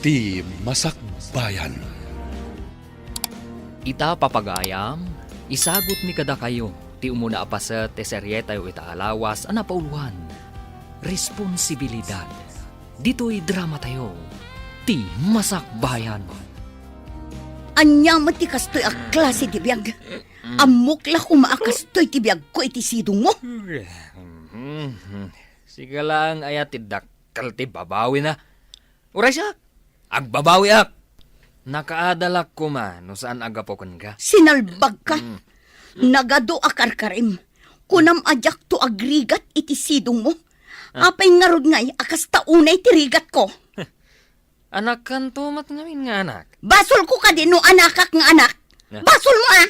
ti Masakbayan. Ita papagayam, isagot mi kada kayo, ti umuna apaset ti serye tayo itaalawas anapauluhan. Responsibilidad. Dito'y drama tayo, ti Masakbayan. Anya mo ti kastoy a klase ti biyag. Amukla kumakastoy ti biyag ko iti sidong mo. Sige lang ayat ti dakkel ti babawi na. Uray siya, agbabawi ak. Nakaadalak ko man no saan agapokan ka. Sinalbag ka. Nagado akarkarim. Kunam ajak to agrigat iti sidong mo. Apay nga rod ngay akas taunay ti rigat ko. Anak kan tumat ngamin nga anak. Basol ko ka din no anakak nga anak. Basol mo ah.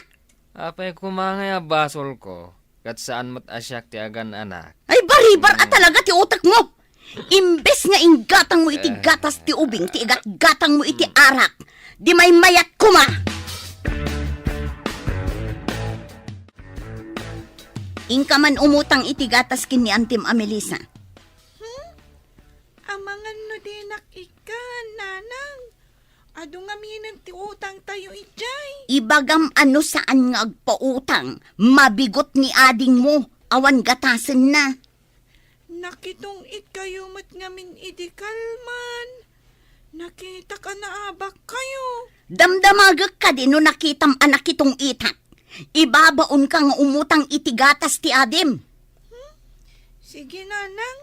Apay kumangay a basol ko. Kat saan mo't asyak ti agan anak. Ay baribar at talaga ti utak mo. Imbes nga inggatang mo iti gatas ti ubing, ti igat-gatang mo iti arak. Di may mayat kuma. Ingka man umutang iti gatas kin ni Antim Amelisa. Amangan no dinak ikan, nanang. Ado nga minan ti utang tayo ijay. Ibagam ano saan nga agpautang, mabigot ni ading mo, awan gatasen na. Nakitong it kayo mat ngamin idikalman. Nakita ka na abak kayo. Damdamagak ka din no nakitam anak itong itak. Ibabaon ka nga umutang iti gatas ti adim. Sige nanang,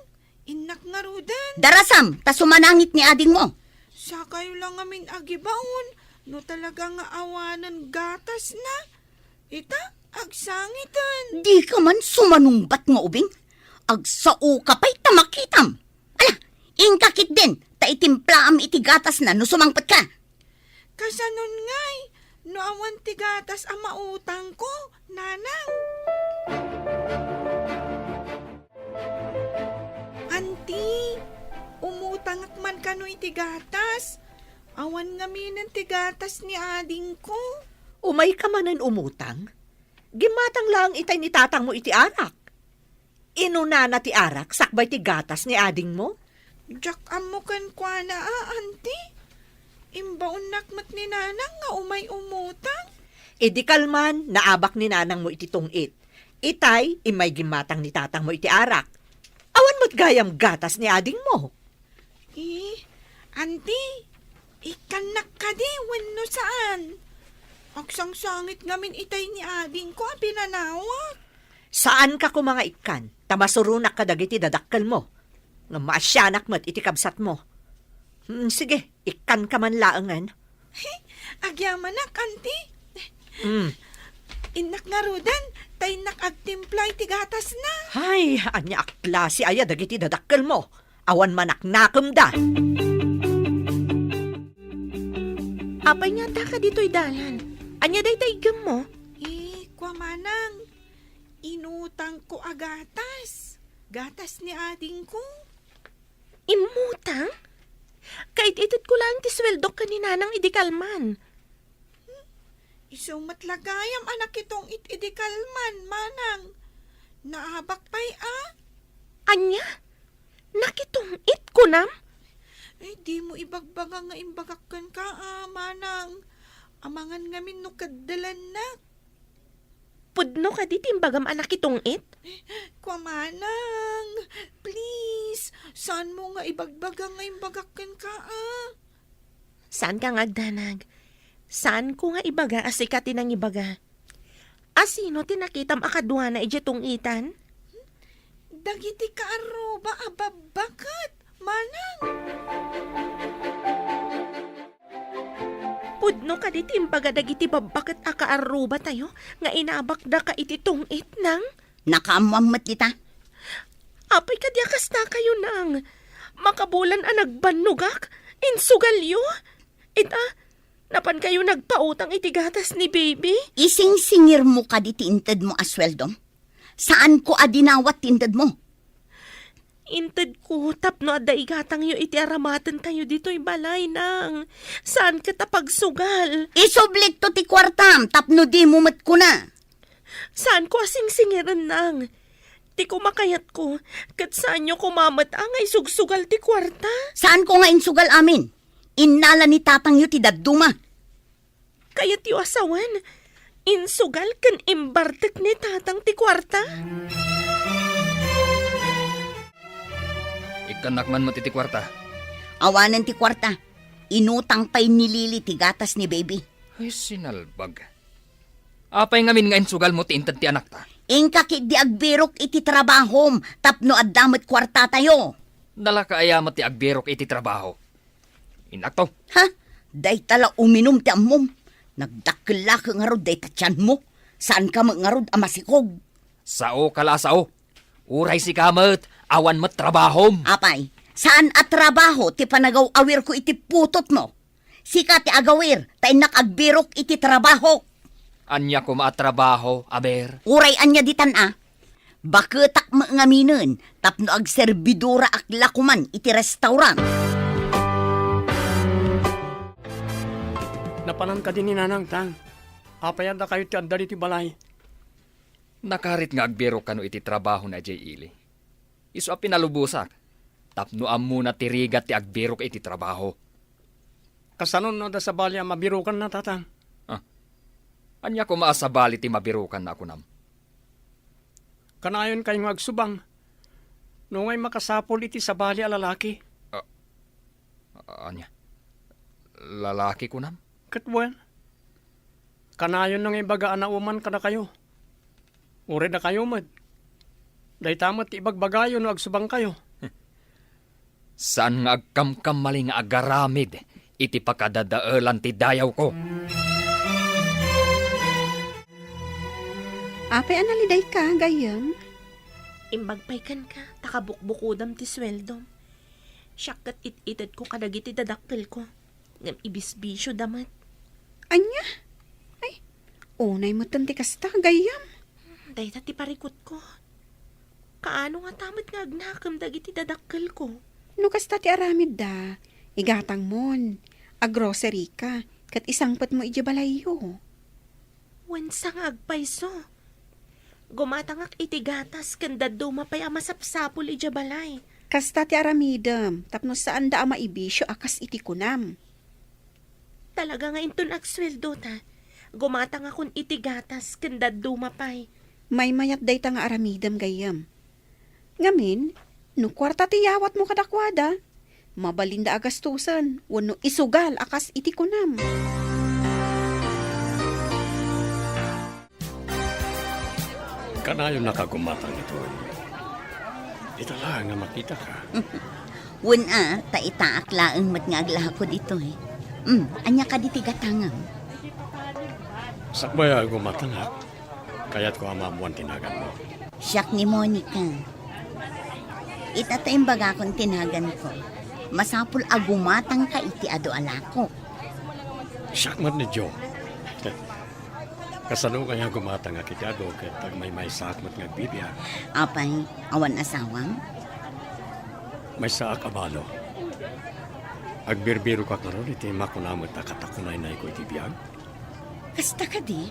inak nga rudan. Darasam, ta sumanangit ni ading mo. Sa kayo lang ngamin agibaon. No talaga nga awanan gatas na. Ita, agsangitan. Di ka man sumanungbat nga ubing. Agsao ka pa'y tamakitam. Ala, ingkakit din, ta itimpla am iti gatas na no sumangpat ka. Kasanon ngay, no awan ti gatas ang mautang ko, nanang. Auntie, umutang man kano iti gatas. Awan nga minan ti gatas ni ading ko. Umay ka manan umutang? Gimatang lang itay ni tatang mo iti arak. Inuna na ti arak, sakbay ti gatas ni ading mo? Jak amukan kwa na auntie. Imbaon nakmat ni nanang nga umay umutang. Di kalman, naabak ni nanang mo iti tungit. Itay, imay gimatang ni tatang mo iti arak. Awan mo't gayam gatas ni ading mo. Auntie, ikanak ka di, wenno saan? Aksang sangit ngamin itay ni ading ko ang pinanawak. Saan ka ko mga ikan? Tamasurunak ka dagiti dadakkel mo. Nga maasyanak mo't iti kabsat mo. Sige, ikan ka man laangan. Agyaman na, auntie. Hmm. Inak nga rudan, tay nakagtimpla iti gatas na. Ay, anya akla si aya dagiti dadakkel mo. Awan manaknakem da. Apay nga ta ka dito'y dalan. Anya day taigam mo? Kwa manang, inutang ko agatas. Gatas ni ading ko. Imutang? Kahit itit ko lang ti sweldo ka ni nanang idikalman. Isumatlagayam anak itong itidikalman, manang. Naabak pa'y Anya? Nakitong it ko nam? di mo ibagbaga nga imbagakan ka, manang. Amangan ngamin no kadalan na. Pudno ka di timbagam anak itong it? Kwa manang, please, saan mo nga ibagbaga nga imbagakan ka, Saan ka nga danag? Saan ko nga ibaga asikatin ang ibaga? Asino tinakitam akadwa na ijetong itan? Dagiti ka aruba ababakat, manang. Pudno ka di timbaga dagiti babakat akaaruba tayo nga inabakda ka iti tong it nang? Nakaamwammat kita. Apay kadyakas na kayo nang. Makabulan ang nagbanugak, insugalyo. Ita, napan kayo nagpautang iti gatas ni baby? Ising-singir mo ka di tinted mo asweldo. Saan ko adinawat tinted mo? Inted ko, tapno adda igatang yo iti aramatan tayo dito'y balay nang. Saan ka tapagsugal? Isoblik to ti kwartam, tapno di mumat ko na. Saan ko asing singiran nang? Ti kumakayat ko, kat saan nyo kumamat angay sugsugal ti kwarta? Saan ko nga insugal amin? Inala ni tatang yu ti daduma. Kaya ti asawan, insugal kan imbartek ni tatang ti kwarta. Ikanak man mo ti kwarta. Awanan ti kwarta. Inutang pa'y nilili ti gatas ni baby. Ay, sinalbag. Apay ngamin nga insugal mo ti intad ti anak ta. Ingka di agbirok iti trabahom tapno addamet kwarta tayo. Dala ka ayamat ti agbirok iti trabaho. Inak to. Ha? Day tala uminom ti ammom. Nagdakla ka nga rod day tatyan mo. Saan ka nga rod amasikog? Sao kala sao. Uray si kamet, awan mat trabahom. Apay, saan at trabaho ti panagaw awir ko iti putot mo? Sika ti agawir, tay nakagbirok iti trabaho. Anya ko maatrabaho, aber. Uray anya ditan Baketak maangaminan, tapno ag serbidura ak lakuman iti restaurant. Napanan ka din ni Nanang Tang. Apayan na kayo ti anda ti balay. Nakarit nga agbiro kano iti trabaho na jay ili. Isu a pinalubusak. Tapno amuna tirigat ti agbirok iti trabaho. Kasanon no da sa balya mabirukan na tatang. Anya ko maasabali ti mabirukan na ako nam. Kanayon kayo agsubang. Nungay makasapol iti sa balya lalaki. Anya? Lalaki ko nam? Katbuan. Kanayon nang ibaga anauman ka na kayo. Ure na kayo mad. Day tamat ibagbagayo no agsubang kayo. Saan nga agkamkam mali nga agaramid iti pakadadaelan ti dayaw ko. Apay analiday ka, gayam? Imbagpay ka, takabukbukudam ti sweldom. Siyakat it-ited ko kadagiti dadakkel ko. Ngam ibisbisyo damat. Anya? Ay, unay mo tanti kasta, gayam. Dahita ti parikot ko. Kaano nga tamat nga agnakam dagiti dadakkel ko. No kasta ti aramid da, igatang mon, agrocery ka, kat isangpat mo ijabalayo. Wansa nga agpayso. Gumatangak iti gatas kanda dumapay amasapsapol ijabalay. Kasta ti aramidam, tapno saan da ama ibisyo akas iti kunam. Talaga nga inton agsweldo ta. Gumatang akong iti gatas kanda dumapay. May mayat day ta nga aramidam gayam. Ngamin, no kwarta ti yawat mo kadakwada, mabalinda agastusan, wano isugal akas iti kunam. Kanayon nakagumatang ito. Ito lang nga makita ka. Wuna, taitaak laeng mat nga aglako dito anya ka diti gatangam. Sakbaya gumatang ha. Kaya't ko amamuan tinagan mo. Siyak ni Monica. Itatayong baga kong tinagan ko. Masapul agumatang ka iti ado alako. Sakmat ni Joe. Kasano kaya gumatang nga kitado ket tag may sakmat nga bibya. Apay, awan asawang? May saak abalo. Agbirbiro ka karon iti makunamot ta katakunay na ko iti biyag. Kasta ka di?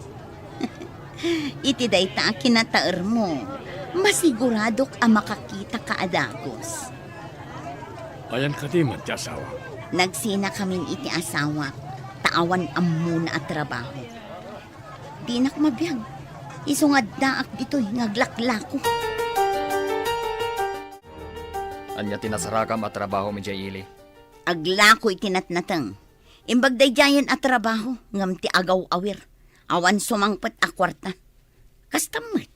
Iti dayta kinataer mo. Masiguradok ang makakita ka adagos. Ayan ka di man ti asawa. Nagsina kaming iti asawa. Taawan ang muna at trabaho. Di nak mabiyag. Isungad daak dito'y ngaglaklako. Anya tinasarakam at trabaho mi jay ili. Aglako itinatnatang. Imbagday jayan at trabaho. Ngam ti agaw awir. Awan sumangpat a kwarta. Kastamat.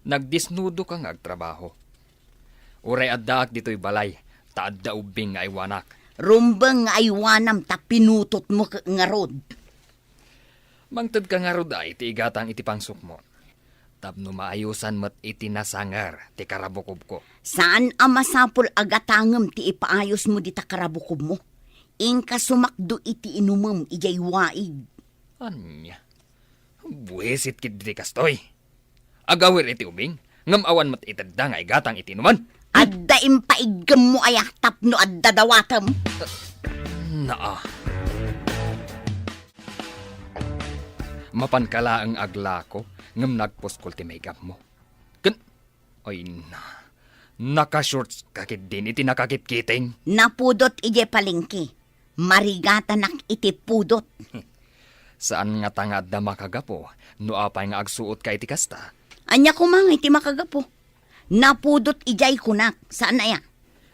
Nagdisnudo ka nga agtrabaho. Uray addaak dito'y balay. Taadda ubing nga iwanak. Rumbang nga aywanam ta pinutot mo nga rod. Mangtad ka nga rod ay iti igatang iti pangsuk mo. Tapno maayusan mo't iti nasangar ti karabukob ko. Saan ang masapol agatangam ti ipaayos mo di ta karabukob mo? Ingka sumakdo iti inumam ijay waig. Anya? Buwesit kid di kastoy. Agawir iti ubing, ngam awan mo't itadda nga igatang iti numan. Adda impaigam mo ayah tapno adda dawatam. Naa. Mapankala ang agla ko, ngam nagposkol ti makeup mo. Ay na. Nakashorts kakit din iti nakakitkiting. Napudot ije palengke. Marigata nak iti pudot. Saan nga tangad na makagapo, no apay nga agsuot ka iti kasta? Anya ko mga iti makagapo. Napudot ijay kunak. Saan na ya?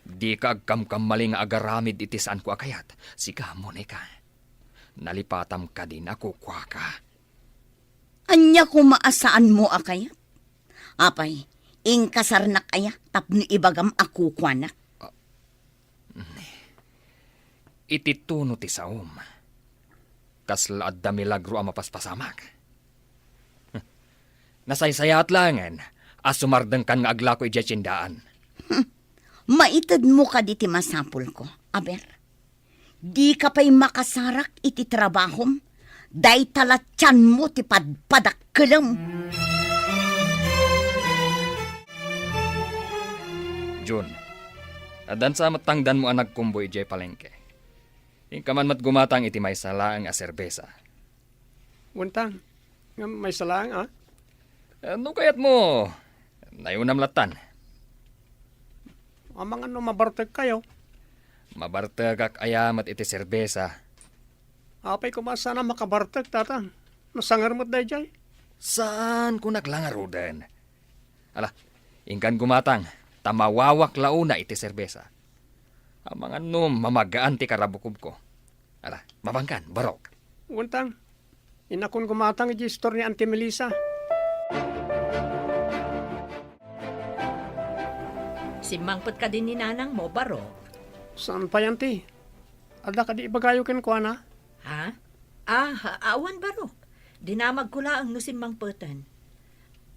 Di ka agkamkam mali nga agaramid iti saan ko akayat. Sika, Monica. Nalipatam ka din ako kwa ka. Anya ko maasaan mo akayat? Apay, ing kasarnak aya tapno ibagam ako kwanak. Iti tuno ti saom. Kaslaad da milagro ang mapaspasamak. Nasaysayat langan, asumardeng kan nga aglako iti tsindaan. Maitad mo ka di ti masapul ko, aber. Di ka pa'y makasarak iti trabahom, day talatyan mo ti padpadakkelam. Jun, adan sa matangdan mo ang nagkumboy iti palengke. Ingkaman mat gumatang iti may salaang a serbesa. Untang, nga may salang Ano kayat mo? Nayunam latan. Amang ano mabartag kayo. Mabartagak ayamat iti serbesa. Apay kumasa na makabartag, tatang. Nasangar mo't dayjay. Saan ko naglangarudan? Ala, ingkan gumatang, tamawawak launa iti serbesa. Amang ano mamagaan ti karabukob ko. Ala, mabangkan, barok. Untang, inakon gumatang iti istorya ni Auntie Melissa. Simangpot ka din ni nanang mo, baro. Saan pa yan, ti? Ada ka di ibagayo ken ko, na? Ha? Awan baro. Dinamag ko lang no simangpotan.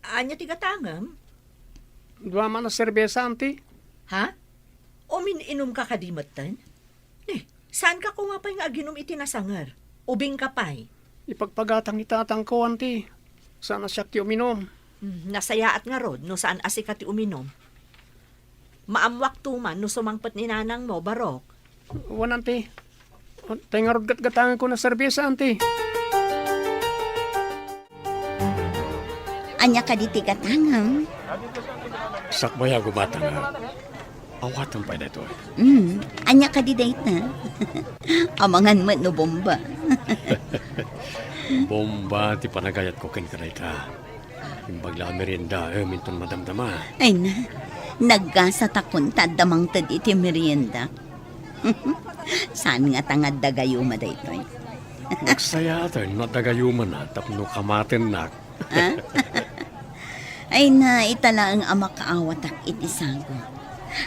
Anya tigatangam? Dua man na serbesa, auntie. Ha? O mininom ka kadimatan? Saan ka kumapay nga aginom iti nasangar? Ubing ka pay? Ipagpagatang itatang ko, auntie. Sana siya ti uminom. Nasayaat nga rod no saan asika ti uminom. Maamwak tuman no sumangpot ni nanang mo, barok. Wan, auntie. Tengarod gat-gatangan ko na serbesa, auntie. Anya ka di tigatangam. Sakbaya gumatang nga. Awatan pa dito. Anya ka di date na. Amangan mo no bomba. Bomba ti panagayat ko ken karay ka. Imbagla merienda, minton madamdama. Ay na, naggasa takon tadamang tad iti merienda. Saan nga tangad dagayuma da ito'y? Nagsaya tayo, nadagayuman na, tapno kamaten na. Ay na, itala ang ama kaawatak iti sago.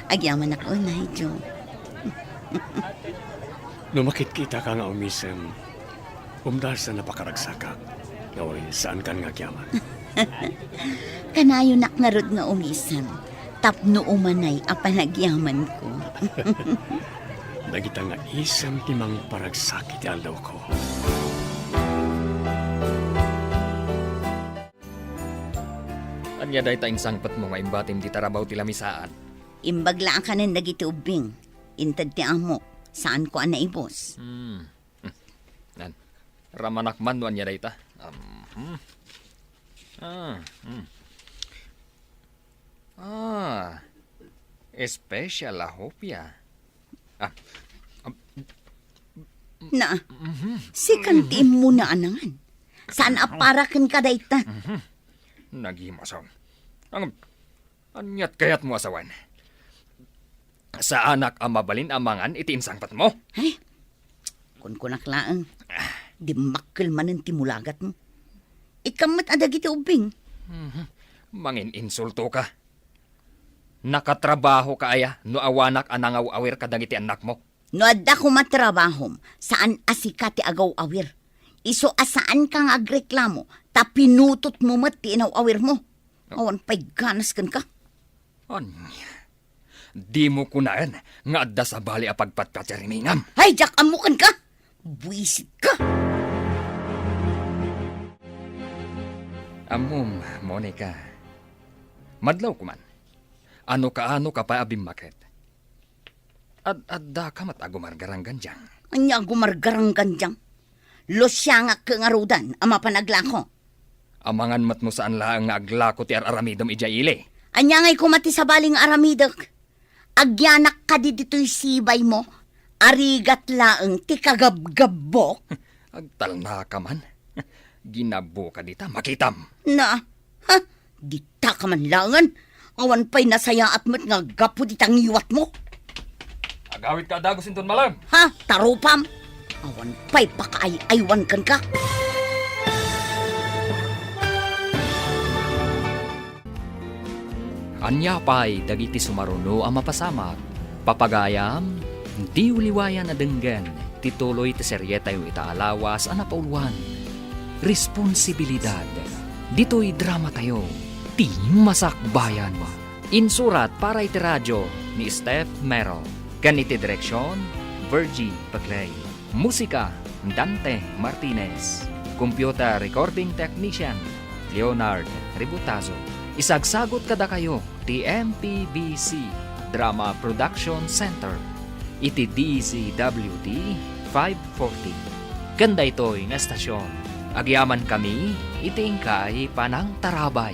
Agyaman ako na ito. Numakit-kita ka nga umisem, umdahal sa napakaragsakan. Ngayon, saan kan nga kyaman? Kanayo naknarod nga umisan. Tapno umanay apanagyaman ko. Nagita nga isang timang paragsakit aldaw ko. Anya day taing sangpat mo nga imbatim di tarabaw ti lamisaan. Imbaglaan ka ng dagiti ubing. Intad ti amo. Saan ko anaibos? Nan, ramanak man no anya day ta. Special la hopya. Na, si kantiin mo na anangan. Saan aparakan ka dayta? Naghimasaw. Anyat kayat mo asawan. Sa anak ang mabalin amangan iti insangpat mo. Ay, kun kunaklaan. Di makkel man ang timulagat mo. Ikamat adag iti ubing. Mangin insulto ka. Nakatrabaho ka aya no awanak anangaw awir kadang iti anak mo. No adda ko matrabahom, saan asika ti agaw awir. Iso asaan kang agreklamo, ta pinutot mo mat ti inaw awir mo. Awan pa'y ganas kan ka. Anya, di mo kunaan nga adda sa bali a pagpatpatyarimingam. Ay, jak amukan ka! Buisit ka! Amom, Monica. Madlaw ko man. Ano ka pa abimakit? Adda ka matagumargarang ganjang. Anya gumargarang ganjang. Losya nga kangarudan, ama panaglako. Amangan mat mo saan lang nga aglako ti araramidom ija ile. Anya ngay kumati sa baling aramidok. Agyanak ka di dito'y sibay mo. Arigat laeng ti kagabgabok. Agtalna ka man. Ginabo ka dita, makitam. Na, ha? Dita ka man langan. Awan pa'y nasaya at mo't nga gapo ditang iwat mo. Agawit ka dagos inton malam. Ha? Tarupam. Awan pa'y pakaay-aywan kan ka. Anya pa'y dagiti sumaruno ang mapasamak. Papagayam, di uliwayan na denggan. Tituloy ti seryeta yung itaalawas ang napauluan. Responsibilidad. Dito'y drama tayo. Ti masakbayan mo. Insurat para iti radyo ni Steph Mero. Ganiti direksyon, Virgie Paclay. Musika, Dante Martinez. Computer Recording Technician, Leonard Ributazo. Isagsagot kada kayo, ti MPBC Drama Production Center. Iti DZWT 540. Ganda ito'y nga estasyon. Agyaman kami, iti ingkay panang tarabay.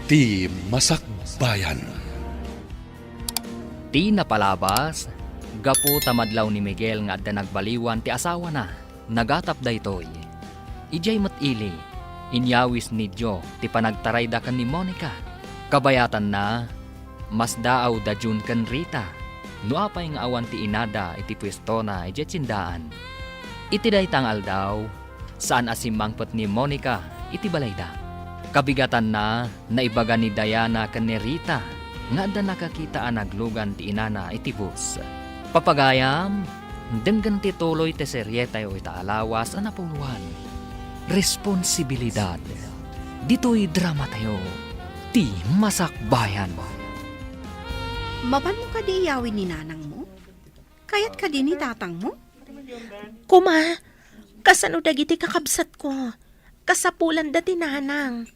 Ti Masakbayan. Ti napalabas, gapo tamadlaw ni Miguel nga adda nagbaliwan ti asawa na, nagatap daytoy. Ijay matili, inyawis ni Jo ti panagtaray da kan ni Monica. Kabayatan na, mas daaw da Jun kan Rita. No apay nga awan ti inada iti pwesto na ijay tsindaan. Iti daytang aldaw, saan asimangpet ni Monica iti balayda. Kabigatan na, naibaga ni Diana kan ni Rita, nga da nakakita ang naglugan ti inana iti bus. Papagayam, denggan ti tuloy ti seryeta o itaalawas ang napuluan. Responsibilidad. Dito'y drama tayo. Ti masakbayan mo. Maban mo ka di iyawin ni nanang mo? Kayat ka di ni tatang mo? Kuma, kasano dagiti kakabsat ko. Kasapulan dati nanang.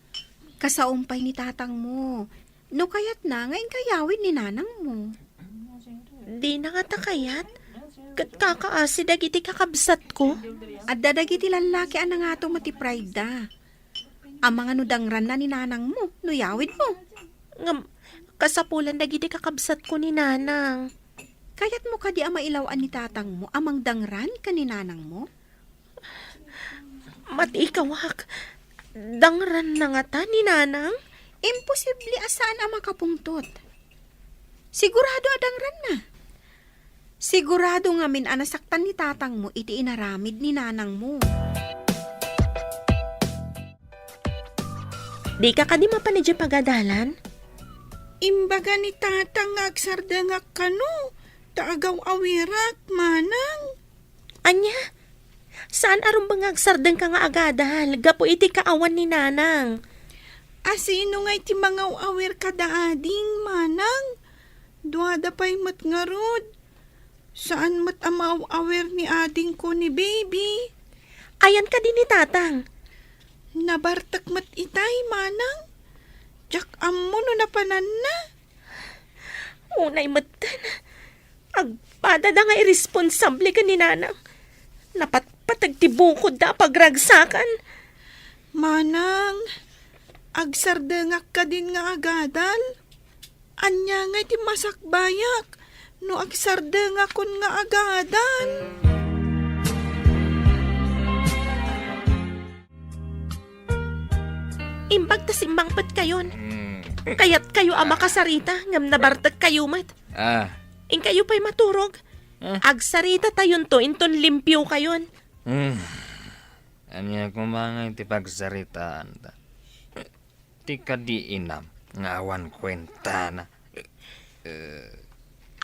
Kasaumpay ni tatang mo. No kayat na, ngayon kayawin ni nanang mo. Di na nga takayat. Kat kakaasi dagiti kakabsat ko. At dadagiti lalaki ang nga itong matipride da. Ang mga nudangran na ni nanang mo, nuyawin mo. Ngam, kasapulan dagiti kakabsat ko ni nanang. Kayat mo ka di ang mailawaan ni tatang mo, amang dangran ka ni nanang mo? Matikawak. Dangran na nga ta ni nanang. Imposible asaan ang makapungtot. Sigurado adangran na. Sigurado nga min anasaktan ni tatang mo iti inaramid ni nanang mo. Di ka kadi mapanidya pagadalan? Imbaga ni tatang nga agsarda nga kano. Taagaw awirak, manang. Anya? Saan aron bangag sardeng ka nga agadal? Gapo iti kaawan ni nanang. Asino nga iti mga awir kada ading, manang? Duada pa'y mat nga rod. Saan mat amaw awir ni ading ko ni baby? Ayan ka din ni tatang. Nabartak mat itay, manang. Tsak ammo no napanan na. Unay matan. Agpada da nga irresponsable ka ni nanang. Napatpatagtibukod da pagragsakan. Manang, agsardengak ka din nga agadal. Anya nga iti masakbayak, no agsardengakon nga agadal. Imbag ta simbangpat kayon. Kayat kayo ama kasarita, ngam nabartag kayo mat. In kayo pa'y maturog. Agsarita tayon to, inton limpyo kayon. Anya kumangay ti pagsaritaan ta. Ti kadi inam, ngawan kwenta na.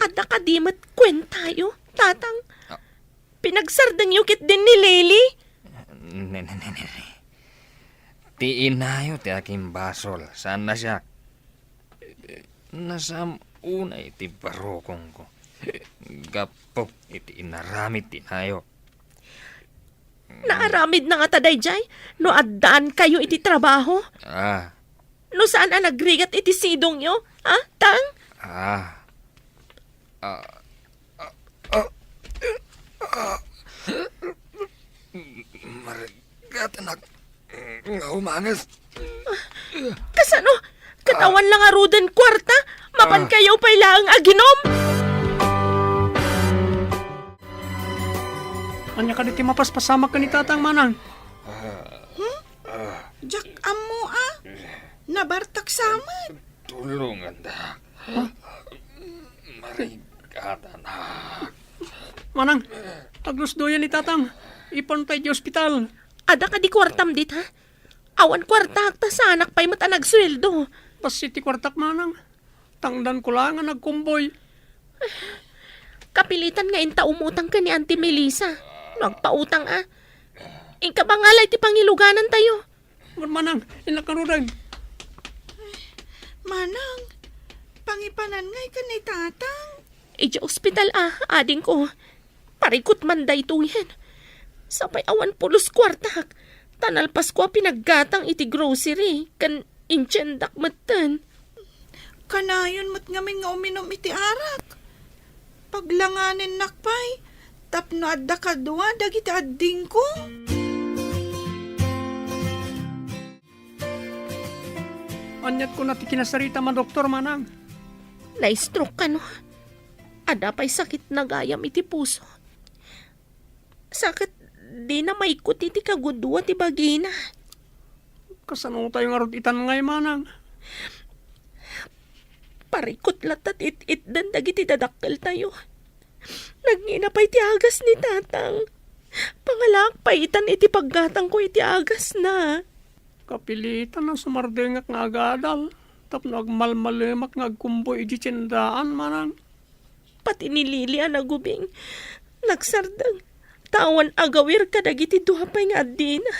Ada ka di mat kwentayo, tatang. Pinagsardang yukit din ni Lily. Ti inayo ti aking basol. Saan na siya? Nasam unay ti barokong ko. Gapop iti inaramit tinayo. Naaramid na nga taday jay, no addaan kayo iti trabaho. No saan ang nagrigat iti sidong yo? Ha, tang? Maragatan nga umangas. Kasano? Kat Tawan lang arudan kwarta, mapan kayo pa ilang aginom. Anya ka diti mapaspasamak ka ni tatang manang. Jak amo nabartak samad. Tulungan da. Marigatan na. Manang, aglusdoyan ni tatang. Ipon tayo di ospital. Ada ka di kwartam dit ha? Awan kwarta ta sa anak pa'y mata nagsweldo. Pasiti kwartak manang. Tangdan ko lang nga nagkumboy. Kapilitan nga inta umutang ka ni Auntie Melissa. Nagpautang Inka ba ngalay ti pangiluganan tayo? Manang, inakarudan. Manang, pangipanan ngay ka ni tatang. Ija ospital ading ko. Parikot man day to yan. Sapay awan pulos kwartak. Tanalpas ko pinaggatang iti grocery. Kan inchendak matan. Kanayon mo't ngamin nga uminom iti arak. Paglanganin nakpay, tapno adda kadwa dagiti adding ko. Anyat ko na ti kinasarita man doktor manang. Na-stroke ka no. Ada pa'y sakit na gayam iti puso. Sakit di na maikot iti kagudwa ti bagina. Kasano tayo nga rod itan ngay manang. Parikot latat it dan dagiti dadakkel tayo. Nagngina pa'y ti agas ni tatang. Pangalak pa'y itan iti paggatang ko iti agas na. Kapilitan na sumardengak nga agadal. Tapno agmalmalimak nga agkumboy iti tiyendaan manang. Pati ni Lili nagubing. Nagsardang. Tawan agawir ka dagiti duhapay nga adina.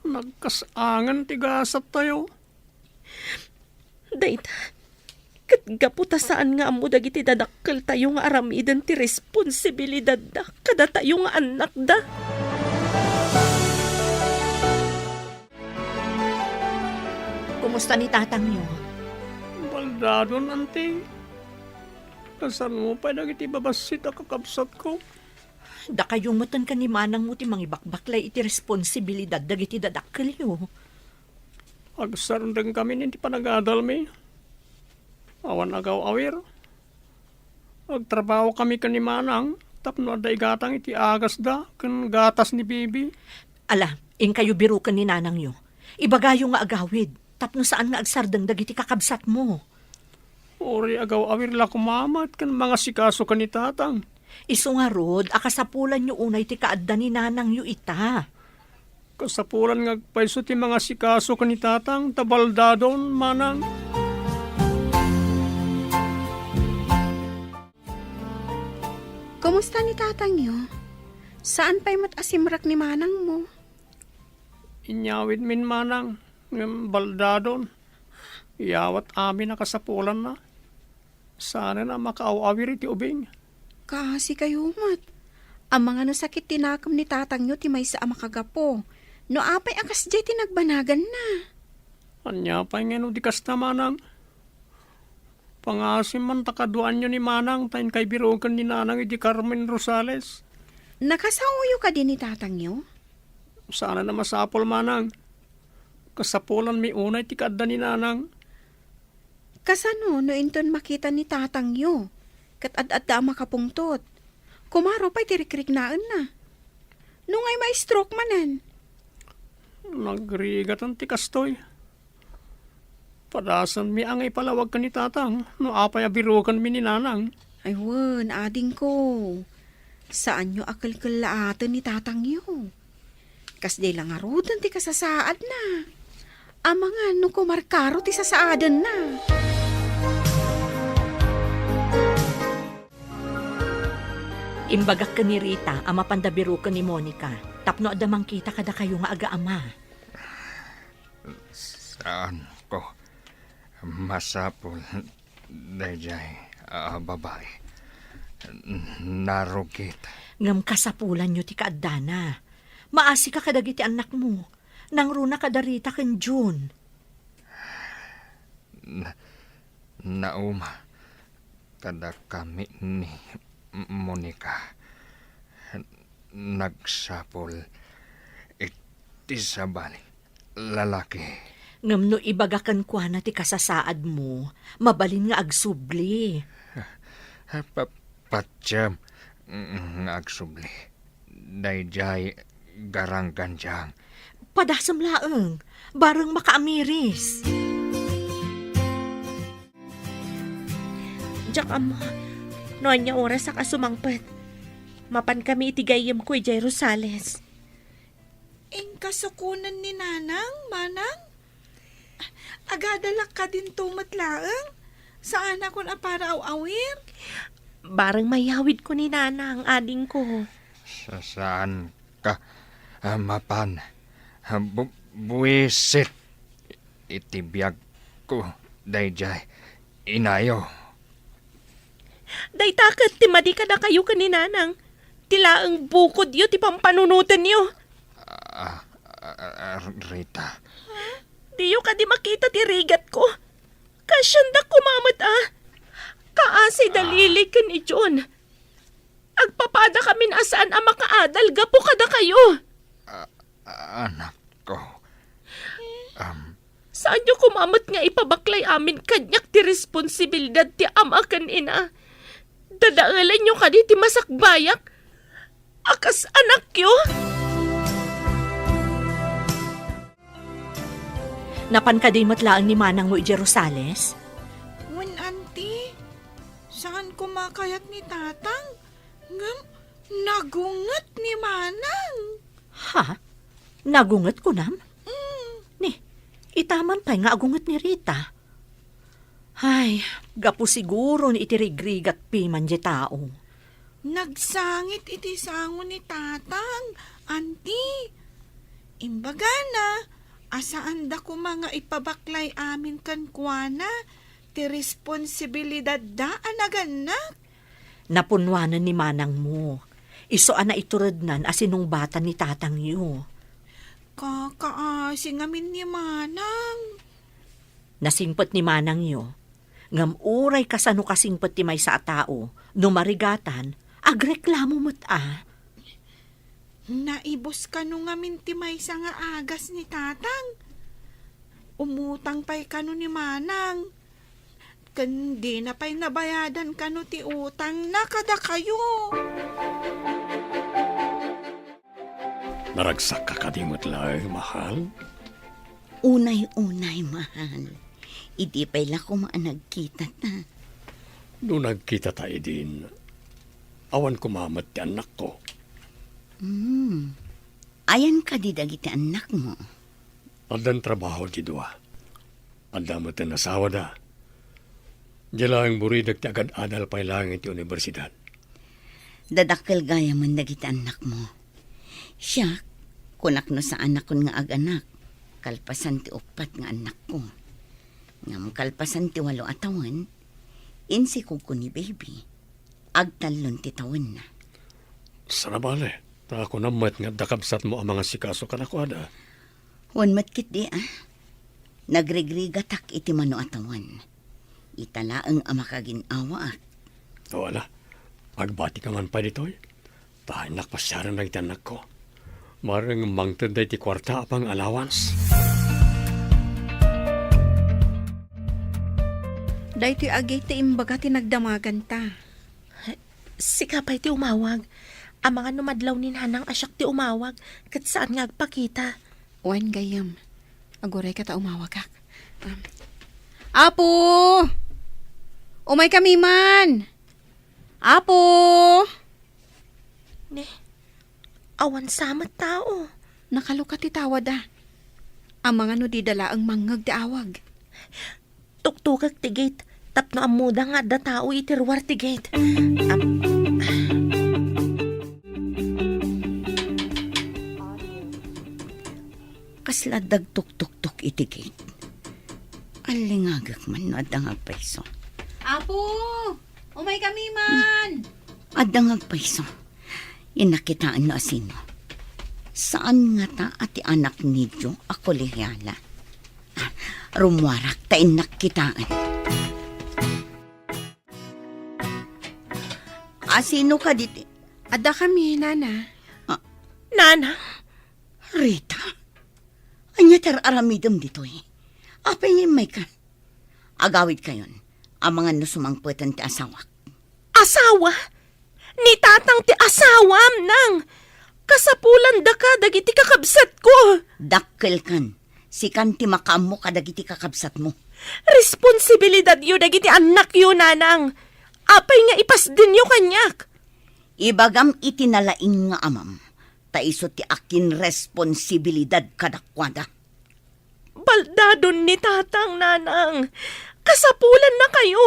Nagkasangan ti gasat tayo. Dayta. Kat gaputa saan nga amo dagiti dadakkel tayo nga aramidan ti responsibilidad da. Kada tayo nga anak da. Kumusta ni tatang niyo? Baldadon, ante. Kasan mo pa dagiti babasit a kakabsat ko. Da kayong matan ka ni manang mo ti mangibakbaklay iti responsibilidad dagiti dadakkel yo. Agsarundeng kami ninti panagadal mi. Awan agaw awir. Agtrabaho kami ka ni manang. Tapno aday gatang iti agas da. Kan gatas ni bibi. Ala, in kayo birukan ni nanang yo. Ibagayo nga agawid. Tapno saan nga agsardang dagiti kakabsat mo. Ori agaw awir la kumamat. Kan mga sikaso ka ni tatang. Isu nga rod, akasapulan nyo unay ti kaadda ni nanang yu ita. Kasapulan nga paiso ti mga sikaso ka ni tatang. Tabaldadon manang. Kumusta ni tatang yo? Saan pa'y matasimrak ni manang mo? Inyawid min manang. Ng baldadon. Iyawat amin na kasapulan na. Sana na makaawawir iti ubing. Kasi kayo mat. Ang mga nasakit tinakam ni tatang nyo ti may sa makagapo. No apay akas jay tinagbanagan na. Anya pa nga di kas na manang. Pangasim man takaduan nyo ni manang tayo kay birogan ni nanang iti Carmen Rosales. Nakasauyo ka din ni tatang nyo? Sana na masapol manang. Kasapulan mi unay ti kaadda ni nanang. Kasano no inton makita ni tatang nyo? Kat ad-adda makapungtot. Kumaro pa'y tirikrik naan na. Nung ay may stroke manan. Nagrigatan ti kastoy. Padasan mi ang ipalawag ka ni tatang. No apay abirugan mi ni nanang. Ay wan, ading ko. Saan nyo akal-kalaatan ni tatang nyo? Kasday lang arudan ti kasasaad na. Amangan no kumarkaro ti sasaadan na. Imbagak ka ni Rita, ama pandabiru ka ni Monica. Tapno adamang kita kada kayo nga aga-ama. Saan ko masapol dayjay babae. Narugit. Ngam kasapulan nyo ti kaadana. Maasi ka kadagiti anak mo. Nang runa kada Rita ken June. Nauma kada kami ni Monica nagsapol iti sabali lalaki. Ngam no ibagakan kwa na ti kasasaad mo, mabalin nga agsubli. Patsyam nga agsubli. Dayjay garang ganjang. Padasam laeng, bareng makaamiris. Diyak amo, noon niya oras sa kasumangpet. Mapan kami itigayam ko Jay Rosales. Ing kasukunan ni Nanang, Manang? Agadalak ka din tumatlaang? Saan ako na para awir? Barang mayawid ko ni Nana ang ading ko. Saan ka mapan? Buwisit. Itibiyag ko. Dayjay. Inayo. Day takat ti madi ka na kayo ka ni Nanang. Tila ang bukod yo ti pampanunutan yo. Rita. Diyo ka di makita ti rigat ko. Kasyanda kumamat Kaasi dalili ka ni John. Agpapada kami na asaan ang makaadal. Gapo ka na kayo. Anak ko. Saan nyo kumamat nga ipabaklay amin kanyak ti responsibilidad ti ama kan ina? Dadaalan nyo ka di ti masakbayak? Akas anak yo? Napan ka din matlaang ni Manang mo ije Rosales? Wen, auntie, saan kumakayat ni Tatang? Ngam, nagungat ni Manang. Ha? Nagungat ko nam? Ni, itaman pa nga agungat ni Rita. Ay, gapo siguro ni itirigrigat piman di tao. Nagsangit iti sango ni Tatang, auntie. Imbaga na, asaan da ko mga ipabaklay amin kan kuana, ti responsibilidad da anaganak. Napunwanan ni Manang mo. Isoan na iturod nan asinong bata ni Tatang yo. Kakaasi ngamin ni Manang. Nasingpot ni Manang yo. Ngam uray kasano kasingpot ti may sa tao, no marigatan, agreklamo mo't Naibos ka nung ngamin ti may sa nga agas ni Tatang. Umutang pa'y kano ni Manang. Kandi na pa'y nabayadan kano ti utang na kada kayo. Naragsak ka kadimot lang, mahal. Unay-unay, mahal. Idi pa'y lako maanagkita ta. Noong nagkita tayo din, awan kumamat ti anak ko. Ayan ka di dagiti anak mo. Adan trabaho di dua. Anda mo tin asawa da. Dila ang buridag ti agad adal pa'y lang iti universidad. Dadakkel gaya man dagiti anak mo. Siya, kunak no sa anak kon nga ag-anak. Kalpasan ti upat nga anak ko. Ngam kalpasan ti 8 atawan, insi ko ni baby. Agtalon ti tawen na. Sana bale, ta ako namat nga dakabsat mo ang mga sikaso kanakwada. Wan matkit di Nagregrigatak iti mano atawan. Italaang amakaginawa at. Wala, magbati ka man pa dito'y. Tahan nakpasyaran na iti anak ko. Marang mangtod na iti kwarta apang allowance. Dahil agay ti imbaga tinagdamagan ta. Sika pa'y ti umawag. Ang mga numadlaw ni Nanang asyak ti umawag. Kat saan nga agpakita. Wan gayam. Aguray ka ta umawag kak. Apo! Umay kami man! Apo! Ne, awan samat tao. Nakalukat ti tawad Ang mga no di dala ang mangag di awag. Tuktukak ti gate. Tapno ang muda nga da tao itirwar ti gate. Kasla dagtuk-tuk-tuk itigit. Alingagak man no adangag paiso. Apo! Umay kami man! Adangag paiso. Inakitaan na asino. Saan nga ta ati anak nidyo ako lihyala? Rumwarak ta inakitaan. Asino ka diti? Ada kami, Nana. Nana, Rita? Anya tar aramidam dito Apay may ka. Agawid kayon. Ang mga nusumangputan ti asawak. Asawa? Ni tatang ti asawam nang. Kasapulan da ka dagiti kakabsat ko. Dakkel kan. Si kanti makamu kadagiti kakabsat mo. Responsibilidad yu dagiti anak yu, nanang. Apay nga ipas din yu kanyak. Ibagam itinalaing nga amam. Taiso ti akin responsibilidad kadakwada. Baldadon ni tatang, nanang. Kasapulan na kayo.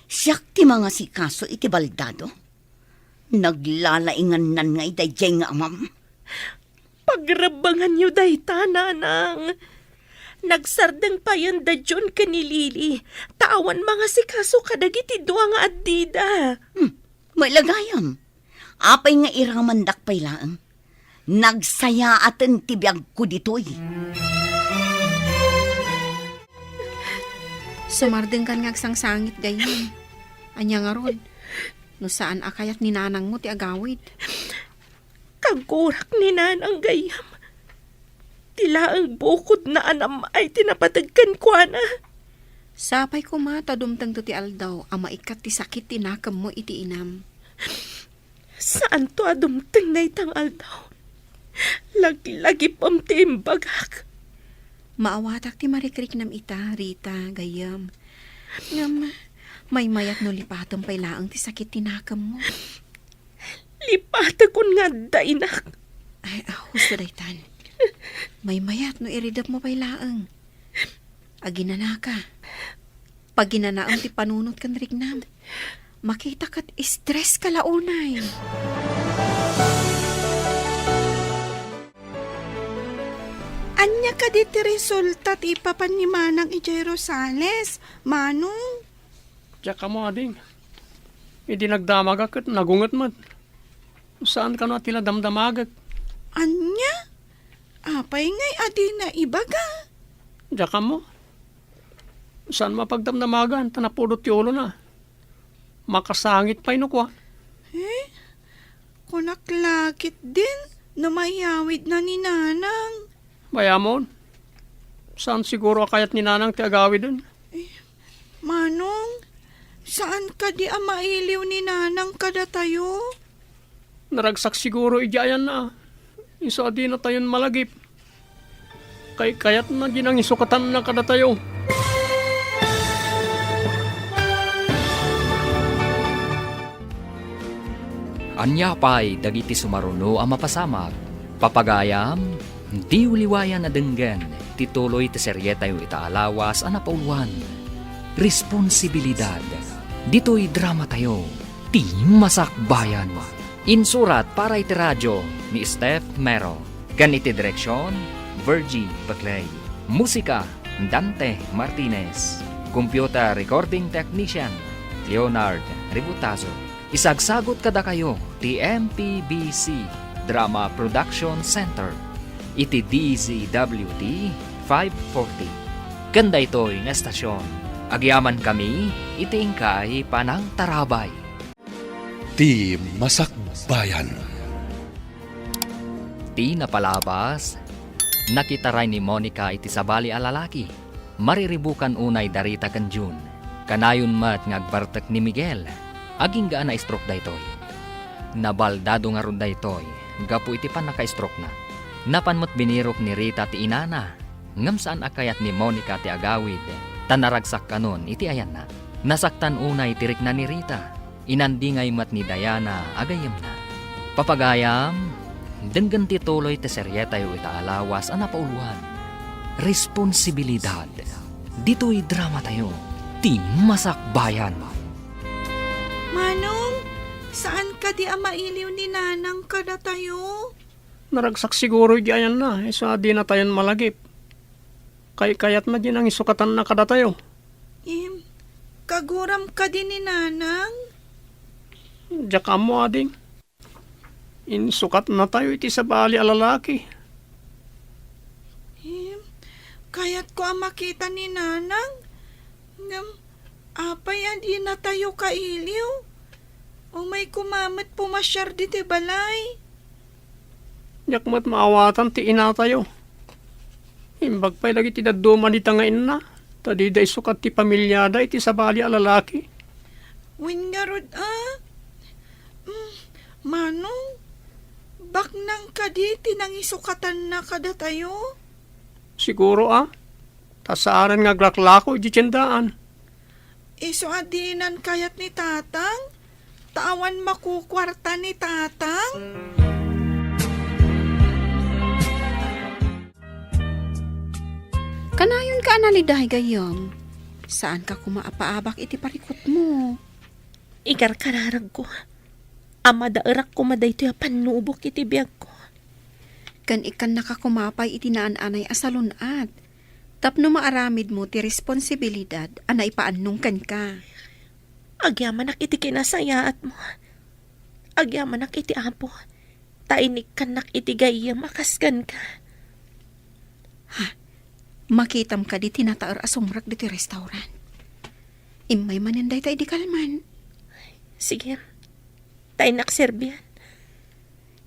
Siyak ti mga sikaso iti baldado. Naglalaingan nan nga idayjay nga amam. Pagrabangan yu dayta, nanang. Nagsardeng pa yan da John kanilili. Tawan mga sikaso kadagiti dua nga addida. May lagayam. Apay nga iramandak pay laang. Nagsaya aten tibiyag ko ditoy. Sumardeng kan ngagsangsangit gayon. Anya nga rod. No saan akayat ni nanang mo ti agawid. Kagurak ni nanang gayam. Tila ang bukod na anam ay tinapatagkan ko na. Sapay ko mata dumtang to ti aldaw. Ang maikat ti sakit tinakam mo iti inam. Saan to adumtang na itang aldaw? Lagi pam ti imbagak. Maawatak ti marikrik nam ita, Rita, gayam. Ngam, may mayat no lipatom pay laang ti sakit tinakam mo. Lipata kun nga dainak. Ay, husto daytan. May mayat no iridap mo pay laang. Aginana ka. Pag ginanaang ti panunot kan rignam, makita kat stress ka launay. Anya ka di ti resulta ti ipapan ni Manang ijay Rosales. Manong, Diyak ka mo, ading. Hindi nagdamagak at nagungat man. Saan ka na tila damdamagak? anya? Apay ngay adi na ibaga. Diyak ka mo. Saan mapagdamdamagan? Tanapulot yolo na. Makasangit pa inukwa. Kunak lakit din na mayawid na ni Nanang. Bayamon. Saan siguro kayat ni nanang ti agawid dun? Manong, saan ka di mailiw ni Nanang kada tayo? Naragsak siguro ijayan na. Isa di na tayon malagip. Kayat na ginang isukatan na kada tayo. Anya pay dagiti sumaruno ang mapasamak. Papagayam, di uliwayan na denggan. Tituloy ti seryetayo itaalawas ang napauluan. Responsibilidad. Dito'y drama tayo. Ti Masakbayan. Insurat para iti radyo ni Steph Mero. Ganiti direksyon, Virgie Baclay. Musika, Dante Martinez. Computer Recording Technician, Leonard Ributazo. Isagsagot kada kayo, ti MPBC Drama Production Center. Iti DZWT 540. Ganda ito'y nga estasyon. Agyaman kami, iti ingkay panang tarabay. Ti Masakbayan. Ti napalabas, nakitaray ni Monica iti sabali a lalaki. Mariribukan unay darita kan June. Kanayon mat ngagbartek ni Miguel. Aging gaan na stroke daytoy. Nabaldado nga ron daytoy. Gapu iti pan naka-stroke na. Napanmot binirok ni Rita ti inana. Ngam saan akayat ni Monica ti agawid. Tanaragsak kanon iti ayan na. Nasaktan unay tirik na ni Rita. Inandingay mat ni Diana agayam na. Papagayam, denggan ti tuloy ti seryetayo itaalawas ang napauluan. Responsibilidad. Dito'y drama tayo. Ti Masakbayan. Manong, saan ka di mailiw ni Nanang kada tayo? Naragsak siguro ijayan na. Isa di na tayon malagip. Kayat na din ang isukatan na kada tayo. Kaguram ka din ni Nanang? Diyak ka mo, ading. Insukat na tayo iti sabali a lalaki. Kaya't ko makita ni Nanang. Apay di na tayo kailiw. O may kumamat pumasyar di ti balay. Diyak mat maawatan ti ina tayo. Imbag pa'y lagi tinaduma ni tangain na. Tadi day sukat ti pamilyada iti sabali a lalaki. Win nga rod, Manong, bak nang kadi tinangisukatan na kada tayo? Siguro tasaaran nga glaklako iti tiyendaan. Iso adinan kayat ni tatang? Tawan makukwarta ni tatang? Kanayon ka analiday gayam. Saan ka kumaapaabak iti parikot mo? Igar kararag ko. Ama dairak ko maday to'y panubok iti biyag ko. Kan ikan nakakumapay iti naan-anay asalunat. Tapno maaramid mo ti responsibilidad anay paannong kan ka. Agyamanak iti kinasayaat mo. Agyamanak iti apo. Tainik kanak iti gayam akaskan ka. Makitam ka di tinataar asumrak di ti restaurant. Imay maninday tayo di kalman. Sige. Tainak serbian.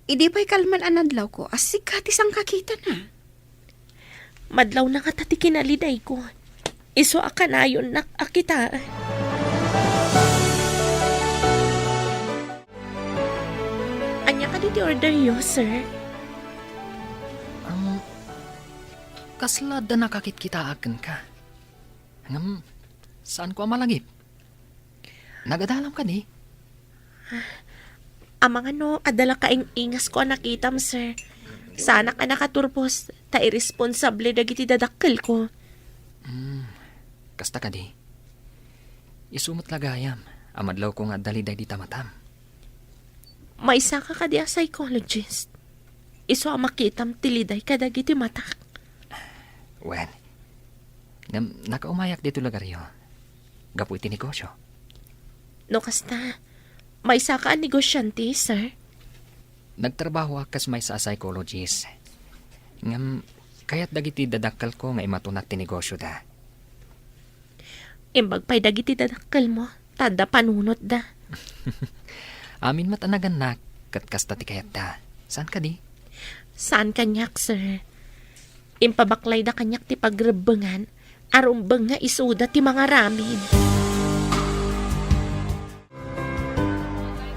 Idi pa'y kalman anadlaw ko asikatis ang kakita na. Madlaw na nga tati kinaliday ko. Iso akanayon nak akitaan. Anya ka diti order yo, sir? Kasla da nakakit kita akin ka. Saan ko malagip? Nagadalam ka di? Amang adala kaing ingas ko nakitam, sir. Sana ka nakaturpos, ta irresponsable dagiti dadakkel ko. Kasta ka di? Isumot lagayam. Amadlaw ko nga daliday di tamatam. May isa ka di a psychologist. Iso ang makitam tiliday kadagiti matak. Wen, nakaumayak dito lagaryo. Gapu iti negosyo. No kasta, may isa ka negosyante, sir. Nagtrabaho akas may sa psychologist. Kaya't dagiti dadakal ko nga imatunat ti negosyo da. Imbag pa'y dagiti dadakal mo, tada panunot da. Amin matanagan na, kat kasta ti kayat da. Saan ka di? Saan kanyak, sir? Impabaklay da kanyak ti pagrebengan, arumbang nga isuda ti mga ramin.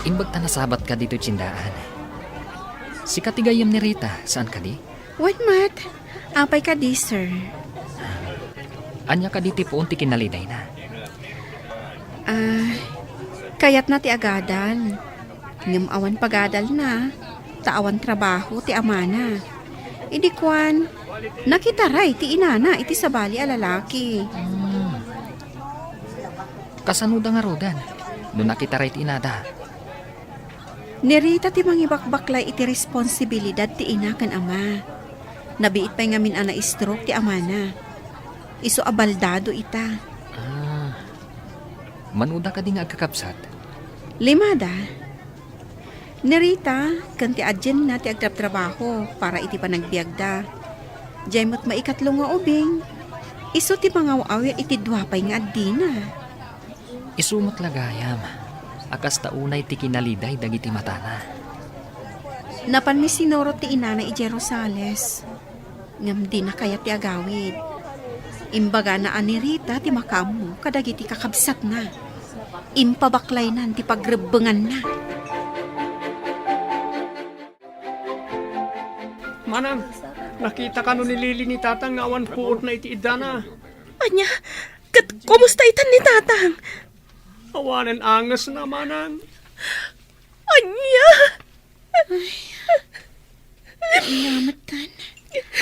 Imbag ta nasabat ka dito tsindaan. Si katigayam ni Rita, saan ka di? What, Mat? Apay ka di, sir. Anya ka diti po unti kinaliday na. Kayat na ti agadal. Ngam awan pagadal na. Taawan trabaho ti amana. Idi kwan, nakitaray ti inana iti sabali a lalaki. Kasanuda nga rodan, no nakita rin inada. Nirita ti mangibakbaklay iti responsibilidad ti ina kan ama. Nabiit pa'y ngamin ana stroke ti amana. Iso abaldado ita. Manuda ka di nga agkakapsat. Limada. Nirita, kanti adyen na ti agtrap-trabaho para iti panagbiagda. Jaymot maikatlo nga ubing. Iso ti mangaw-awir iti duwapay nga adina. Isumot lagayam. Akas taunay ti kinaliday dagiti matana. Napan mi sinoro ti inana i Jerusales. Ngam di na kaya ti agawid. Imbaga na anirita ti makamu kadagiti kakabsat na. Impabaklay nan ti pagrebengan na. Manang, nakita ka no ni Lili ni tatang nga awan puot na iti idana. Anya, kumusta itan ni tatang? Awanan angas na, manang. Anya! Ilamatan.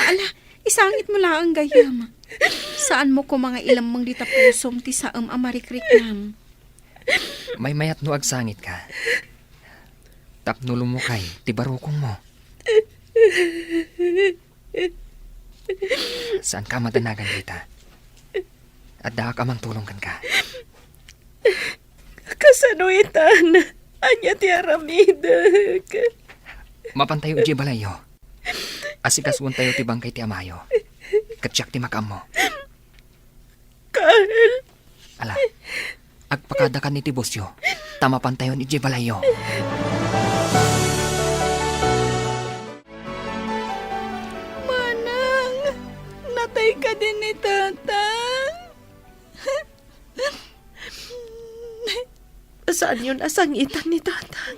Ala, isangit mo lang ang gayam. Saan mo ko mga ilang mang ditapusom ti saam amarikrik-nam? May mayat no agsangit ka. Tapnulo mo kay, ti barukong mo. Saan ka madanagan, Rita? At daha ka mang tulungan ka. Kasanuitan, anya ti aramidag. Mapantayo iji balayo. Asikasuan tayo ti bangkay ti amayo. Katsyak ti makam mo. Carl. Ala, agpakadakan ni ti bosyo. Tamapantayon iji balayo. Manang, ka din ni tatang. Saan yun asangitan ni tatang?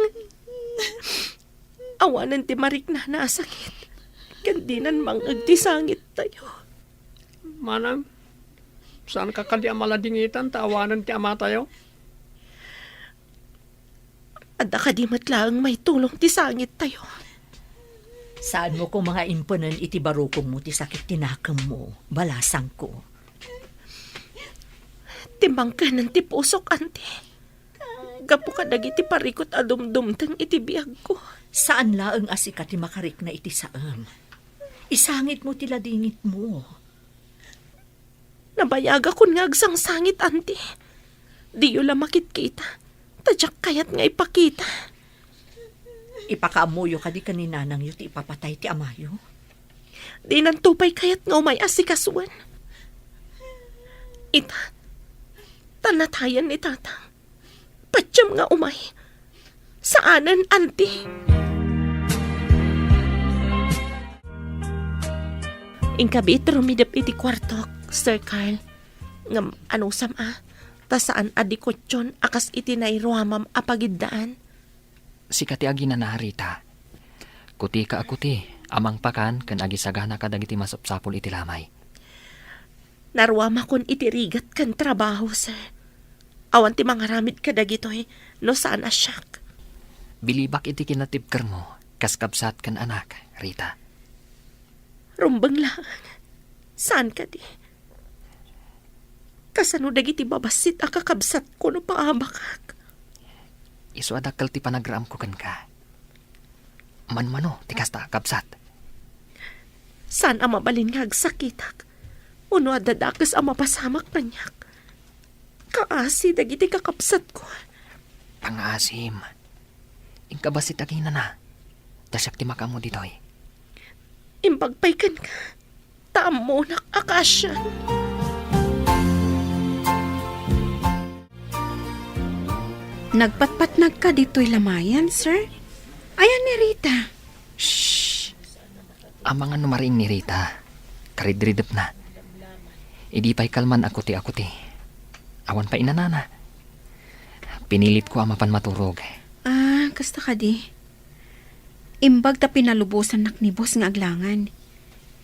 Awanan ti marik na nasakit. Kandinan mangag ti sangit tayo. Manang, saan ka kadi maladingitan, tawanan ti ama tayo? Adda ka di matlaang may tulong ti sangit tayo. Saan mo ko mga imponan iti barukong mo ti sakit tinakam mo, balasang ko. Timbang ka ng ti pusok, ante. Gapo ka dagiti parikot adumdumtang iti biyag ko. Saan laang asika ti makarik na iti saam? Isangit mo ti ladingit mo. Nabayaga kun nga agsang sangit, ante. Di yun lang makit-kita. Tadyak kayat nga ipakita. Ipakaamuyo ka di kanina nang yu ti ipapatay ti amayo. Di nang tupay kayat nga umay asikasuan. Ita, tanatayan ni tatang. Patyam nga umay. Saanan, ante? Ingkabit rumidap iti kwartok, Sir Carl. Ngam ano sama? Ta saan adikotyon akas iti nairuamam apagiddaan? Sikati agi na Rita. Kuti ka akuti, amang pakan kan agi sagana ka dagiti masapsapol iti lamay. Narwama kon iti rigat kan trabaho, sir. Awan ti mga ramid ka dagitoy, no saan asyak. Bilibak iti kinatibker mo, kaskabsat kan anak, Rita. Rumbang lang. Saan ka di? Kasano dagiti babasit akakabsat ko no paabakak. Isu adakal ti panagraam ko kan ka. Manmano, ti kasta kabsat. Saan ang mabalin nga agsakitak? Uno adadakas ang mapasamak panyak. Kaasi dagiti kakabsat ko. Pangasim. Ingkabasit agina na. Tasyak ti makamo ditoy. Imbagpay kan ka. Tamo nak akasyan. Nagpatpatnag ka dito'y lamayan, sir? Ayan ni Rita. Shhh! Ang mga numaring ni Rita, karidridap na. Idi pa'y kalman ako ti. Awan pa inanana. Pinilit ko ang mapan maturog. Ah, kasta ka di. Imbag ta pinalubusan nak ni boss nga aglangan.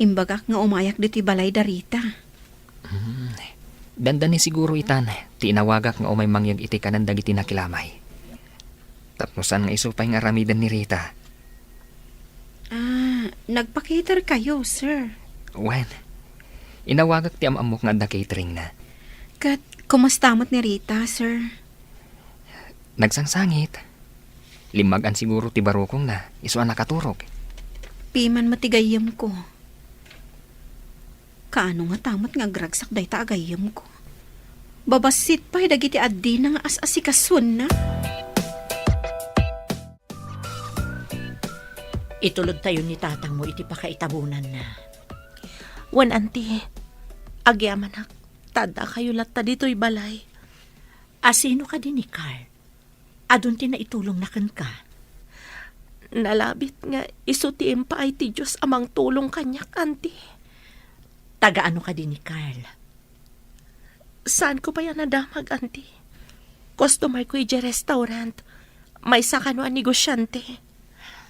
Imbagak nga umayak dito'y balay da Rita. Danda ni siguro itan, tinawagak nga umay mangyag iti kanan dagiti nakilamay. Tapnosan nga iso pa'y nga ramidan ni Rita. Ah, nagpa-cater kayo, sir. Wen, inawagak ti amamok nga da catering na. Kat, kumastamot ni Rita, sir? Nagsangsangit. Limagan siguro ti barukong na, iso ang nakaturog. Piman matigayam ko. Kaano nga tamat nga gragsak day ta agayam ko. Babasit pa'y dagiti addi na nga as-asikasun na. Itulod tayo ni tatang mo iti pakaitabunan na. Wan, ante. Agyamanak. Tada kayo latta dito'y balay. Asino ka din ni Carl? Adun ti na itulong na kan ka. Nalabit nga isutiim pa ay ti Diyos amang tulong kanyak, ante. Taga-ano ka din ni Carl? Saan ko pa yan nadamag, ante? Customer ko ije restaurant. May sakano ang negosyante.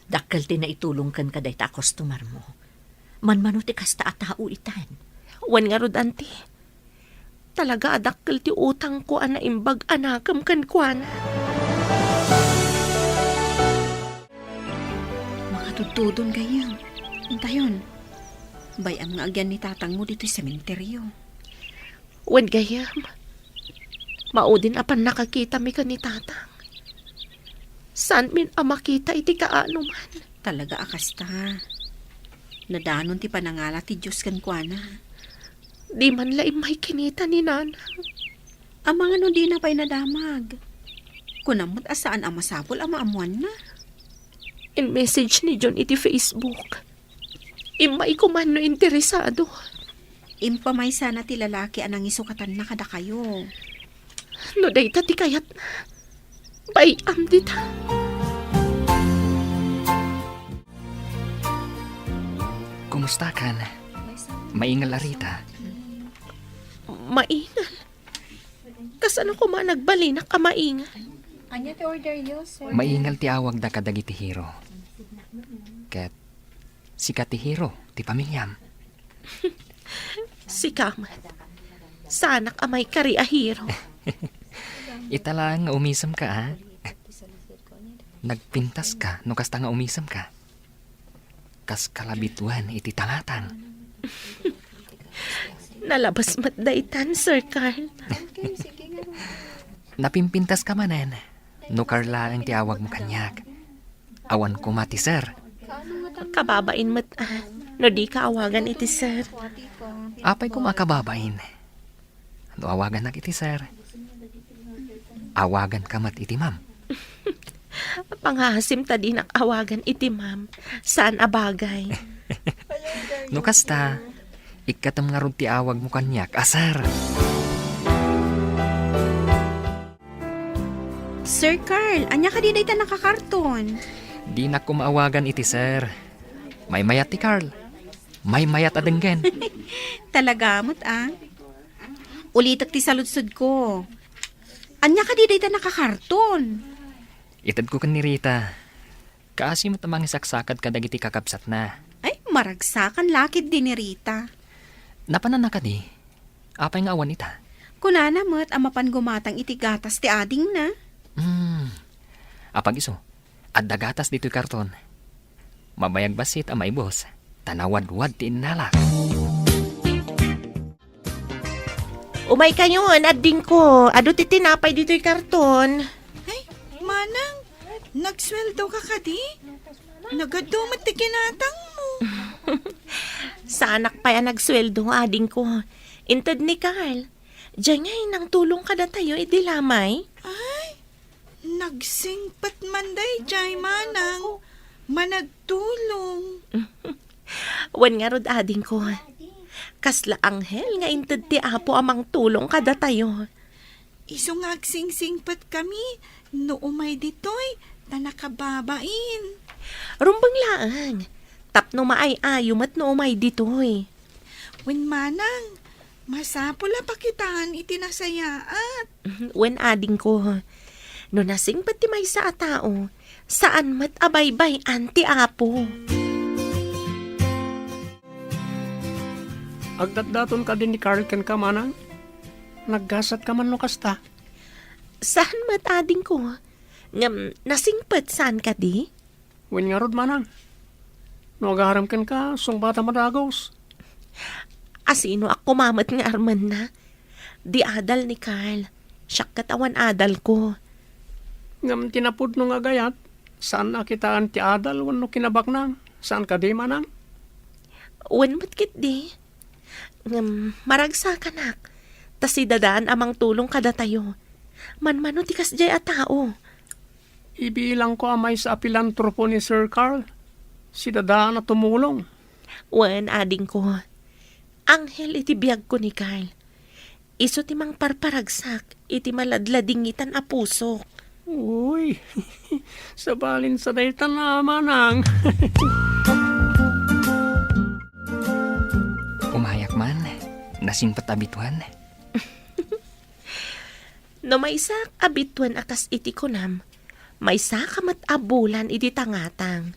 Dakkel ti na itulong kan kaday ta customer mo. Manmano ti kasta atao itan. Wan nga rod, ante. Talaga adakkel ti utang ko ana imbag anakam kan kuana. Makatutudon gayam. Intayon. Bayam nga agyan ni tatang mo dito'y sementeryo. Wan gayam. Maudin apan nakakita mi ka ni tatang. San min ang makita iti kaano man? Talaga akasta. Nadanon ti panangala ti Diyos kan kuana. Di man laim may kinita ni nanang. Ang mga no di na pa'y nadamag. Kunamot asaan ang masapol ang maamuan na. In message ni John iti Facebook. Imay ko man no interesado. Impamay sana ti lalaki anang isukatan na kada kayo. No day ta ti kayat na. Bayam dita. Kumusta kan? Maingal Rita. Maingal. Kasano ko man nagbalinak ka maingal? Maingal ti awag da kadagiti hero. Ket si ti hero ti pamilyam. Si Kamat. Sanak amay kari ahiro. Italang nga umisam ka, ha? Nagpintas ka, no kasta nga umisam ka. Kas kalabituan iti tangatang. Nalabas matdaitan, Sir Carl. Napimpintas ka manen. No Carla ang tiawag mo kanyak. Awan ko mati, sir. Kababain mat no di ka awagan iti sir. Apay ko makababain. No awagan nak iti, sir. Awagan ka mat iti, ma'am. Panghasim ta di awagan iti ma'am. Saan abagay? No kasta, ikatam nga ron ti awag mo kanyak, asar. Sir Carl, anya ka di dayta nakakarton? Di na ko maawagan iti, sir. May mayat ti Carl. May mayat adenggen. Talagamot Ulitak ti saludsod ko. Anya ka di dayta nakakarton? Itad ko kan ni Rita. Kasi matamang isaksakad ka dagiti kakabsat na. Ay, maragsakan lakid din ni Rita. Napanan na ka di. Apay nga awan ita. Kunana mo't amapan gumatang iti gatas ti ading na. Apag iso, at dagatas dito'y karton. Mabayag basit amay boss. Tanawad-wad ti inalak. Umay kayo, ading ko. Ado ti tinapay dito'y karton. Ay, Manang, nagsweldo ka kadi? Nagadumat ti kinatang mo. Sanak pa yan nagsweldo, ading ko. Intad ni Carl. Diyan ngay nang tulong ka na tayo, idilamay. Ay, nagsingpat manday, jay Manang. Managtulong. Wan nga rod ading ko. Kasla anghel nga intad ti apo amang tulong kada tayo. Iso nga agsingsingpat kami, no umay ditoy, na nakababain. Rumbang laang. Tapno maay-ayom at no umay ditoy. Wen Manang, masapula pakitaan itinasayaat. Wen ading ko. No nasing pati may sa tao, saan mat abaybay anti apo. Agdatdaton ka din ni Carl ken ka, Manang. Naggasat ka man no kasta. Saan mat ading ko? Ngam, nasingpat saan ka di? Wen nga rod, Manang. No agaharam ken ka, sung bata madagos. Asino ako mamat nga arman na? Di adal ni Carl. Siyak katawan adal ko. Ngam tinapod no nga gayat, saan nakitaan ti adal wano kinabak nang? Saan ka di, Manang? Wen mat kit di? Ngam, maragsa ka nak. Tas idadaan amang tulong kada tayo. Manmano tikas jay a tao. Ibilang ko amay sa apilantropo ni Sir Carl. Si dadaan na tumulong. Wen ading ko. Anghel iti biyag ko ni Carl. Iso ti mang parparagsak, iti maladladingitan a puso. Uy, sabalin sa dayta na, Manang. Umayak man, nasingpat abituan. No may sak abituan akas iti kunam, may sakamat abulan iti tangatang.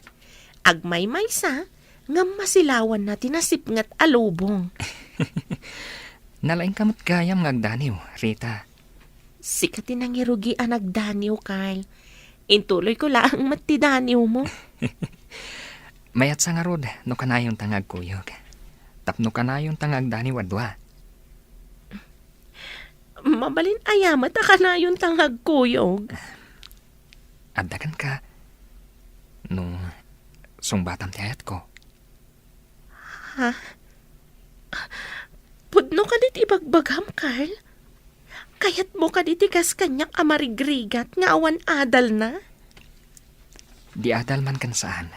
Agmay may sa, ngam masilawan na tinasipngat alubong. Nalaing kamot gayam ngagdaniw, Rita. Sikati nang irugi ang nagdaniw, Carl. Intuloy ko lang matidaniw mo. Mayat sa nga rod, no kanayon tangag kuyog. Tapno kanayon tangag daniw adwa. Mabalin ayamat ka na yung tanghag kuyog. Addagan ka. Nung sungbatam tiyayat ko. Ha? Pudno ka dit ibagbagam, Carl? Kayat mo ka ditigas kanyak amarigrigat nga awan adal na? Di adal man kan saan.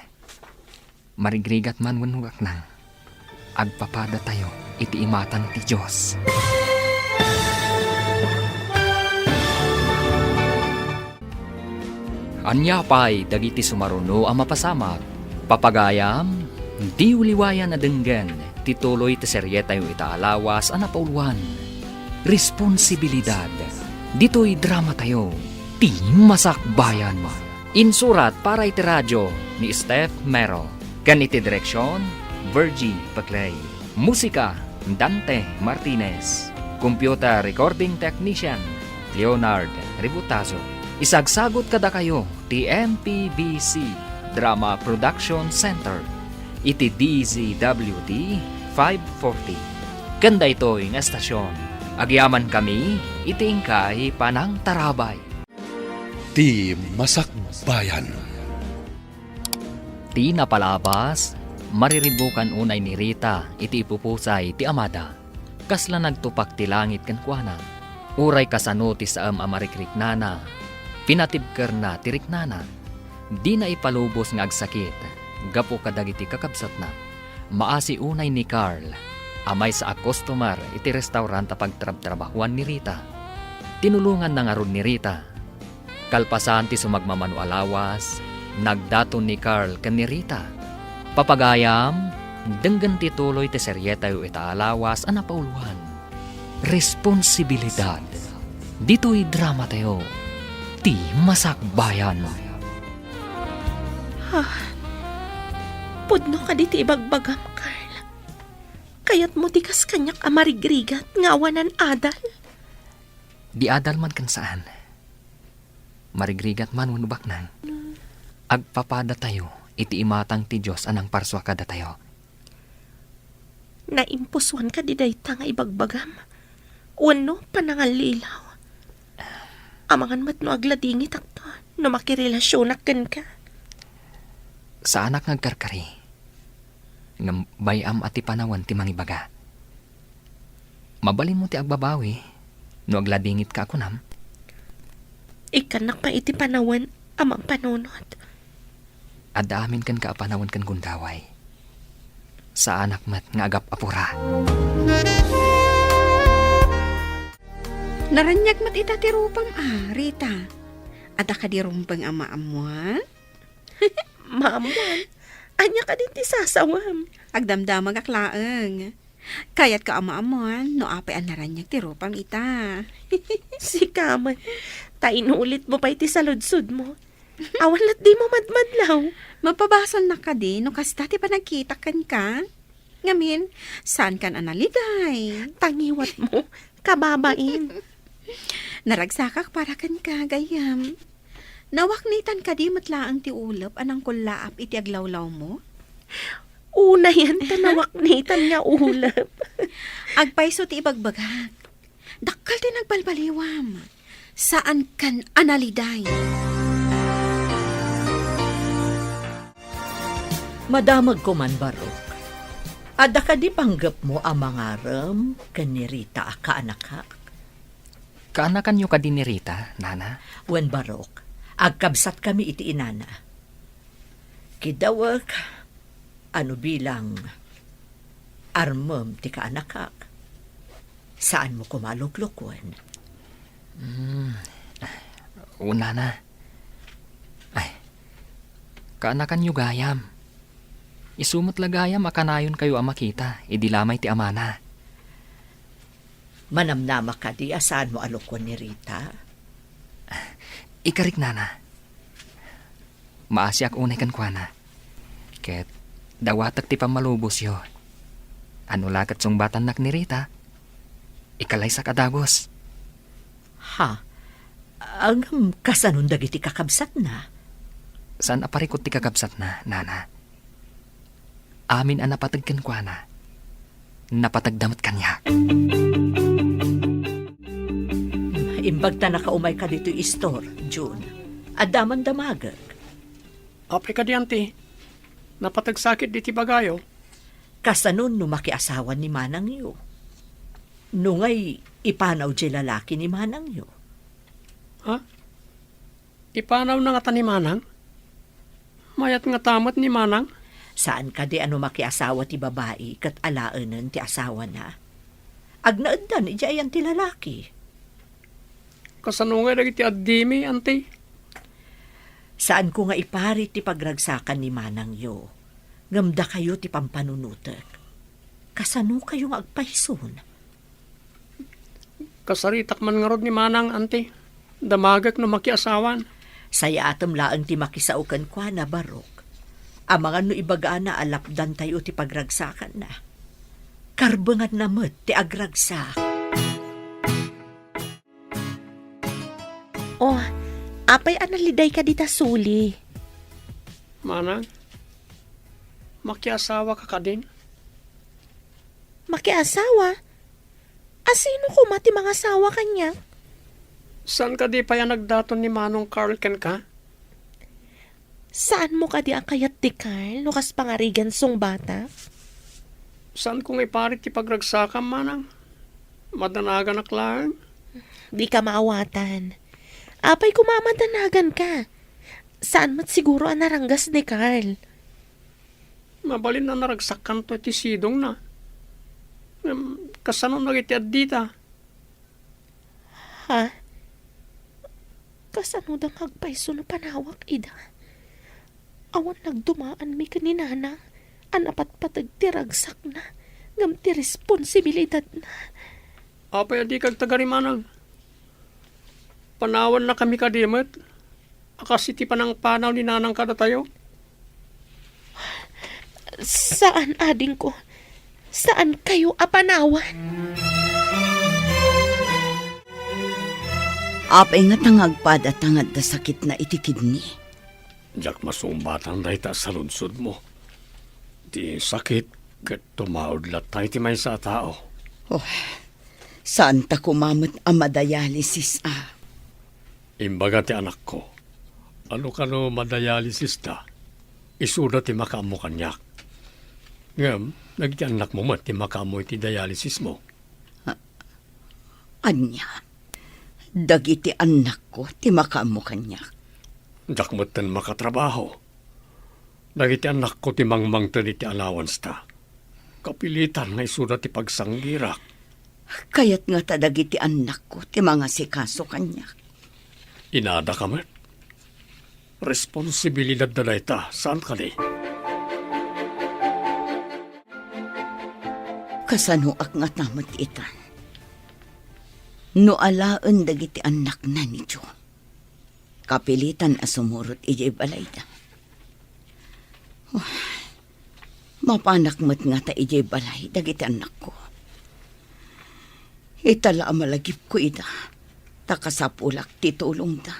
Marigrigat man wanugak nang. Agpapada tayo iti imatan ti Diyos. Anya pay dagiti sumaruno ang mapasamak. Papagayam, di uliwayan na denggan. Tituloy ti seryeta yung itaalawas ang napauluan. responsibilidad. Dito'y drama tayo, ti masakbayan. Insurat para iti radyo ni Steph Mero. Kan iti direksyon, Virgie Paclay. Musika, Dante Martinez. Computer Recording Technician, Leonard Ributazo. Isagsagot kada kayo, ti MPBC Drama Production Center. Iti DZWD 540. Kanda ito'y nga estasyon. Agyaman kami, itingkay panang tarabay. Ti Masakbayan. Ti napalabas, mariribukan unay ni Rita, iti ipupusay ti amada. Kasla nagtupak ti langit kan kuana. Uray kasano ti saam amarikrik nana. Pinatibker na ti riknana. Di na ipalubos ng agsakit. Gapo kadagiti kakabsat na. Maasi unay ni Carl. Amay sa customer iti restaurant pagtrab-trabahuan ni Rita. Tinulungan na nga ron ni Rita. Kalpasan ti sumagmamano alawas, nagdaton ni Carl ken ni Rita. Papagayam, denggan ti tuloy ti seryeta yu ita alawas ana pauluhan. Responsibilidad. Dito'y drama tayo. Ti masakbayan. Pudno ka di ti ibagbagam, Carl. Kayat mo ti kas kanyak amarigrigat nga awanan adal. Di adal man kan saan. Marigrigat man unubak nang. Agpapada tayo, iti imatang ti Diyos anang parswa kada tayo. Naimpuswan ka di dayta nga ibagbagam. Wano panangalilaw. Amangan mat no agladingit akto, no makirelasyonak ken ka. Sa anak nagkarkari, ngam bayam ati panawan ti mangibaga. Mabalin mo ti agbabawi, no agladingit ka ako nam. Ikanak pa iti panawan, amang panunod. Adaamin kan ka panawan kan gundaway. Sa anak mat nga agap apura. Naranyag mat itatirupang Rita. Ada ka di rumpang ama-amuan? Maamuan, anya ka din ti sasawam. Agdamdamag aklaeng. Kayat ka ama-amuan, no apay ang naranyag tirupang ita. Si Kaman, tainulit mo pa iti saludsud mo. Awalat di mo madmadlaw. Mapabasal na ka di, no kas dati pa nagkitakan ka. Ngamin, saan kan analiday? Tangiwat mo, kababain. Naragsakak para kan ka, gayam. Nawaknitan ka di matlaang ti ulap anang kulaap iti aglawlaw mo? Una yan, tanawaknitan nga ulap. Agpaiso ti ibagbagak. Dakkal din nagbalbaliwam. Saan kan analiday? Madamag ko man, Barok. Ada ka di panggap mo ang mga ram kanirita ka anak. Kaanakan nyo ka din ni Rita, nana? Wen Barok, agkabsat kami iti inana. Kidawag, ano bilang armam ti kaanakak. Saan mo kumaluklukwan? Una na. Ay, kaanakan nyo gayam. Isumot lagayam akanayon kayo ang makita, idilamay ti amana. Manamnama ka di, saan mo alukwan ni Rita? Ikarik nana. Maasyak unay kan kwa na. Ket, dawatak ti pamalubos yo. Ano lakat sungbatan nak ni Rita? Ikalay sa kadagos. Ha? Ang kasanon dagiti kakabsat na? Saan aparikot ti kakabsat na, nana? Amin ang napatagkan kwa na. Napatagdamot kanya. Imbagta na kaumay ka dito istor, June. Adaman damagag. Apay ka di, auntie. Napatagsakit di ti bagayo. Kasanon no makiasawan ni Manang yo. Nungay ipanaw di lalaki ni Manang yo. Ha? Ipanaw na nga ta ni Manang? Mayat nga tamat ni Manang? Saan ka di ano makiasawa ti babae kat alaanan ti asawa na? Agnaaddan iti ayan ti lalaki. Kasanungay lagi ti addimi, auntie. Saan ko nga ipari ti pagragsakan ni Manang yo? Ngamda kayo ti pampanunutek. Kasano kayo nga agpahison? Kasaritak man nga rod ni Manang, ante. Damagak no makiasawan. Saya atam laang ti makisaukan kwa na barok. Ang mga no ibagaan na alapdan tayo ti pagragsakan na. Karbangan namot ti agragsak. Oh, apay analiday ka dita suli. Manang, makiasawa ka din. Makiasawa? Asino ko mati mga asawa kanya? Saan ka di pa yan nagdaton ni Manong Carl ken ka? Saan mo ka di ang kayat di Carl? Nukas pangarigan song bata? Saan kung iparit ti pagragsakam, Manang? Madanagan lang. Di ka maawatan. Apay kumamadanagan ka. Saan mat siguro ang naranggas ni Carl? Mabalin na naragsakan to ti sidong na. Kasano nagitiad dita? Ha? Kasano dang agpaiso no panawak ida? Awan nagdumaan mi kaninana. Anapat patag tiragsak na. Ngam ti responsibilidad na. Apay adi kag tagari, Manang. Panawan na kami kadimot. Akasi ti panang panaw ni nanang kada tayo. Saan ading ko? Saan kayo apanawan? Apay nga tangagpad at tangad da sakit na itikid ni. Jak masumbatan dahi ta sa lunsod mo. Di sakit, kat tumaudlat tayo ti may sa tao. Oh, saan ta kumamot ang madayalisis Imbaga ti anak ko, ano ka no madayalisis ta? Isuda ti makamu kanyak. Ngam, nagti anak mo mat ti makamu ti dialysis mo. Anya, dagiti anak ko ti makamu kanya. Jak matan makatrabaho. Dagiti anak ko ti mangmang ti allowance ta. Kapilitan na isuda ti pagsanggirak. Kayat nga ta dagiti anak ko ti mga sikaso kanya. Inada ka mat. Responsibilidad na ta. Saan ka di? Kasanuak nga tamot itan. No alaan dagiti anak na ni Jo. Kapilitan asumurot ijay balayda. Oh, mapanak mat nga ta ijay balay dagiti anak ko. Itala malagip ko ida. Takasapulak titulong da.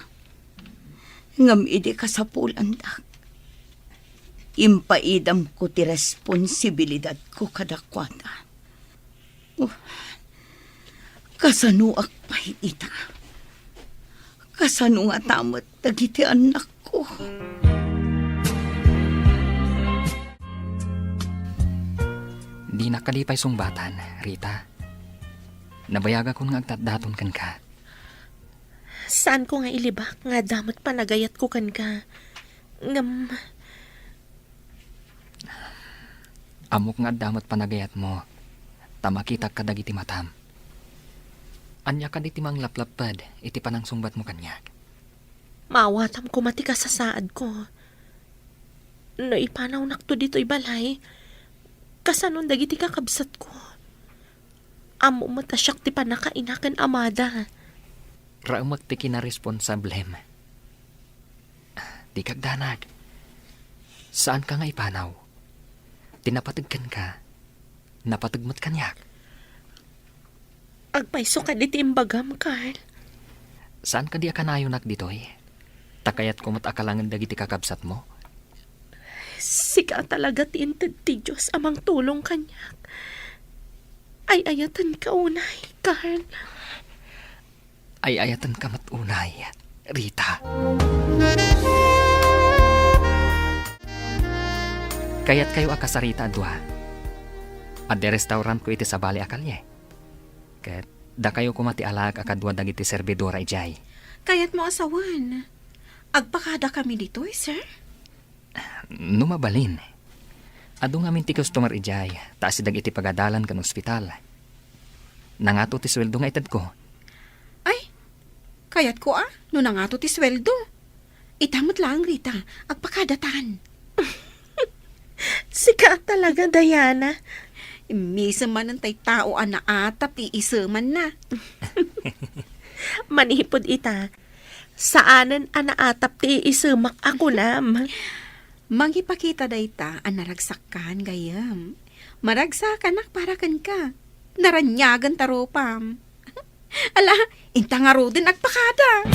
Ngam ide kasapulan da. Impaidam ko ti responsibilidad ko kadakwata. Kasanuak pa ita. Kasanu nga tamot dagiti anak ko. Di nakalipay sungbatan, Rita. Nabayaga ko nga agtatdaton kan ka. Saan ko nga ilibak nga damot panagayat ko kan ka? Ngam... Amok nga damot panagayat mo. Tamakita ka dagiti matam. Anya ka di timang laplapad, iti panang sumbat mo kanya. Maawatam ko mati ka sa saad ko. No ipanaw nakto dito ibalay. Kasanon dagiti kakabsat ko. Amo matasyak ti panakainakan amada. Raumak ti kinaresponsablem. Di kagdanag. Saan ka nga ipanaw? Tinapatagkan ka. Napatagmat kanyak. Agpaiso ka diti imbagam, Carl. Saan ka di akanayonak ditoy? Takayat kumot akalangan dagiti kakabsat mo? Sika talaga ti inted ti Diyos amang tulong kanyak. Ay ayatan ka unay, Carl. Ay ayatan ka matunay, Rita. Kayat kayo akasarita adwa. At de restaurant ko iti sa bali akalye. Kat da kayo kumati alag akadwa dagiti servidora ijay. Kayat mo asawan. Agpakada kami dito sir. Numabalin. Ado nga ti customer ijay, taas dagiti pagadalan kan ospital. Nangato ti sweldo nga itad ko. Ay, kayat ko no nangato ti sweldo. Itamot lang, Rita. Agpakadatan. Sika talaga, Diana. Misa man ang tay tao na atap, iisa man na. Manihipod ita. Saanan anaatap ti isumak ako nam. Mangipakita dayta ang naragsakan gayam. Maragsakan nak para kan ka. Naranyagan taropam. Ala, inta nga ro din agpakada.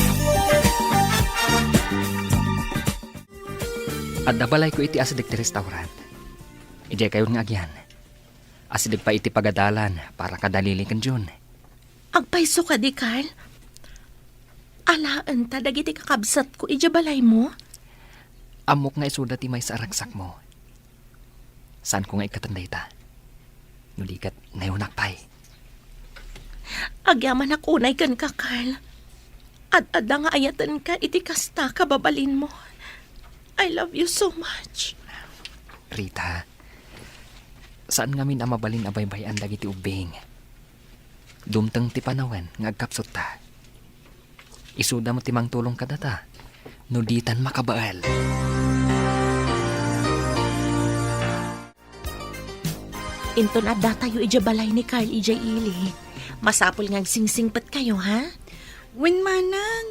At dabalay ko iti asidik ti restaurant. Ijay kayo nga agyan. Asidik pa iti pagadalan para kadaliling kan Jun. Agpaiso ka di, Carl. Alaan ta, dagiti kakabsat ko, ijabalay mo. Amok nga isuda ti may sa aragsak mo. Saan ko nga ikatanday ta? Nulikat ngayon nakpay. Agyaman akunay kan ka, Carl. At ada nga ayatan ka, iti kasta kababalin mo. I love you so much. Rita, saan nga min amabalin abaybayan dagiti ubing? Dumtang ti panawen nga agkapsot ta. Isuda mo timang tulong ka data. Nuditan makabaal. Into na da tayo ijabalay ni Carl ijay ili. Masapol nga singsingpat kayo, ha? Wen manang.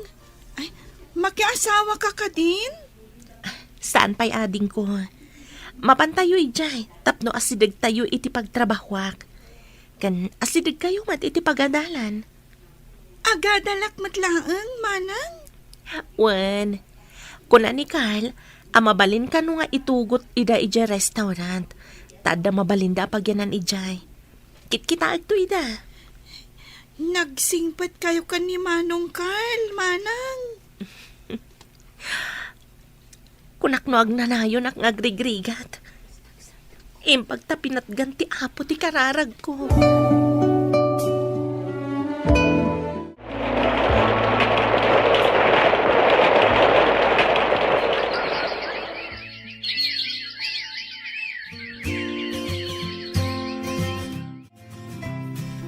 Ay, makiasawa ka ka din? Saan pa'y ading ko? Mapantayo ijay. Tapno asidag tayo iti pagtrabahwak. Kan asidag kayo mat iti pagadalan. Agadalak matlaang, manang? Wen, kuna ni Carl, amabalin ka no nga itugot ida ija restaurant. Tada mabalinda pagyanan ijay. Kit-kita agto ida. Nagsingpat kayo ka ni Manong Carl, manang. Kunak no agnanayon ak ngagrigrigat. Impagta pinatgan ti apo ti kararag ko.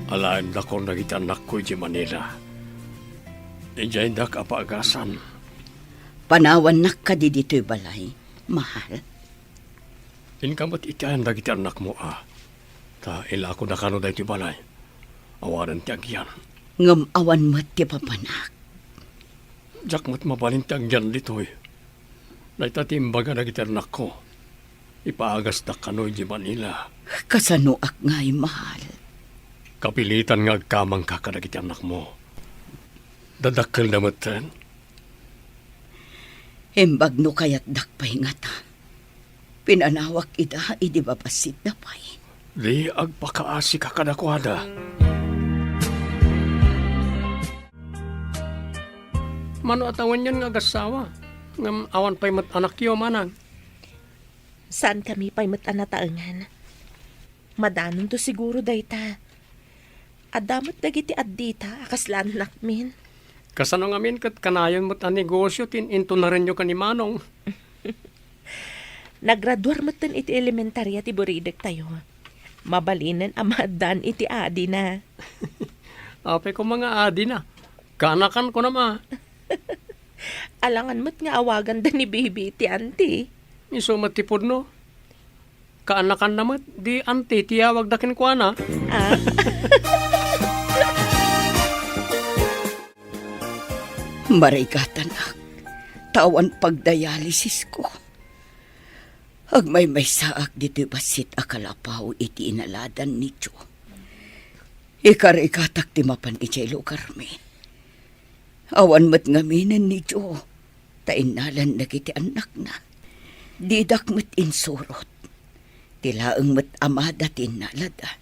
Alain da ko nagiti anak ko di Manila. Ijay da kapaagasan. Panawan nak ka di dito'y balay, mahal. Inkamot itayan dagiti anak mo Ta ila ko na kano da iti balay. Awaran ti agyan. Ngam awan mo ti papanak. Jak mo't mabalin ti agyan dito'y. Naitatimbaga dagiti anak ko. Ipaagas da kano di Manila. Kasano ak nga'y mahal. Kapilitan nga agkamang kakadagiti anak mo. Dadakkel na matan. Embag no kayat dakpay nga ta. Pinanawak ida, idi babasit na pay. Di agpakaasi kakadakwada. Mano atawan yan nga agasawa. Ngam awan pa'y mat anak yo manang. Saan kami pa'y matanataangan? Madanon to siguro dayta. Adamot dagiti addita, akaslan nakmin. Kasano ngamin kat kanayon mo't ang negosyo, into na rin yung kanimanong. Naggraduar mo tan iti elementarya ti Buridak tayo. Mabalinan amadan iti adi na. Ape ko mga adi na. Kanakan ko na ma. Alangan mo't nga awagan da ni baby iti auntie. Iso matipod no. Kaanakan namat, di auntie, tiyawag dakin ko na. Marigatan ak, tawan pagdialysis ko. Agmay saak dito basit akalapaw iti inaladan ni Jo. Ikar-ikatak ti mapan ijaylo karmi. Awan mat ngaminan ni Jo, tainalan nagiti anak na. Didak mat insurot, tilaang mat amada tinalada.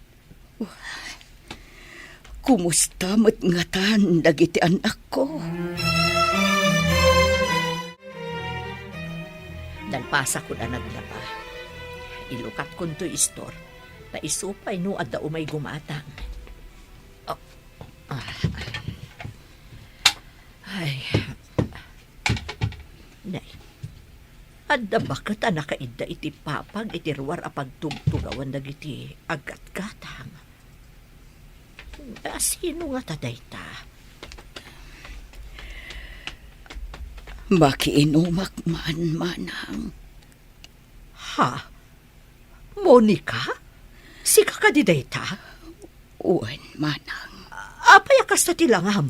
Kumusta mat ngatan dagiti anak ko? Dalpasa ko na naglaba. Ilukat ko to istor. Na isupay no adda umay gumatang. Oh. Ay. Nay. Adda bakat anakaidda iti papag iti ruwar apag tugtugawan dagiti agat-gatang. Sino nga tadayta? Makiinumak man, manang. Ha? Monica? Si kakadidayta? Uwan, manang. Apay akas na tilangam.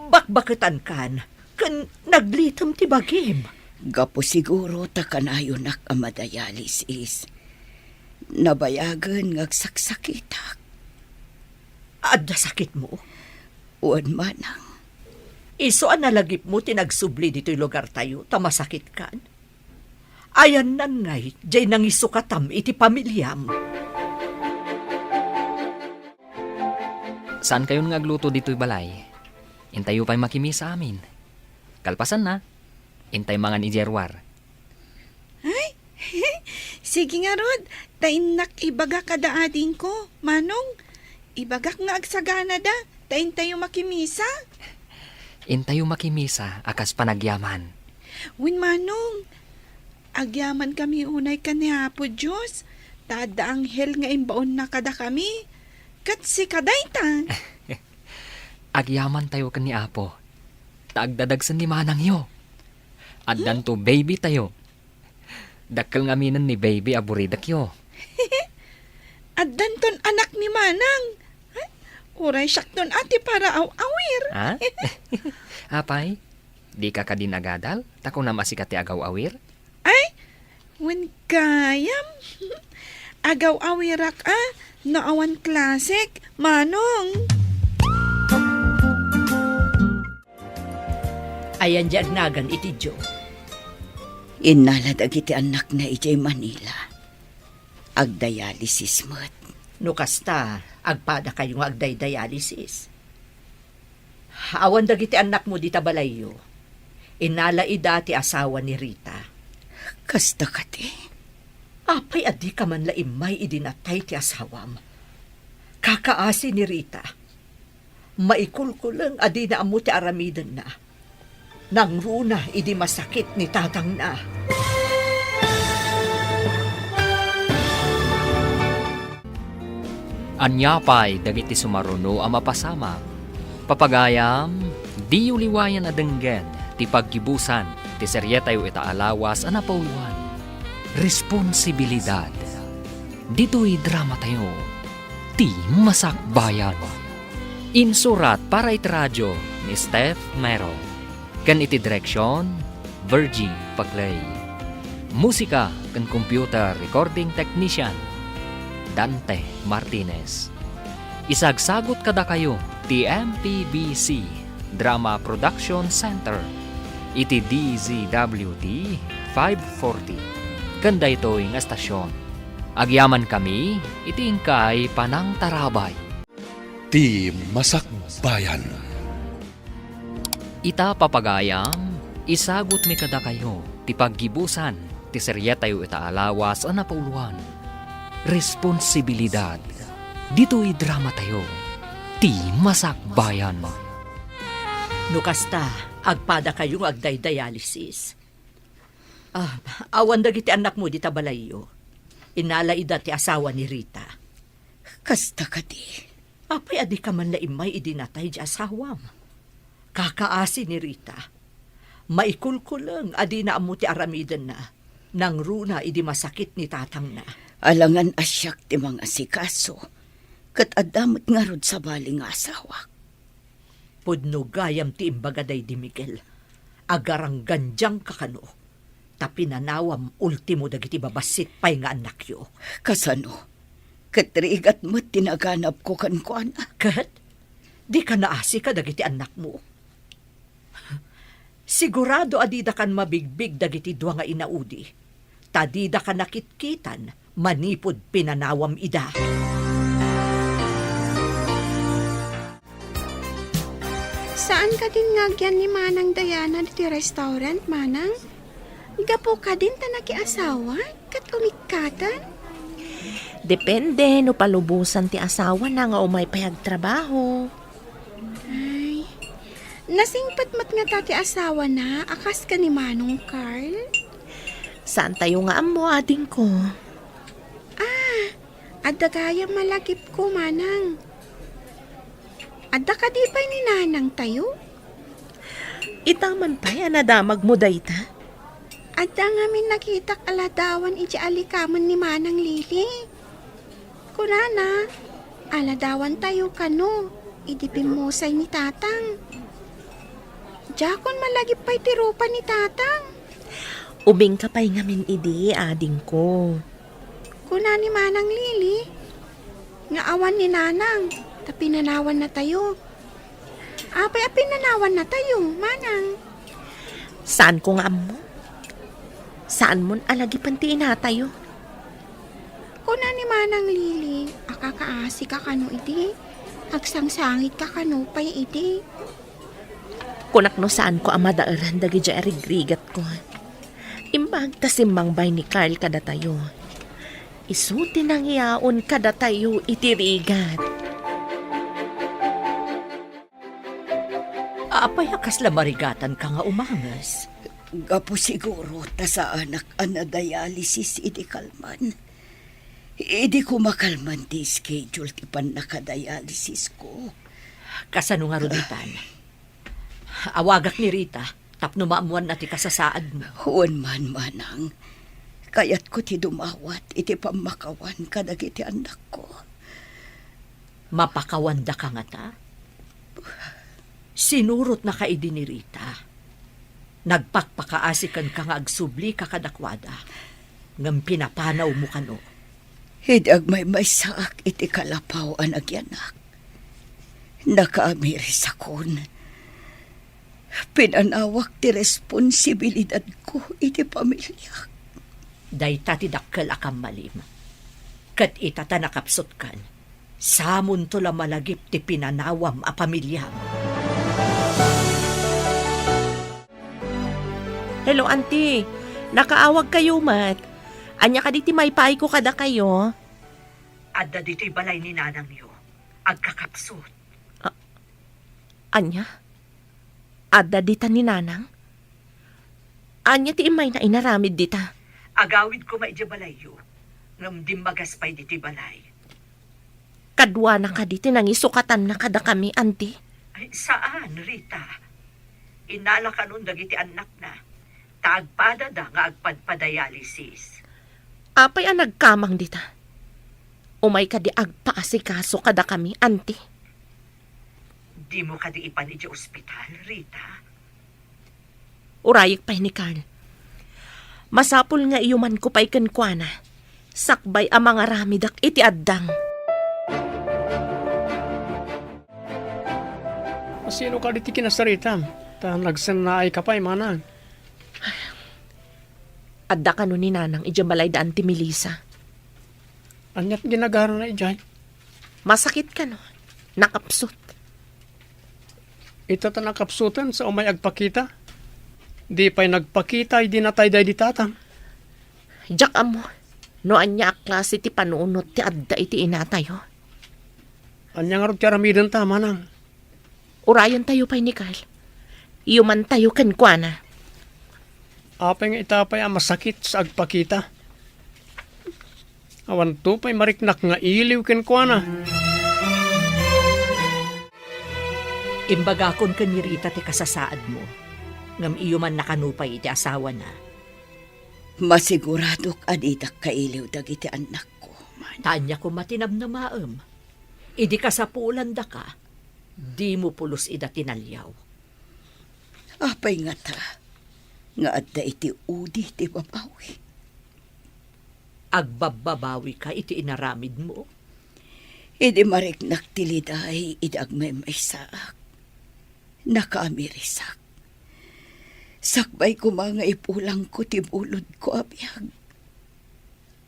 Bakbaketan kan, kan naglitam ti bagim. Gapo siguro ta kanayo nak amadayalisis. Nabayagan ngagsaksakita. Adda sakit mo. Uwan manang. Iso ang nalagip mo tinagsubli dito'y lugar tayo, tamasakit kan. Ayan nan ngay, jay nang isukatam iti pamilyam. Saan kayo ngagluto dito'y balay? Intayo pa'y makimi sa amin. Kalpasan na. Intay mga ni Jerwar. Sige nga, Rod. Tainak ibaga kada ading ko. Manong, ibagak nga agsagana da. Tain tayo makimisa. Intayo makimisa, akas panagyaman. Win Manong, agyaman kami unay kanihapo Diyos. Tada anghel nga imbaon na kada kami. Kat si kadayta. Agyaman tayo kan ni Apo. Taagdadagsan ni Manang yo. Addan to baby tayo. Dakkel nga minan ni baby aburidak yo. At danton anak ni Manang. Uray siyak ton ati para aw-awir. Ha? Apay, di ka kadin agadal? Tako na masikati agaw-awir? Ay, when kayam. Agaw-awirak naawan klasik, Manong. Ayan dyan nagan iti Jo. Inalad agiti anak na ijay Manila. Agdialysis mo't. No kasta, agpada kayo nga agday-dialysis. Awan dagiti anak mo di tabalayo. Inalaida ti asawa ni Rita. Kasta kati. Apay adi ka man laimay idinatay ti asawam. Kakaasi ni Rita. Maikulkulang adi na amo ti aramidan na. Nang runa idi masakit ni tatang na. Anyapay dagiti sumaruno ang mapasama. Papagayam, di uliwayan na denggen, ti paggibusan, ti seryetayo itaalawas ang napauluan. Responsibilidad. Dito'y drama tayo. Ti Masakbayan. Insurat para itradyo ni Steph Mero. Kan iti direksyon, Virgie Paclay. Musika kan computer recording technician, Dante Martinez. Isagsagot kada kayo ti MPBC Drama Production Center iti DZWT 540. Kanda ito'y nga estasyon. Agyaman kami iti ingkay Panang Tarabay. Ti Masakbayan. Ita papagayam, isagot mi kada kayo ti paggibusan ti seryetayo itaalawas ang napauluan. Responsibilidad. Dito'y drama tayo. Ti Masakbayan. No kasta, agpada kayo nga agday-dialysis. Awan dagiti anak mo di tabalayo. Inalaida ti asawa ni Rita. Kasta kati. Apay adi ka man laimay idinatay di asawam. Kakaasi ni Rita. Maikulkulang adi na amo ti aramidan na. Nang runa idi masakit ni tatang na. Alangan asyak ti mga sikaso. Kat adamot nga rod sa baling asawak. Pudno gayam ti imbagaday di Miguel. Agarang ganjang kakano. Tapi nanawam ultimo dagiti babasit pay nga anak yo. Kasano? Katrigat mo tinaganap ko kan Kat? Di ka naasi ka dagiti anak mo. Sigurado adida kan mabigbig dagiti dua nga inaudi. Tadida ka nakitkitan, manipod pinanawam ida. Saan ka din ngagyan ni Manang Diana di restaurant, Manang? Gapo ka din ta nakiasawa? Kat umikatan? Depende no palubusan ti asawa na nga umay payagtrabaho. Ay, nasingpat mat nga tati asawa na, akas ka ni Manong Carl? Saan tayo nga amo ading ko? Adda kaya malagip ko, Manang. Adda ka di pa ni Nanang tayo? Itaman pa yan nadamag mo dayta. Adda nga min nakitak aladawan iti alikaman ni Manang Lili. Kunana, aladawan tayo kano. idipin mo say ni tatang. Jakon malagip pa'y tirupa ni tatang. Ubing ka pa'y ngamin idi, ading ko. Kuna ni Manang Lili. Nga awan ni Nanang. Tapinanawan na tayo. Apay apinanawan na tayo, Manang. Saan ko nga mo? Saan mo alagi pantiin na tayo? Kuna ni Manang Lili. Akakaasi ka kano iti. Agsangsangit ka kano pa'y iti. Kunak no saan ko amadaaran dagi dya erigrigat ko. Imbag tasimbang bay ni Carl kada tayo. Isuti nang iyaon kada tayo itirigat. Apay akas lamarigatan ka nga umangas. Gapo siguro ta sa anak ana dialysis idi kalman. Idi ko makalman ti schedule ti pan nakadialysis ko. Kasano nga ruditan? Awagak ni Rita, tapno maamuan na ti kasasaad mo. Huwan man manang. Kayat ko ti dumawat iti pamakawan kadag iti anak ko. Mapakawanda ka nga ta? Sinurot na kaidi ni Rita. Nagpakpakaasikan ka nga agsubli kakadakwada. Ngam pinapanaw mo kano. Hidag may saak iti kalapaw ang agyanak. Nakaamiris akon. Pinanawak ti responsibilidad ko iti pamilya. Day tati dakkel akam malim. Kat itata nakapsot kan. Samon to la malagip ti pinanawam a pamilya. Hello, auntie. Nakaawag kayo, mat. Anya ka diti may paay ko kada kayo. Adda dito'y balay ni nanang niyo. Agkakapsot. Anya? Adda dita ni nanang? Anya ti imay na inaramid dita. Agawid ko maidya balay yo. Ngam di magaspay dito'y balay. Kadwa na ka diti nang isukatan na kada kami, auntie. Ay, saan, Rita? Inala ka nun dagiti anak na. Taagpada da nga agpadpadialysis. Apay ang nagkamang dita. Umay ka di agpaasikaso kada kami, auntie. Di mo ka di ipan iti ospital, Rita. Urayik pa'y ni Carl. Masapul nga iyuman ko pa'y kenkwana. Sakbay ang mga ramidak iti addang. Sino ka diti kinasaritam? Ta nagsanay ka pa'y manang. Adda ka nun ni nanang ijabalay daan ti Melissa. Anyat ginagaro na ijay. Masakit ka no. Nakapsot. Ito ta nakapsutan sa umay agpakita. Di pa'y nagpakita, di natay day di tatang. Jak amo. No anya klase ti panunot ti adda iti inatayo. Anya nga rin tiaramidan ta, manang. Urayan tayo pa'y ni Carl. Iyuman tayo kenkwana. Apay nga itapay ang masakit sa agpakita. Awan to pa'y mariknak nga iliw kenkwana. Imbagakon ka ni Rita ti kasasaad mo. Ngam iyo man nakanupay iti asawa na. Masiguradok adidak kailiw dagiti anak ko. Tanya ko matinab na maem. Idi ka sa pulan da ka. Di mo pulos ida tinalyaw. Apay nga ta. Nga adda iti udi ti babawi. Agbababawi ka iti inaramid mo. Idi mariknak tiliday idag may saak. Nakaamirisak. Sakbay ko mga ipulang ko ti bulod ko abiyag.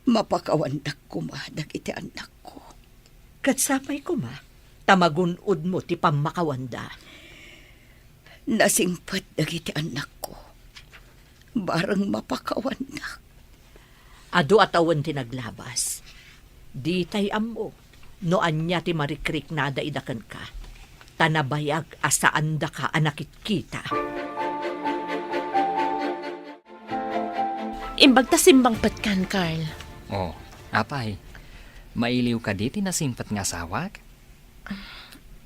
Mapakawandak ko madag iti anak ko. Katsapay ko ma, tamagunod mo ti pamakawanda. Nasingpat dagiti anak ko. Barang mapakawandak. Ado atawan ti naglabas. Di tay amo, no anya ti marikrik nada idakan ka. Tanabayag asaan da ka anakit kita. Imbag ta simbang patkan, Carl. Oh, apay. Mailiw ka diti na simpat nga sawag?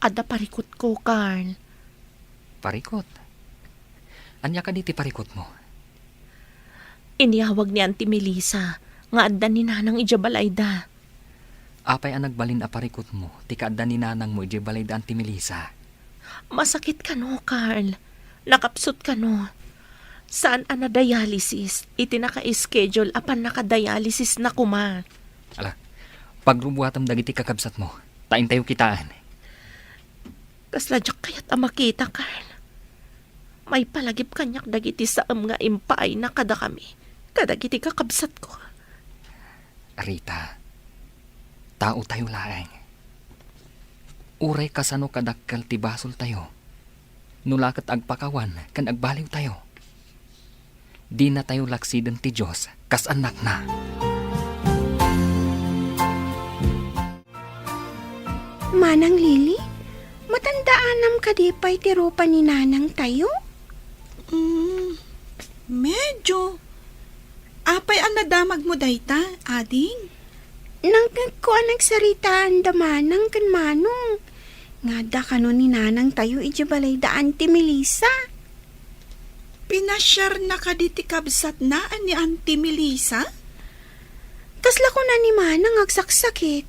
Adda parikot ko, Carl. Parikot. Anya ka diti parikot mo? Iniyawag ni Auntie Melissa nga adda ni nanang ijabalay da. Apay ang nagbalin aparikot mo, ti kaadda ni nanang mo, ije balay daan ti Melissa. Masakit ka no, Carl. Nakapsot ka no. Saan ang na-dialysis? Iti naka-schedule apan naka-dialysis na kuma. Ala, pagrubuhatam dagiti kakabsat mo, tain tayo kitaan. Kasladyak kaya't ang makita, Carl. May palagip kanyak dagiti saam nga impaay na kada kami. Kadagiti kakabsat ko. Rita, tao tayo laeng. Uray kasano kadakkel ti basol tayo. Nulakat agpakawan kan agbaliw tayo. Di na tayo laksiden ti Diyos kas anak na. Manang Lily, matandaanam ka di pa'y tirupa ni nanang tayo? Medyo. Apay ang nadamag mo dayta, ading. Nang ko nagsaritaan da manang kan manong. Nga da kano ni nanang tayo ije balay daan ti Melissa. Pinasyar na ka di ti kabsat na ni Auntie Melissa? Kasla ko na ni manang agsaksakit.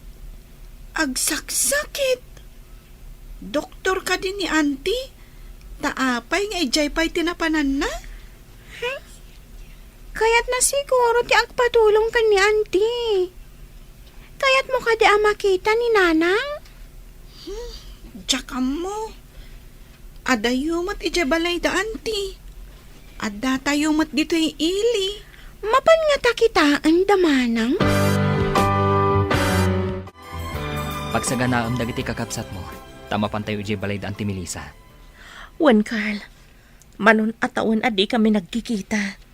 Agsaksakit. Doktor ka din ni Auntie? Taapay nga ijay pa'y tinapanan na? Kaya't na siguro ti agpatulong ka ni auntie. Kaya't mo ka di makita ni nanang? Tsaka mo. Adayumat ijay balay da Auntie. Adda tayumat dito yung ili. Mapan nga takitaan da manang? Pagsaganaam dagiti kakabsat mo, tama pan tayo ije balay daan ti Melissa. Wan, Carl. Manon ataon adi kami nagkikita.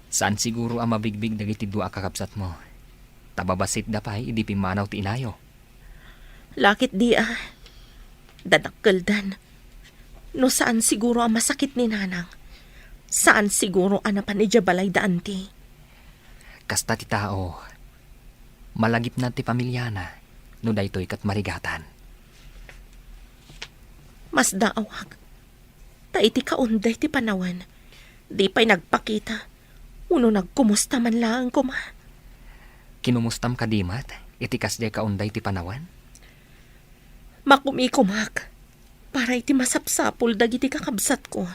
Saan siguro ang mabigbig dagiti dua kakabsat mo? Tababasit da pa'y idi pimanaw ti inayo. Lakit di Dadakkeldan. No saan siguro ang masakit ni nanang? Saan siguro anapan ija balay daan ti? Kasta ti tao, malagip na ti pamilyana, no daytoy kat marigatan. Mas daawag. Ta iti kaunday ti panawan. Di pa'y nagpakita. Uno nagkumusta man lang kuma. Kinumustam kadimat, iti kasday kaunday ti panawan? Makumikumak. Para iti masapsapul dagiti kakabsat ko.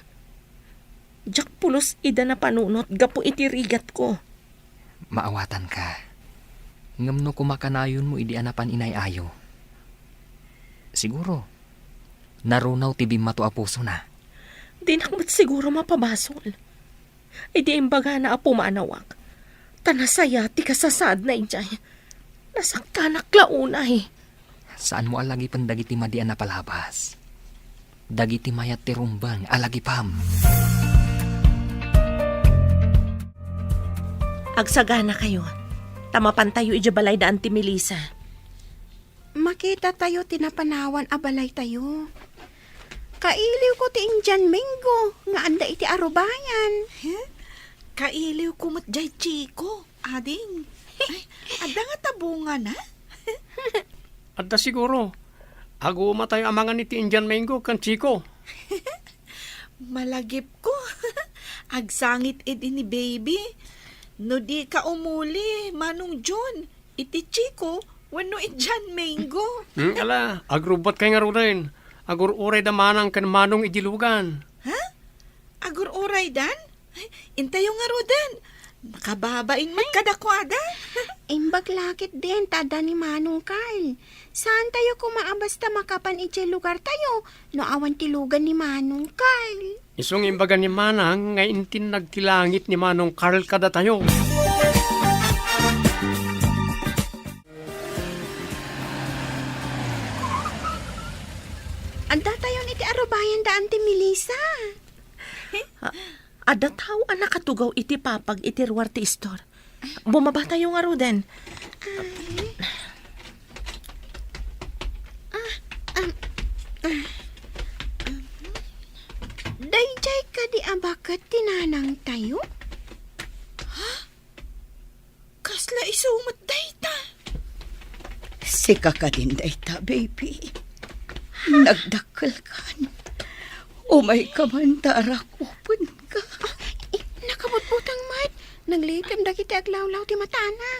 Jak pulos ida na panunot gapo iti rigat ko. Maawatan ka. Ngam no kumakanayon mo idi anapan inayayo. Siguro, narunaw ti bimato a puso na. Di nakmat siguro mapabasol. Idi imbaga na apo maanawak. Tanasaya ti kasasad na ijay. Nasaktanak launay. Saan mo alagi pan dagiti madian na palabas? Dagiti mayat ti rumbang alagi pam. Agsagana kayo. Tamapan tayo ijabalay daan ti Melissa. Makita tayo tinapanawan abalay tayo. Kailiw ko ti Indian Mingo, nga anda iti arubayan. Kailiw kumot jay chiko, ading. Ay, adda nga tabungan na? Adda siguro. Aguma tayo amangan iti Indian Mango kan Chico. Malagip ko. Agsangit iti ni baby. No di ka umuli, Manong John. Iti Chico, wano Indian Mango. Ala, agrubat kay nga rin. Agur uray da manang kan manong idilugan. Ha? Agur oray dan? Intayo nga rodan. Makababain man kadakwada. Imbag lakit din, tada ni Manong Carl. Saan tayo kumaabasta makapan iti lugar tayo? No awan tilugan ni Manong Carl. Isong imbaga ni manang nga intin nagtilangit ni manong Carl kada tayo. Anda tayo iti arubayan daan ti Melissa. Ada tao ang nakatugaw iti papag iti ruwar ti istor. Bumaba tayo nga roden. Dayjay ka di abakat tinanang tayo? Kasla isumat dayta. Sika ka din dayta, baby. Nagdakkel ka. Umay ka man tarakupon ka. Nakabutbutang mat. Naglipim da kita aglawlaw ti matana.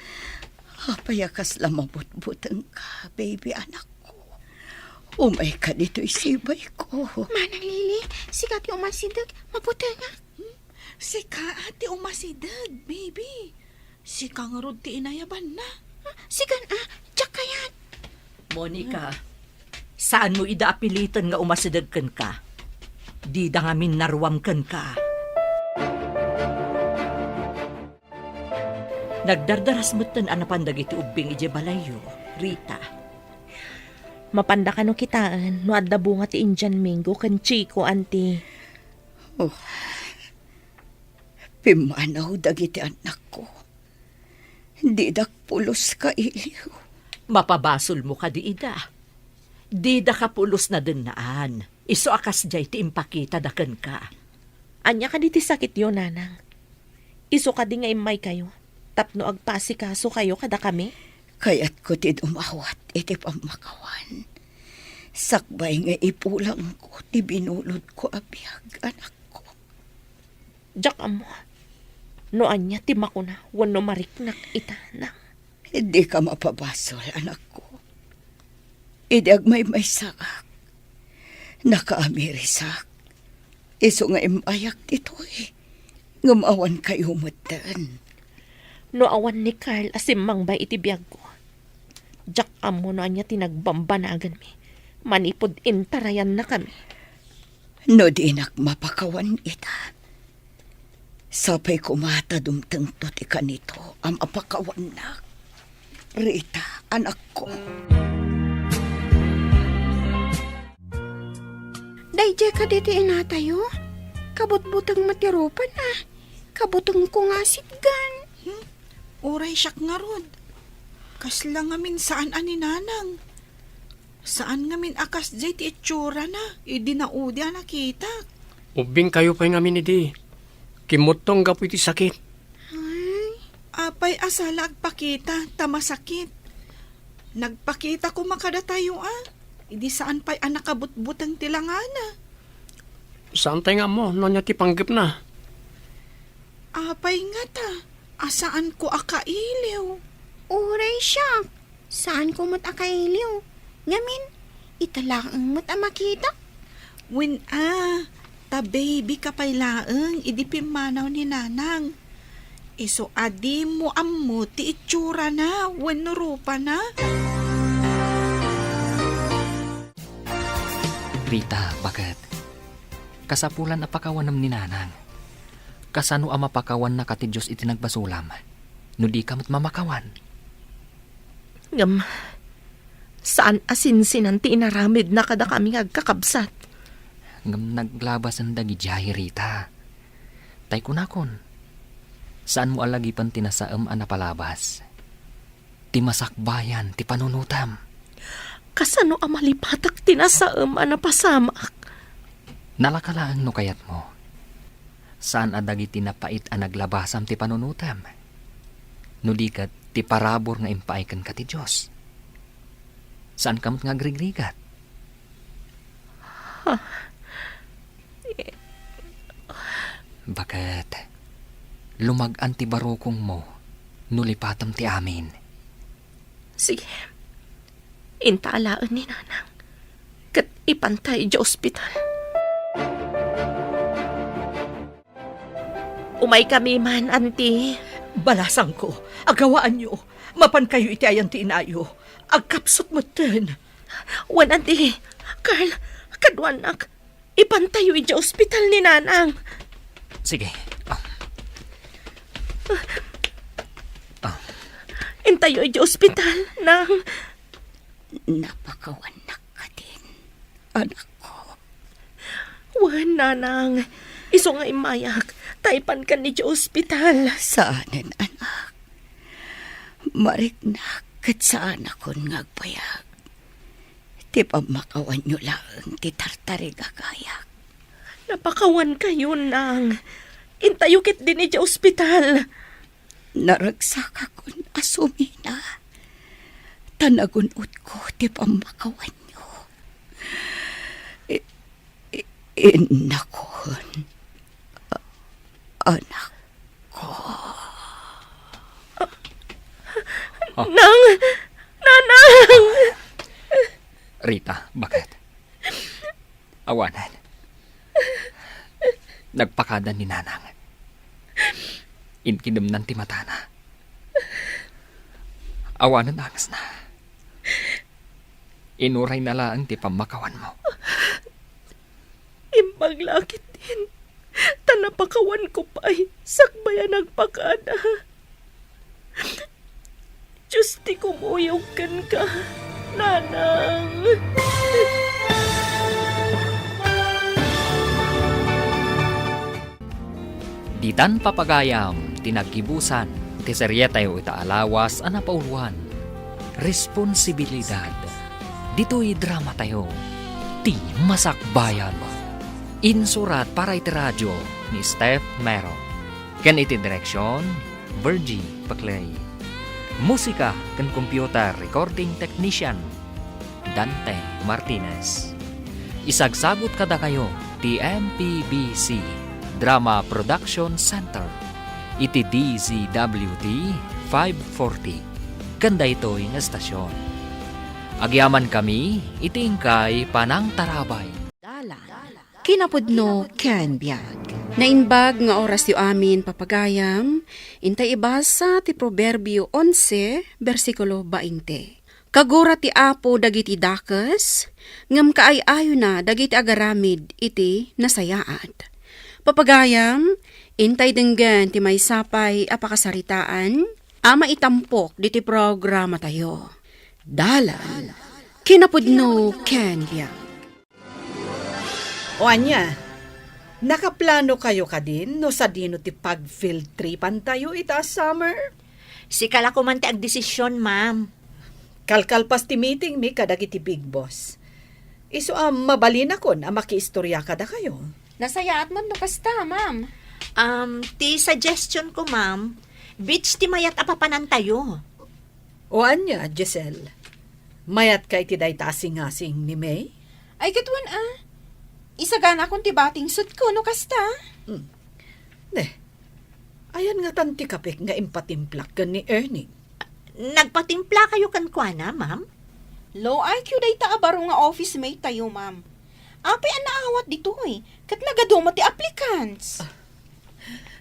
Hapayakas lang mabutbutang ka, baby anak ko. Umay ka dito'y sibay ko. Manang Lili, sikat yung masidag, mabuti nga. Sika ati umasidag, baby. Sika nga rod ti inayaban na. Sigan tsak kayan. Monica, saan mo idaapilitan nga umasidagkan ka? Di da nga minarwamkan ka. Nagdardaras mo't tan anapandag iti ubing ije balayo, Rita. Mapanda ka no kitaan, no adda bunga ti Indian Mingo kan Chico, auntie. Oh, pimanaw dagiti anak ko. Di pulos ka iliw. Mapabasol mo ka di ida. Di da ka pulos na dinaan. Iso akas jay ti impakita dakan ka. Anya ka di ti sakit yo, nanang. Iso ka di nga imay kayo. Tapno agpasikaso kayo kada kami. Kaya't ko ti dumawat iti pamakawan. Sakbay nga ipulang ko ti binulod ko abiyag anak ko. Diyak amo. No anya ti makuna wano mariknak itanang. Hindi ka mapabasol anak ko. Idag may sakak. Nakaamirisak. Iso nga imayak dito'y. Ngamawan kayo mutan. No awan ni Carl asimang ba iti biyag ko. Diyak amo no anya tinagbambanagan mi. Manipod intarayan na kami. No di mapakawan ita. Sapay kumata dumtengto ti kanito ang apakawan na. Rita, anak ko. Dayjay ka diti inatayo. Kabutbutang matirupan Kabutang ko nga sitgan. Uray siyak nga rod. Kasla nga min saan ani nanang. Saan nga min akas jay ti itsura na. Idi na udya nakita. Ubing kayo pa nga minidi. Kimutong gapu iti sakit. Apay asala agpakita, tamasakit. Nagpakita ko makadatayo Idi saan pa'y anakabutbutang tilangana. Saan tayo nga mo? Nanya ti panggip na. Apay nga ta. Asaan ko akailiw? Uray siya. Saan ko matakailiw? Ngamin, italaang makita. Win ta baby ka pa'y laeng, idi pimanaw ni nanang. Iso adi mo ammo ti itsura na, wano rupa na. Rita, bakit? Kasapulan apakawanam ni nanang. Kasano ang mapakawan na kati Diyos iti nagbasulam? No di ka mamakawan. Ngam, saan asinsinan ti inaramid na kada kami agkakabsat? Ngam naglabas ang dagi jahi, Rita. Tay kunakon. Saan mo alagipan tinasaam ang napalabas? Ti masakbayan, ti panunutam. Kasano ang malipatak tinasaam ang napasamak? Nalakalaan no kayat mo. Saan adagi tinapait ang naglabasam ti panunutam? No di kat ti parabor nga impaikan ka ti Diyos. Saan kamot nga grigrigat? Bakit? Lumag-an ti barokong mo, nulipatam ti amin. Sige, intaalaan ni nanang. Kat ipantay di ospital. Umay kami man, auntie. Balasang ko, agawaan nyo. Mapan kayo iti ayan ti inayo. Agkapsot mo ten. Wan, auntie. Carl, kadwanak. Ipantayo di ospital ni nanang. Sige. Intayo di ospital nang... Napakawanak ka din, anak ko. Wan, nanang. Iso nga imayak. Taipan ka ni di ospital. Saanin, anak. Mariknak kat saan akong ngagpayag. Ti pamakawan nyo lang ti tartari gagayak. Napakawan kayo nang. Intayo kit din di ospital. Naragsak akong asumina. Tanagunot ko ti pamakawan nyo. Inakon. Anak ko. Nanang! Rita, bakit? Awanan. Nagpakadan ni Nanang. Inkinamnan ti matana. Awanan angas na. Inuray na lang ti pamakawan mo. Imbaglakit din. Tanapakawan ko pa'y sakbaya nagpakada. Diyos ti kumuyog ka, Nanang. Ditan papagayam, tinagkibusan, ti seryetayo itaalawas, anapauluan. Responsibilidad. Dito'y drama tayo. Ti Masakbayan. Insurat para iti radyo ni Steph Mero. Ken iti direksyon, Virgie Paclay. Musika ken computer recording technician, Dante Martinez. Isagsagot kada kayo ti MPBC Drama Production Center. Iti DZWT 540. Ganda ito'y nga estasyon. Agyaman kami, itingkay panang tarabay. Kinapudno ken biag. Nainbag nga oras yu amin papagayam, intay ibasa ti Proverbio 11, versikulo 20. Kagura ti apo dagiti dakas, ngam kaay-ayo na dagiti agaramid iti nasayaat. Papagayam, intay denggan ti may sapay apakasaritaan, ama itampok diti programa tayo. Dalan, kinapudno ken biag. O anya, nakaplano kayo ka din no sa dino ti pag-field tripan tayo ita summer? Si kala ko man ti agdesisyon, ma'am. Kalkalpas ti meeting mi kadag iti big boss. Iso mabalin akon makiistorya kada kayo. Nasayaat man no kasta, ma'am. Ti suggestion ko, ma'am, beach ti mayat apapanan tayo. O anya, Giselle, mayat kay ti day tasing-asing ni May? Ay katwan isagana akong tibating sud ko no kasta. Ayan nga tanti kapik nga impatimplak kan ni Ernie. Nagpatimpla kayo kan kuana, ma'am? Low IQ day ta abaro nga office mate tayo, ma'am. Apay ang naawat dito kat nagaduma ti applicants.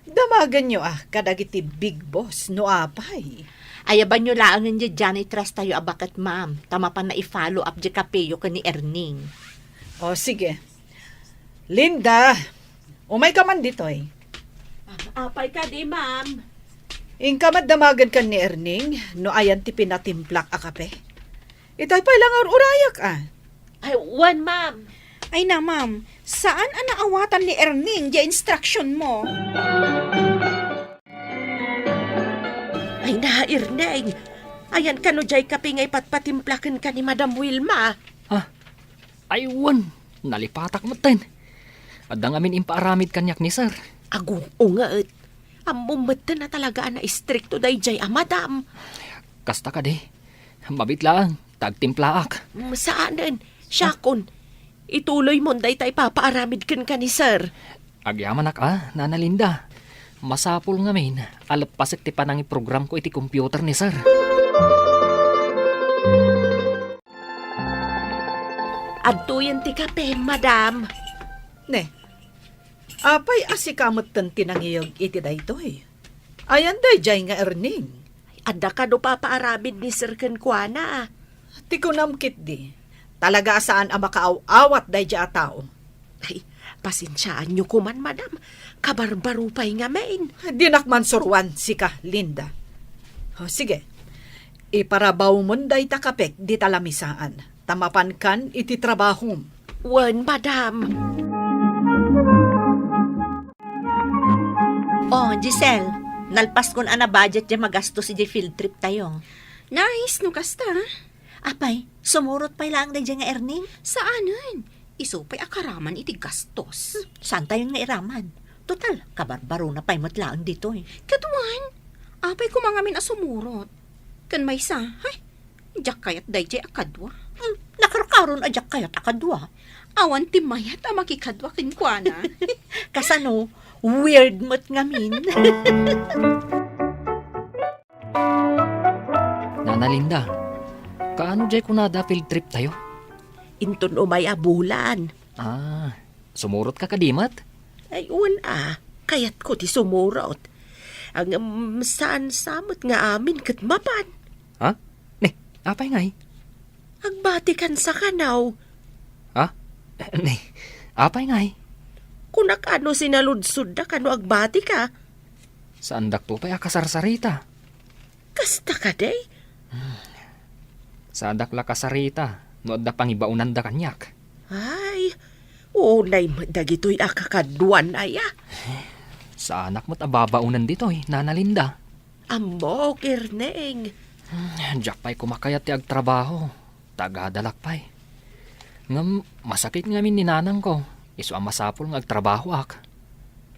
Damagan nyo kadag iti big boss no apay. Ayaban nyo lang nga janitress tayo abakat, ma'am. Tama pa na i-follow up di kapeyo ka ni Erning. O sige. Linda, umay ka man dito Apay ka di, ma'am. Ingkamad damagan ka ni Erning, no ayan ti pinatimplak kape. Itay pa lang urayak Ay, one, ma'am. Ay na, ma'am, saan ang naawatan ni Erning di instruction mo? Ay, nairneng. Ayan ka no jay kape nga ipatpatimplakan ka ni Madam Wilma. Aywan, nalipatak mo ten. Adang amin impaaramid kanyak ni sir. Agung ungaet. Amumatan na talaga na istrikto day jay madam. Kasta ka di. Mabit lang, tagtimplaak. Saanan? Syakon. Ituloy mo day tay papaaramid kan ka ni sir. Agyaman Nana Linda. Masapul ngamin, alapasik ti panang program ko iti computer ni sir. Adtuyan ti kape, madam. Ne, apay asikamot tan tinangiyog iti daytoy. Ayan day jay nga Erning. Adda ka do papaaramid ni sir kan kuana. Ti kunamkit di. Talaga saan makaaw-awat day jay atao. Ay, pasinsyaan nyo kuman, madam. Kabarbaro pa'y nga main. Di nakman surwan si ka, Linda. O, sige. Iparabaw mo day takapek di talamisaan. Tamapan kan iti trabahom. Wan, madam. Oh, Giselle, nalpas kon ana budget di magastos si field trip tayo. Nice no kasta. Apay, sumurot pa lang na nga Erning. Saanan? Isupay akaraman iti gastos. Saan tayo nga iraman? Total, kabarbaro na pa'y matlaan dito Katuan, apay ko mga min asumurot. Kan may sa, jak kayat day jay akadwa. Nakarakaron ajak kayat akadwa. Awan ti mayat makikadwa kinkwana. Kasano, weird mo't ngamin. Nana Linda, kaano jay kunada field trip tayo? Inton umay abulan. Ah, sumurot ka kadimat? Ay, kayat ko ti sumurot. Ang saan samot nga amin kat mapan. Ha? Ne, apay ngay? Agbatikan sa kanaw. Ha? Ne, apay ngay? Kunak ano sinaludsud da kano agbati ka. Saan dakto pa'y akasarsarita? Kasta ka day. Sa dakla kasarita, no da pangibaunan da kanyak. Ay, unay dagito'y akakaduan aya. Sa anak mo't ababaunan dito Nana Linda. Amo, kirneng. Diyak pa'y kumakayat ti agtrabaho. Tagadalak pa'y. Ngam, masakit ngamin ni nanang ko. Isu ang masapol ng agtrabaho ak.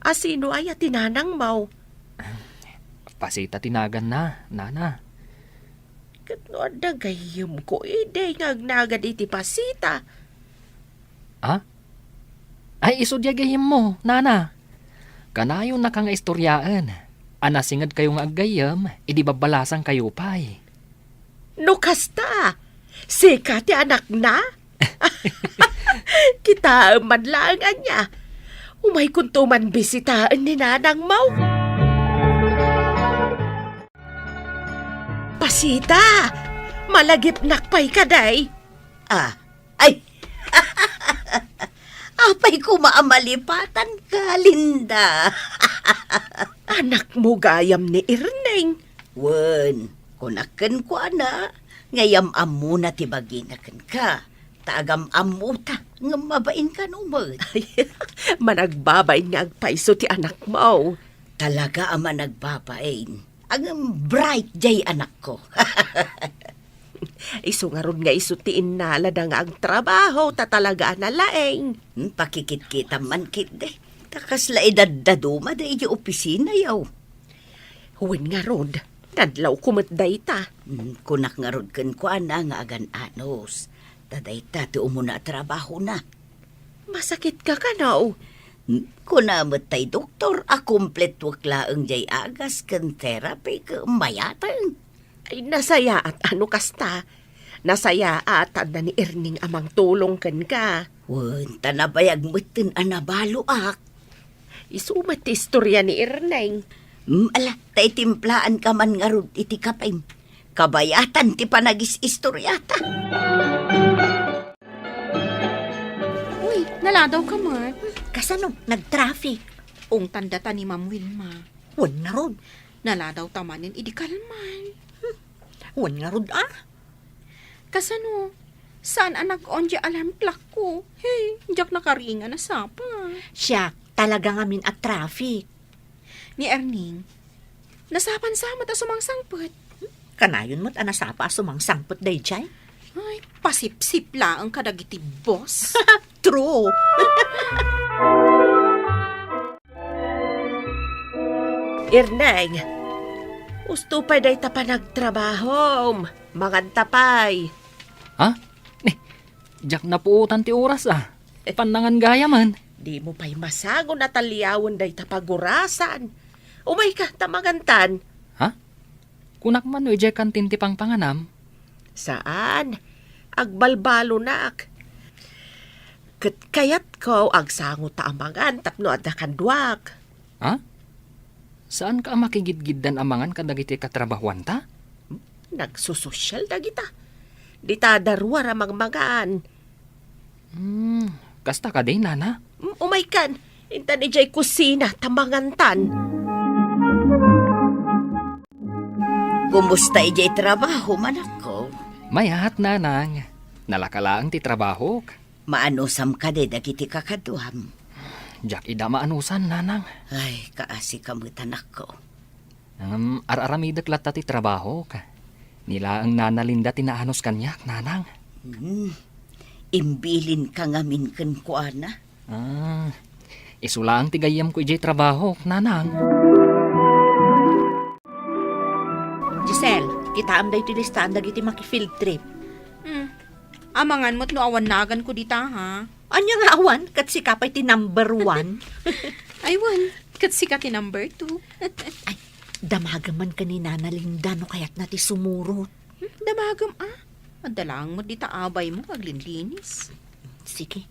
Asino ay tinanang mau? Pasita tinagan na, nana. Kano da gayam ko ide ngagnagad iti pasita. Ha? Ay iso diya gayam mo, nana. Kanayon na kang istoryaan. Anasingad kayo nga aggayam, idi babalasan kayo pa'y. No kasta, sika ti anak na? Kita madlangan niya. Umay kuntuman bisitaan ni nanang mau. Pasita, malagip nakpay ka day. Ay! Apay ko maamalipatan ka, Linda. Anak mo gayam ni Irneng. Wen, kunaken ko ana. Ngayam amu na tibaginaken ka. Tagam amuta, nga mabain ka numod. Managbabay nga agpaiso ti anak mo. Talaga ama nagbabain. Ang bright jay anak ko. Iso nga ron nga isutiin na lada nga ang trabaho ta talaga na laeng. Pakikit-kita man kit de. Takas la idadaduma de iyo opisina yaw. Huwin nga ron, nadlaw kumatday ta. Kunak nga ron ken ko ana nga agan anos. Taday ta ti umuna trabaho na. Masakit ka kanaw. Kunamot tay doktor, akumplet waklaang jay agas ken therapy ka mayatang. Ay nasaya at ano kasta. Nasaya at na ni Erning amang tulong ken ka. Wen, tanabayag mutin anabalo ak. Isumat ti istorya ni Erneng. Ala, tay timplaan ka man nga ron iti kapay. Kabayatan ti panagis istoryata. Uy, naladaw ka, Mark. Kasano? Nag-traffic. Ung tanda ta ni Ma'am Wilma. Wan na ron. Naladaw tamanin idikalman. Wan nga ron Kasano? Saan anak onje alarm clock ko? Hey, jak nakaringa na sapa. Siya, talaga ngamin at traffic. Ni Erning, nasapan sama ta sumangsangpot. Kanayon mo't anasapa sumang sangpot day jay. Ay, pasip-sip lang ang kadagiti boss. True. Erneng, usto pa day ta pa nagtrabaho. Mangantapay. Ha? Ne, diyak na puutan ti oras Panangan gaya man. Di mo pa'y masago na taliyawon day tapagurasan. Umay ka, tamagantan. Ha? Kunak man no ijay kantin ti pangpanganam. Saan? Agbalbalo nak. Kayat ko agsango taamangan tapno adakan duwag. Ha? Saan ka makigidgiddan amangan kadagiti katrabahuan ta? Nagsusosyal na kita. Di ta darwa ramang magaan. Kasta ka din, nana? Umay kan, intan ijay kusina tamangantan. Kumusta ijay trabaho man ako? Mayat, nanang. Nalakalaang ti trabaho. Maanusam ka de dagiti kakaduham. Diyak ida maanusan, nanang. Ay, kaasi kamutan ako. Araramidak lata ti trabaho. Nila ang Nana Linda tinaanos kanyak, nanang. Imbilin ka ngamin ken kuana. Isula ang tigayam ko ijay trabaho, nanang. Giselle, kita am day ti listaan dagiti maki-field trip. Amangan mo't no awan nagan ko dita, ha? Anya nga awan, kat si kapay ti number 1. Aywan, katsika ti number 2. Ay, damagaman ka ni Nana Linda no kayat na ti sumurot. Damagam Madalang mo di taabay mo aglinlinis. Sige.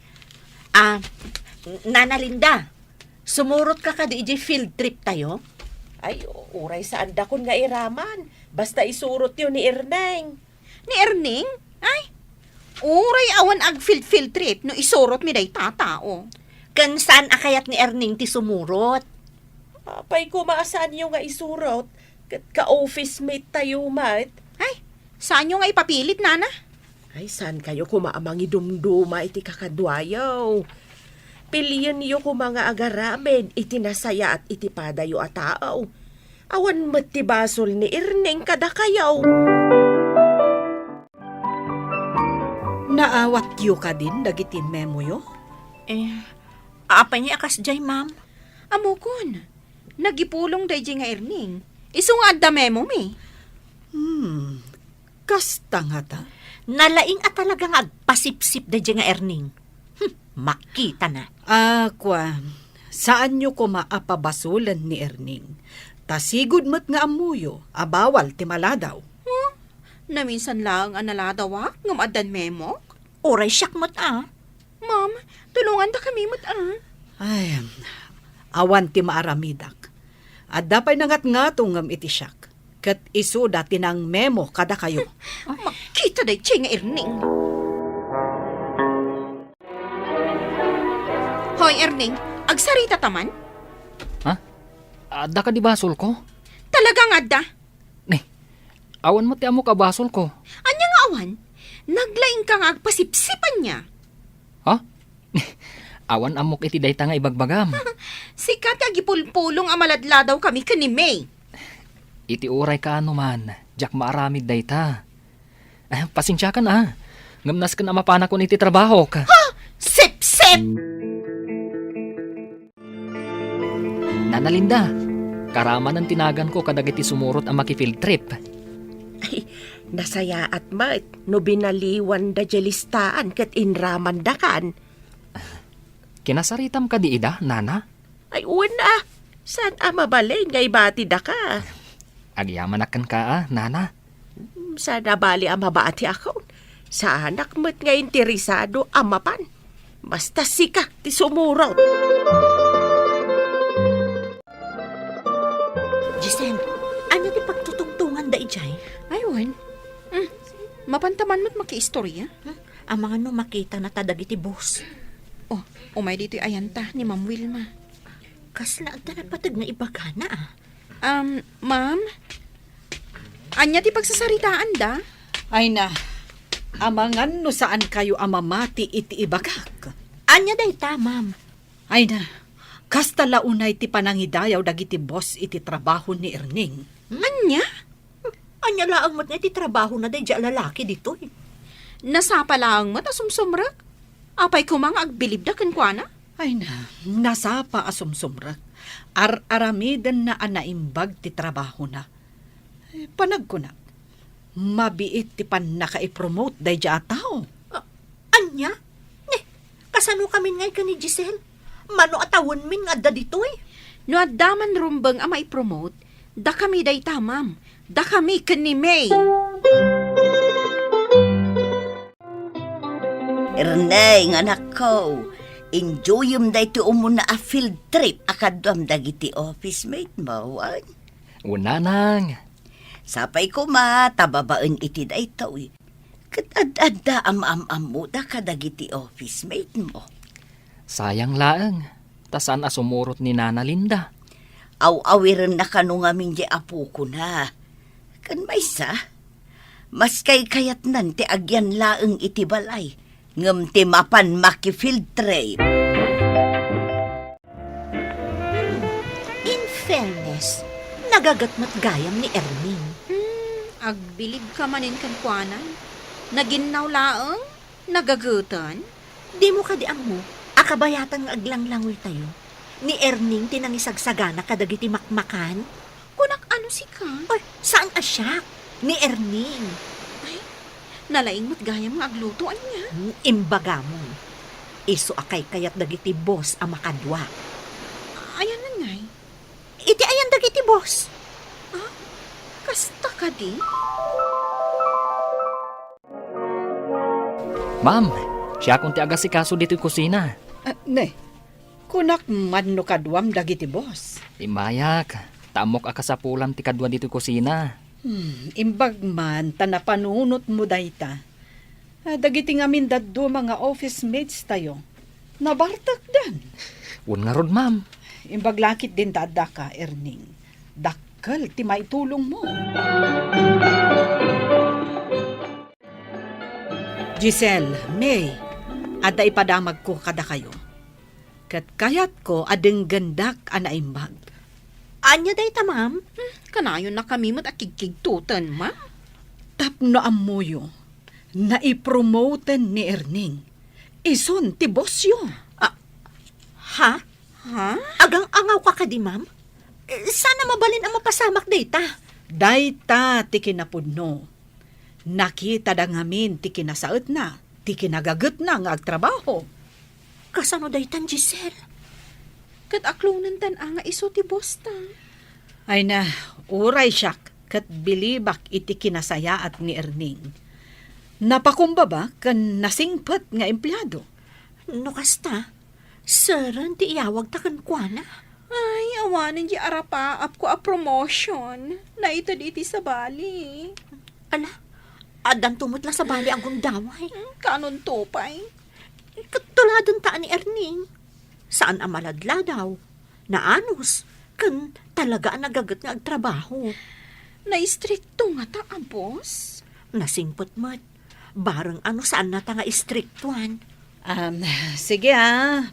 Nana Linda, sumurot ka ka di field trip tayo? Ay, uray sa anda kon nga iraman. Basta isurot yun ni Erneng. Ni Erning? Ay, uray awan ag field trip no isurot mi day tatao. Kan saan akayat ni Erning ti sumurot? Apay ko maasan yung nga isurot. Ka-office mate tayo, mat. Ay, saan nyo nga ipapilit, Nana? Ay, saan kayo kumaamang idumduma iti kakadwayaw? Piliyan niyo ko mga agaramen, iti nasaya at iti padayo at taaw. Awan matibasol ni Erneng kada kayaw. Naawat yu ka din, dagiti memo yo? Apa niya akas jay, ma'am? Amukon, nagipulong day nga Erning. Isu nga adda memo mi. Kasta nga ta. Nalaing at talagang agpasipsip da nga Erning. Makita na. Kwa, saan nyo ko maapabasulan ni Erning? Tasigod mo't nga amuyo, abawal ti maladaw. Naminsan lang ang naladawak, ngam addan memo. Oray siyak mo't Ma'am, tulungan da kami mat Ay, awan ti maaramidak. At dapay nangat nga ngam iti siyak. Kat iso dati ng memo kada kayo. Makita day nga Erning. Hoy, Erning, agsarita taman? Adda ka di basol ko? Talagang adda? Awan mo ti amo ka basol ko. Anya nga awan? Naglaing ka nga agpasipsipan niya. Awan amok iti dayta nga ibagbagam. Sikat agipulpulong amaladladaw kami kani May. Iti uray ka ano man, jak maaramid dayta. Pasensya ka na. Ngamnas ka na mapana ko iti trabaho ka. Sip-sip! Nana Linda, karaman ang tinagan ko kadag iti sumurot ang maki-field trip. Nasaya at mat, no binaliwan da jelistaan kat inraman da kan. Kinasaritam ka di ida, Nana? Ay, una, saan mabalay nga ibati da ka? Agyaman akan ka, Nana. Sana bali mabati ako. Sa anak mo't nga interesado amapan. Basta sika, ti sumurot. Giselle, ano di pagtutungtungan da ijay? Aywan. Mapantaman mo't makiistorya. Ang mga no makita na tadag iti boss. Oh, umay dito ayanta ni Ma'am Wilma. Kas na agda nagpatag na ibagana Ma'am? Anya ti pagsasaritaan da? Ay na, amangan no saan kayo amamati iti ibagak. Anya dayta, ma'am? Ay na, kasta launay ti panangidayaw dagiti boss iti trabaho ni Erning. Anya? Anya laang mat nga iti trabaho na day lalaki dito eh. Nasapa lang mat asumsumrak? Apay ko mga agbilib da kankwana? Ay na, nasapa asumsumrak. Aramidan na anaimbag ti trabaho na. Panag ko na. Mabiit ti pan naka-promote day dya tao. Anya? Kasano kami ngay ka ni Giselle? Mano atawon min nga adda dito eh. No adda man rumbang ama i-promote, da kami day tamam. Da kami kani May. Erneng, anak ko. Enjoy yung day to umuna a field trip akadam dagiti office mate mo. Una nang. Sapay ko tababaan iti day to eh. Kat-ad-adda am-am-am da kadagiti office mate mo. Sayang laang. Tasan asumurot ni Nana Linda. Aw-awiran na kanungamin di apo ko na. Kan maysa, mas kay kayat nan ti agyan laeng iti balay. Ngam ti mapan maki-field trip. In fairness, nagagatmat gayam ni Erning. Agbilib ka manin kankwanan. Naginnaw laeng? Nagagutan? Di mo ka di mo, akabayatang aglanglangoy tayo. Ni Erning tinangisagsagana kadagiti makmakan. Kunak ano si ka? Oy, saan asyak? Ni Erning. Nalaing mo't gayam nga aglutoan niya. Imbaga mo. Iso akay kayat dagiti boss ang makadwa. Ayan na ngay. Iti ayan dagiti boss. Kasta ka di? Ma'am, siya akong ti agasikaso dito yung kusina. Ne, kunak man no kadwam dagiti boss. Imayak, tamok akasapulan ti kadwa dito yung kusina. Imbag man, tanapanunot mo dayta. Dagiti ngamin daddo mga office mates tayo. Nabartak dan. Un nga rod, ma'am. Imbag lakit din dada ka, Erning. Dakkel, ti maitulong mo. Giselle, May, ada ipadamag ko kada kayo. Kat kayat ko adeng gandak anaimbag. Anya day ta, ma'am? Kanayon na kami mat akigkigtutan, ma. Tapno amoyo, na ipromoten ni Erning. Ison ti bosyo. Ha? Ha? Agang angaw ka ka di, ma'am? Sana mabalin ang mapasamak data. Dayta ti kinapudno. Nakita da ngamin ti kinasaot na, ti kinagagot na nga agtrabaho. Kasano daytan, Giselle? Kat aklonan tan nga iso ti boss ta. Ay na, uray siyak, kat bilibak iti kinasaya at ni Erning. Napakumbaba kan nasingpat nga empleyado. No kasta, saran ti iyawag takan kwa na. Ay, awanan di arapaap ko a promotion. Na ito diti sa bali. Ala, adan tumutla sa bali ang gundaway. Kanon tupay. Katuladon taan ni Erning. Saan ang maladla daw? Naanos, kan talaga ang nagagat nga agtrabaho. Na-istrikto nga ta, boss. Nasingpot mat. Barang ano saan na ta nga istriktuan. Sige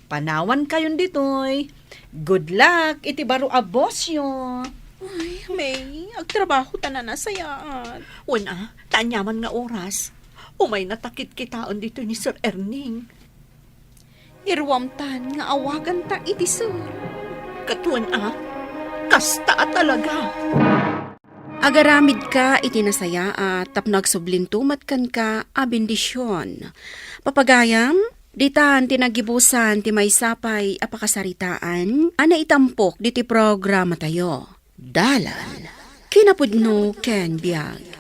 panawan kayon ditoy. Good luck, iti baro a bosyo. Ay, May, agtrabaho ta na nasayaan. Wala, tanyaman nga oras. Umay natakit kitaon dito ni Sir Erning. Irwamtan nga awagan ta iti sir. Katuan kasta talaga. Agaramid ka iti nasaya at tapno agsublintumat kan ka a bendisyon. Papagayam, ditan tinagibusan ti maysapay apakasaritaan, ana itampok diti programa tayo. Dalan, kinapudno ken biag.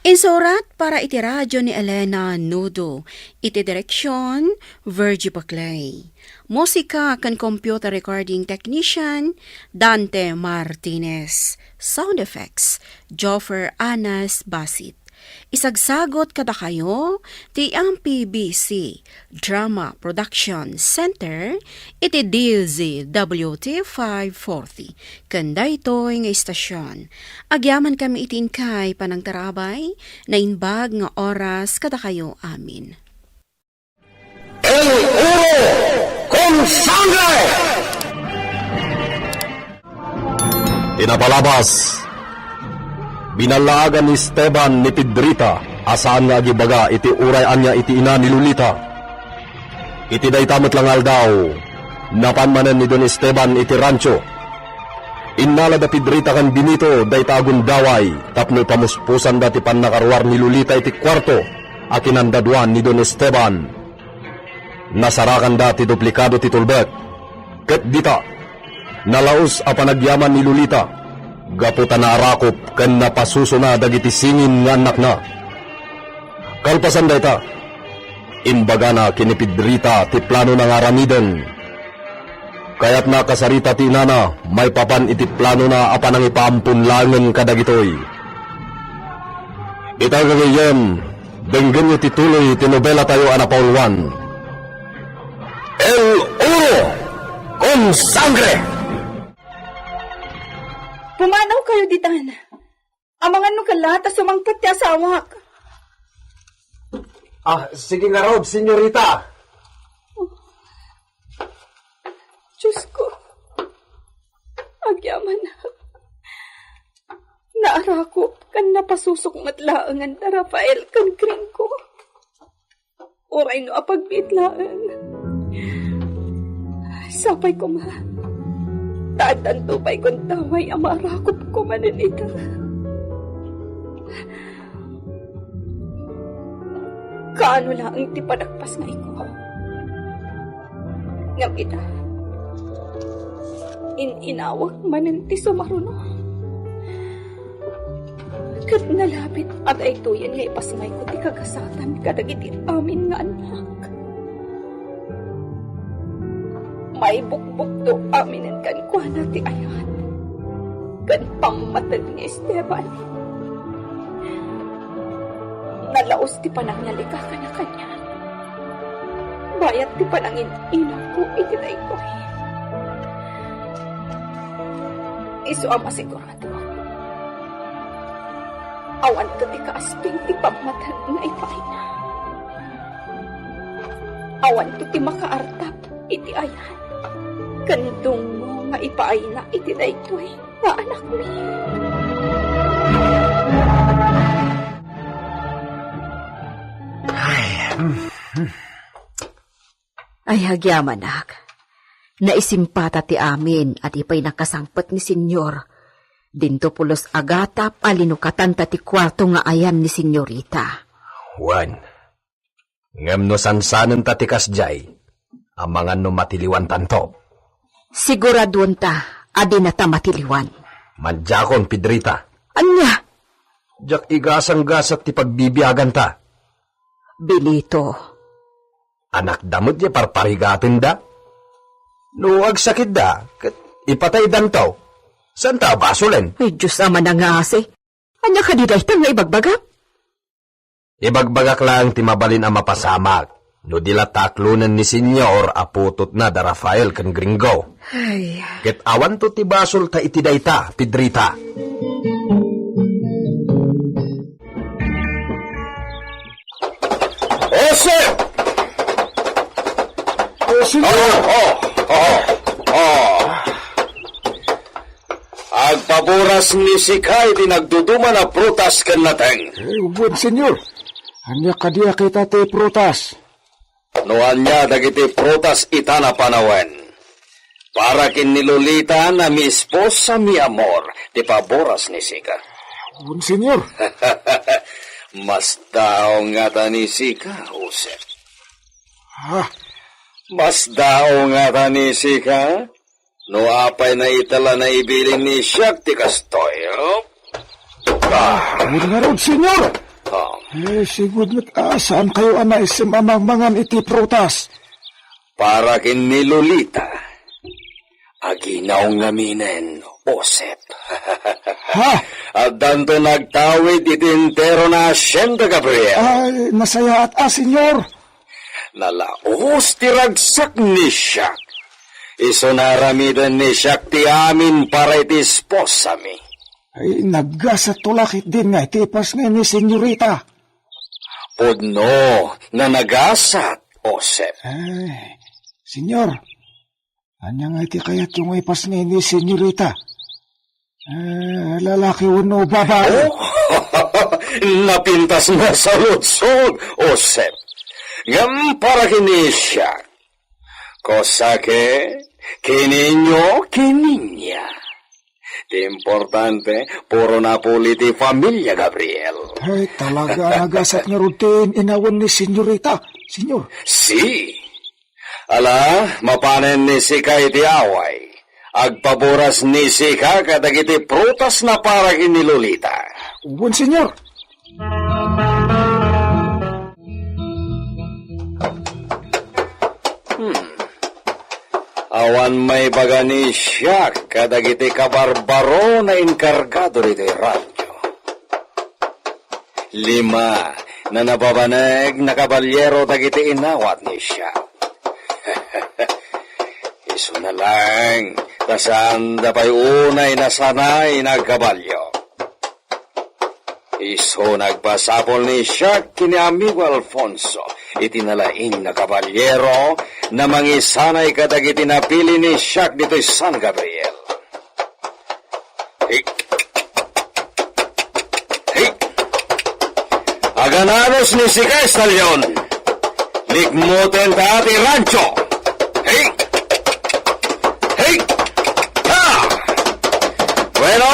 Insurat para iti radyo ni Elena Nudo, iti direksyon Virgie Baclay. Musika kan computer recording technician Dante Martinez. Sound effects Joffer Anas Basit. Isagsagot kada kayo ti ang PBC Drama Production Center iti DZWT 540 kanda ito'y nga istasyon. Agyaman kami itin kay panang tarabay na inbag nga oras kada kayo amin. El Oro con Sangre! Tinapalabas, binalagan ni Esteban ni Pedrita, asaan nga agibaga iti uray anya iti ina ni Lolita. Iti daytamot langal daw, napanmanan ni Don Esteban iti rancho. Innala da Pedrita kan binito daytagon daway, tapno pamuspusan dati pan nakarwar ni Lolita iti kwarto, akinandaduan ni Don Esteban. Nasarakan dati duplikado ti tulbet, ket dita, nalaos a panagyaman ni Lolita, gaputa na arakop ken napasusuna dagiti singin nga anak na. Kalpasan dayta, imbaga na kinipidrita ti plano ng aramiden. Kaya't nakasarita ti inana, may papan iti plano na apanang ipaampun langen kadagitoy. Itagagayem, denggen nyo tituloy ti nobela tayo ana Paul 1. El Oro con Sangre! Pumanaw kayo ditan. Amangan no kalata sumangkat ti asawak. Sige nga Rob, senyorita. Diyos ko. Agyaman na. Naarakop kan napasusok matlaangan na Rafael kan kring ko. Oray no apagbitlaan. Sapay ko ma. Tatan tupay kong taway amarakop ko mananita. Kaano lang ang tipadakpas nga iko. Ngam ita. Inawak manan ti sumaruno. Kat nalapit at ay tuyan nga ipasmay ko ti kagasatan kadagiti amin nga anak. May bukbukto aminin kan kuana ti ayan. Kan pangmatag ni Esteban. Nalaos ti panangyalika ka na kanya. Bayat ti panangin inang ko iti daytoy. Isu ang masigurado. Awan to ti kaasping ti pagmatag na ipaina. Awan to ti makaartap iti ayan. Kandong mo nga ipaina iti daytoy nga anak mi. Ay, hagyamanak. Naisimpata ti amin at ipay nakasangpat ni senyor. Dinto pulos agatap alinukatan ti kwarto nga ayan ni senyorita. Juan, ngem no sansanan ta ti kasjay, amangan no matiliwan tanto. Siguradon ta, adi na ta matiliwan. Madjakon, Pedrita. Anya? Jak igasang gasat ti pagbibiyagan ta. Bilito. Anak damot di parparigatin da. No agsakit da, kat ipatay dantaw. San ta basulen? Ay, Diyos ama na nga ase. Anya ka di dayta nga ibagbagak? Ibagbagak lang ti mabalin ang mapasamak. No dila taklunan ni senyor aputot na da Rafael kan gringo. Ay. Ket awan to ti basol ta iti dayta, Pedrita. Ose! Agpaboras ni Sikay di nagduduman na prutas kan nateng. Ubod, senyor. Anya kadiya kita ti prutas. No anya dagiti prutas itana panawen. Para kin ni Lolita na mi esposa mi amor di paboras ni Sika. Ubod, senyor. Mas daw nga ta ni Sika, Jose. Ha? Mas daw nga ta ni Sika? No apay na itala na ibilin ni Siak ti kastoy, oh? Ubod nga ron, senyor. Sigud met saan kayo anaisim amang iti prutas? Para kin ni Lolita, aginaw nga minen, Osep. Ha? At danto nagtawid iti entero na Hacienda Gabriel. Ay, nasaya at senyor. Nalaos ti ragsak ni Siak. Iso naramidan ni Siak ti amin para iti esposa mi. Ay, naggasat tulakit din nga iti pas nga ni senyorita. Pudno, na nagasat, Osep. Ay, senyor. Anya nga iti kayat yung ipas nga ni senyorita. Lalaki uno babae. Oh, napintas na sa lutsod, Osep. Ngam para kini Siak. Kosake, kininyo, kininya. Di importante, puro napuli ti familia, Gabriel. Ay, talaga nagasat nga rutin inawan ni senyorita, senyor. Si. Ala, mapanen ni Sika iti away. Agpaboras ni Sika kadagiti prutas na para kini Lolita. Ubon, senyor. Awan may baga ni Siak kadagiti kabarbaro na inkargado dito radyo. 5 na nababanag na kabalyero dagiti inawat ni Siak. Iso na lang, tasaan da pa'y unay na sanay nagkabalyo. Iso nagpasapol ni Siak kini amigo Alfonso, itinalaing na kabalyero na mangisanay kadagiti napili ni Siak dito'y San Gabriel. Hik! Hik! Agananos ni Sika Estalyon, likmuten ta ati rancho. Hik! Hik! Ha! Bueno,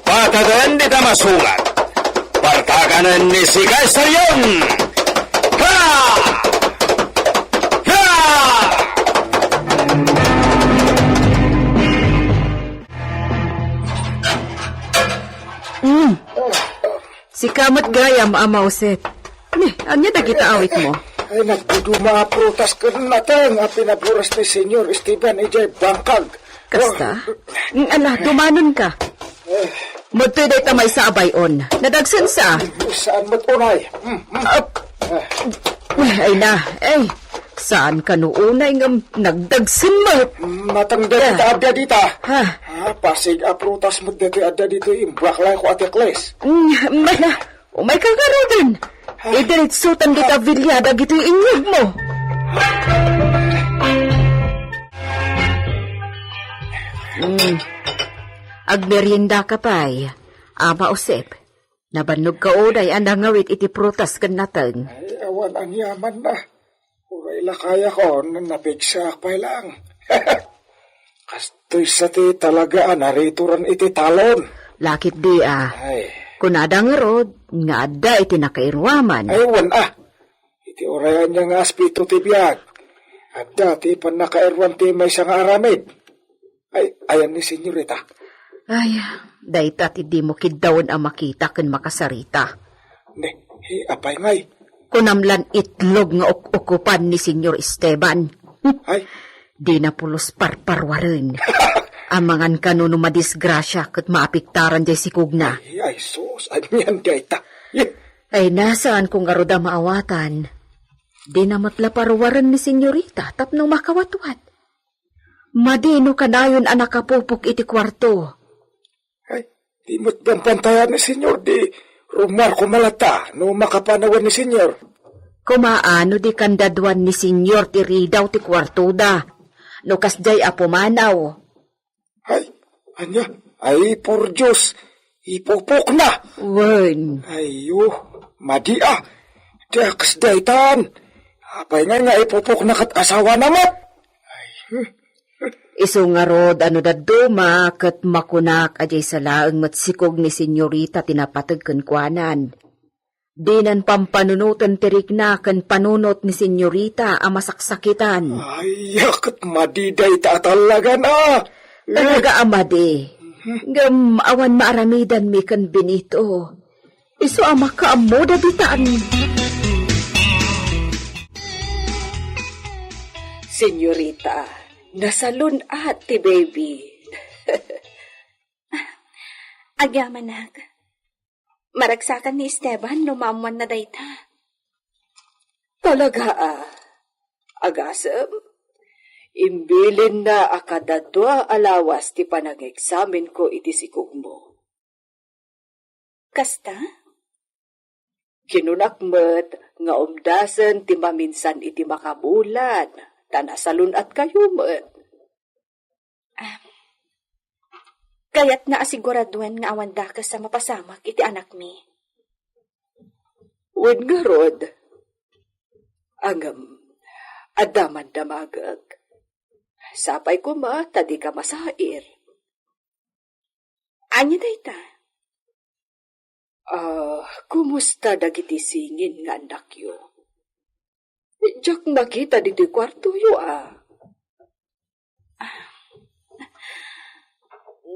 patatan di ta masugat. Partakanan ni Sika Estalyon. Ha! Ha! Si kamat gayam, Amauset. Anya dagita awit mo? Ay, nagduduma prutas ka natin nga pinaburas ni Senyor Esteban Ijay Bangkag. Kasta? Dumanon ka. Mudto day tamay sa abayon. Nadagsan sa? Saan mo't unay? Ay na, saan ka noonay nga nagdagsan mo? Matangda dita adda dita. Ha? Pasig prutas mo dito adda dito imbaklay ko atekles. Mana, umay ka garodin. Idiritsutan kita vilyada gito yung inyog mo. Agmerienda ka pa'y. Ama Osep, nabanog ka oday ang nangawit iti prutas kan natang. Ay, awan ang yaman na. Uray lakaya ko, napigsak pa lang. Kastoy sa ti talaga, narituran iti talon. Lakit di Ay, kunada nga rod, nga adda iti nakairwaman. ay wan iti urayan niya nga aspito ti biyag. At dati pan nakairwan ti may isang aramid. Ay, ayan ni senyorita. Ay, dayta ti di mo kidawon ang makita ken makasarita. Ne, apay ngay. Kunamlan itlog nga okupan ni Senyor Esteban. Ay, Di na pulos parparwarin. Amangan ka no madisgrasya ket maapiktaran jay sikugna. ay, sus, anyan dayta. Ay nasaan kung garuda maawatan. Di na matlaparwaran ni senyorita tapno makawatwat. Madino kanayon anak kapupok iti kwarto. Ay, di mo't bantayan ni senyor, di rumar ko malata no makapanawan ni senyor. Kumaano di kandadwan ni senyor ti ridaw ti kwarto da. No kasjay apumanaw. Ay, anya, ay, por Diyos, ipupok na. Wen. Ayo, madia, diaks daytan. Apay nga ipupok na kat asawa namat. Iso nga rod ano daduma ket makunak ajay sa laeng matsikog ni senyorita tinapateg ken kuanan. Dinan pampanunutan tirikna ken panunot ni senyorita a masaksakitan. Ay, kat madiday ta talaga na. Talaga amade. Ngam awan maaramidan mi ken Benito. Iso ama ka amoda bitaan. Senyorita, nasalun at ti baby. Agyamanag. Maragsakan ni Esteban, lumamuan na dayta. Talaga agasem, imbilin na akadadwa alawas ti panag-examen ko iti sikog mo. Kasta? Kinunakmet nga umdasen ti maminsan iti makabulan, tanasalun at kayo met. Kayat nga asiguraduan nga awan dakas sa mapasamak iti anak mi. Wen nga rod, adaman damagag. Sapay ko tadi ka masair. Anya dayta? Kumusta dagiti singin nga anak yo? Diyak makita diti kwarto yo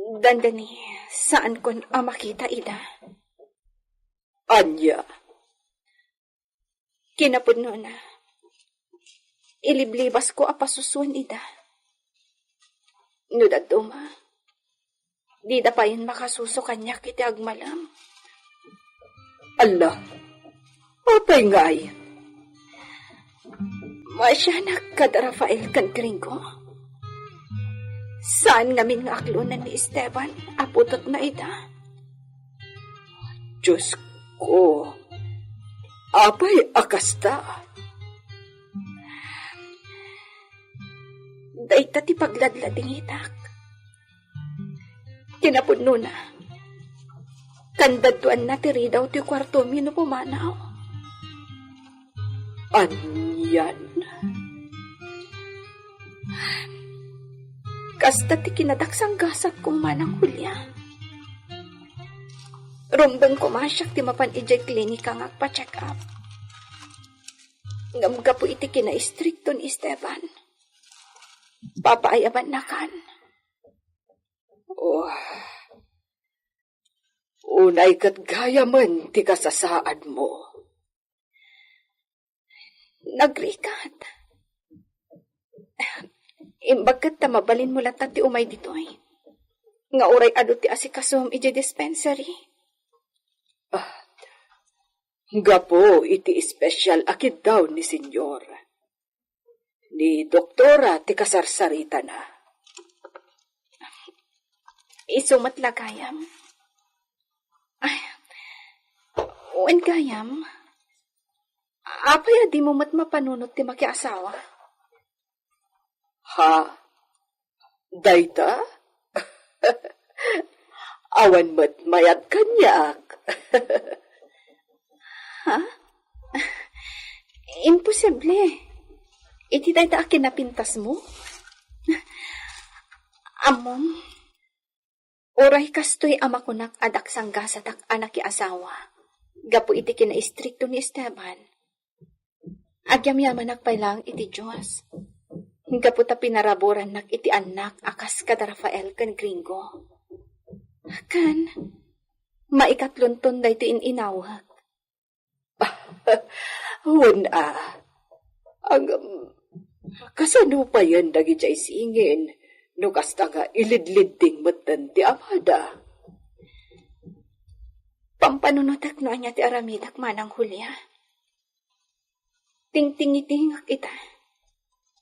Dandani, saan kon makita ida? Anya? Kinapudno na. Iliblibas ko apasusuan ida. Nudaduma. Di da pa yun makasuso kanya kiti agmalam. Allah, apay ngay. Masyanak kada Rafael kan gringo. Saan ngamin nga aklunan ni Esteban? Aputot na ida. Diyos ko, apay akasta. Dayta ti pagladlading itak. Tinapudno na. Kandadtuan na ti ridaw ti kwarto mino pumanaw. Anyan. Kasta ti kinadaksang gasat kong manang hulya. Rumbang kumasyak ti mapan ijay klinika nga pa-check up. Ngamga po iti kina-istrikto ni Esteban. Papaayaban na kan. Unay kat gaya man ti kasasaad mo. Nagrikat. Imbag kat ta mabalin mo lahat ti umay ditoy. Nga uray ado ti asikasom iti dispensary. Gapo iti special akid daw ni senyor. Ni doktora ti kasarsarita na. Isumat lagayam. Ay, uwan gayam. Apay di mo mat mapanunot ti makiasawa. Ha? Dayta? Awan mat mayat kanyak. Ha? Imposible. Iti dayta akin napintas mo? Amom, oray kastoy ama kunak adak sanggasatak anak ki asawa. Gapo iti kina-istrikto ni Esteban. Agyam-yaman nakpay lang iti Diyos. Gapo ta pinaraboran nak iti anak akas kada Rafael kan Gringo. Kan, maikatlonton da ito inawag. Wala. Ang kasano pa yan dagi jay singin. No kasta nga ilidlid ding matan ti amada. Pampanunotak no anya ti aramidak manang Julia. Tingtingitingak ita.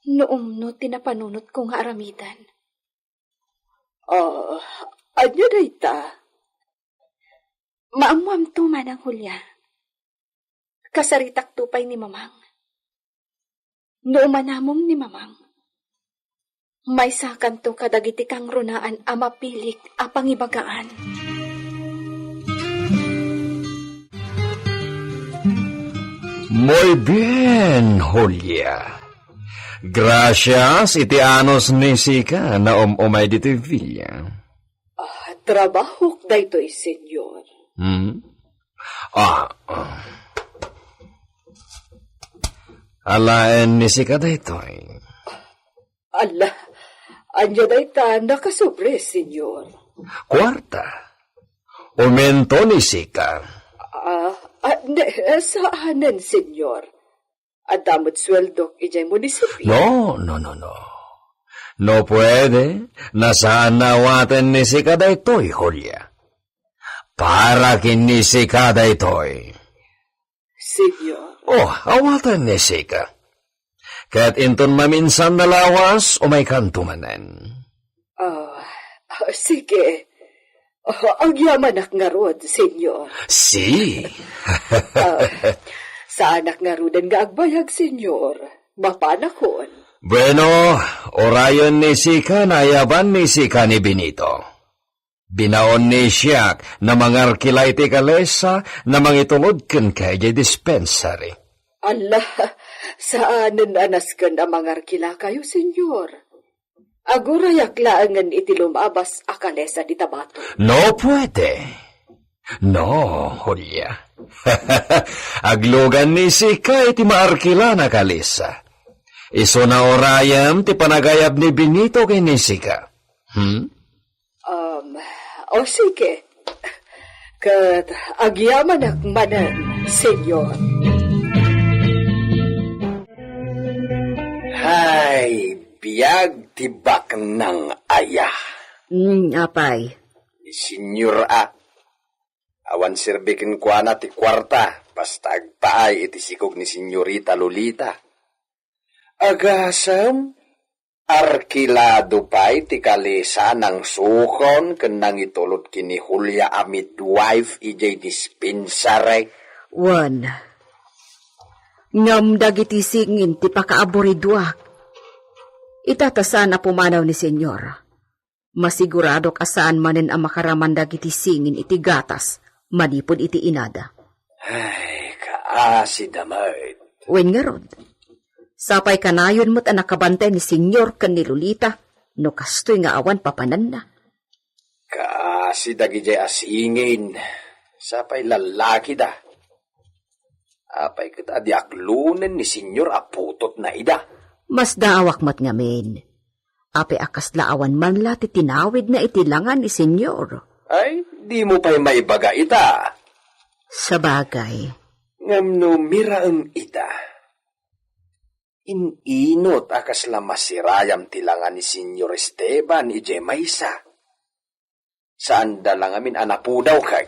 Noong no tinapanunot ko nga aramidan. Anya na ita? Maamuam to manang Julia. Kasaritak tupay ni mamang. No manamong ni mamang. May sakan to kadagiti kang runaan a mapilik a pangibagaan. Muy bien, Julia. Gracias, iti anos ni Sika na umay dito Villa. Trabaho daytoy, senyor. Alaen ni Sika daytoy. Ala, anya dayta nakasobre, senyor. Kwarta. Umento ni Sika. Saanan, senyor? Adamot sweldo ijay munisipyo. No. No puede. Nasaan nawatan ni Sika daytoy, Julia. Para kin ni Sika daytoy. Senyor? Awatan ni Sika. Kaya't inton maminsan na lawas o may kantumanan. Sige. Ang yaman ak nga rod, senyor. Si. Sa anak nga rodan nga agbayag, senyor. Mapanakon. Bueno, orayon ni Sika na ayaban ni Sika ni Benito. Binaon ni Siak na mangarkilay ti kalesa na mangitulod ken kay dispensary. Allah, saanan anas ka na mangarkila kayo, senyor? Agurayak laangan iti lumabas akalesa di tabato. No puede. No, Julia. Aglugan ni Sika iti maarkila na kalesa. Iso na orayam ti panagayab ni Benito kay ni Sika. Sige. Kat agyaman ak manan, senyor. Hay, biyag tibak ng aya. Apay. Senyor awan sirbikin kwa na ti kwarta, basta agpaay iti sikog ni Senyorita Lolita. Agasam, arkilado pa'y ti kalesa ng sukon kanang itulot kini Julia a midwife ijay dispensary. Wan. Ngam dagiti singin ti pakaaburidwak. Itatasana pumanaw ni senyor. Masiguradok asaan manen ang makaraman dagiti singin iti gatas, manipod iti inada. Ay, kaasi damay. Wen nga rod. Sapay kanayon mo't ang nakabantay ni senyor kan ni Lolita, no kastoy nga awan papanan na. Kaasi dagijay asingin, sapay lalaki da. Apay kita di aklunen ni senyor aputot na ida. Mas daawak mat ngamin. Ape akas laawan man la ti tinawid na itilangan ni senyor. Ay, di mo pa'y maibaga ita. Sa bagay. Ngam no miraem ita. Inot akas la masirayam tilangan ni Senyor Esteban ije maysa. Saan dalang amin anapudaw kay?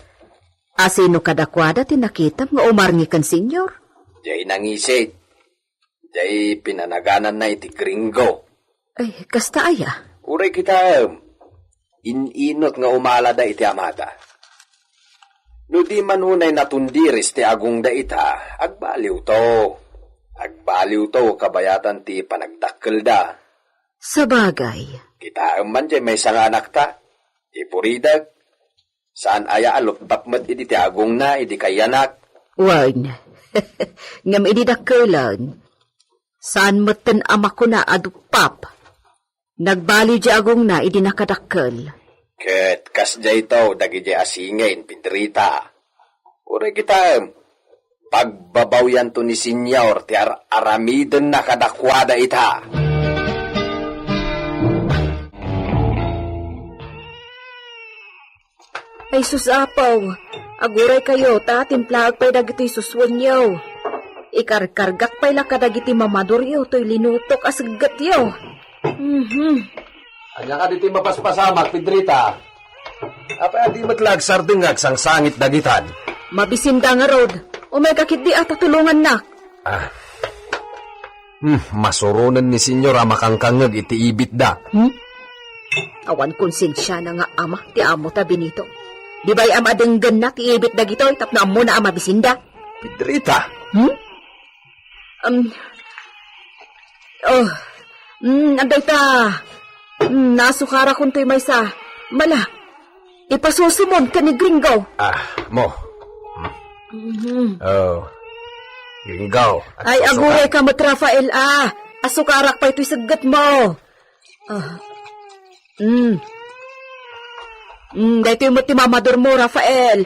Asino kadakwada tinakitam nga umarngi kan senyor? Jay nangisid. Jay pinanaganan na iti gringo. Ay, kasta aya. Uray kita, inot nga umala da iti amata. No di man unay natundiris ti agong da ita, agbaliw to. Agbaliw to kabayatan ti panagdakkel da. Sa bagay. Kita man jay may sang anak ta. Ipuridag. Saan aya alok bakmet iti ti agong na iti kayanak. Wan. Ngam ididakkelan. Saan meten ama ko na adupap. Nagbali di agong na idi nakadakkel. Ket kas jay to dagi jay asingin Pedrita. Uray kita pagbabawyan to ni Senyor ti aramiden nakadakwada ita. Ay susapaw. Aguray kayo ta timplaag pay dagiti suswanyaw. Ikarkargak pay la kadagiti mamadoryo to'y linutok asaggat yaw. Anya ka diti mapaspasamak, Pedrita. Apa di matlag sardengag sang sangit dagitan? Mabisinda nga rod. Umay kakit di ata tulungan na. Masurunan ni Senyor makangkangag iti ibit da. Awan konsensya na nga ama ti amo ta Benito. Di ba'y ama denggan na ti ibit dagito tapno amo na ama bisinda? Pedrita. Anday ta. Nasukara kong to'y may sa. Mala, ipasusumon ka ni Gringo. Mo. Gringo. Ay, aguray ka mat Rafael, asukarak pa ito'y sagat mo. Dahito yung mat mamador mo, Rafael.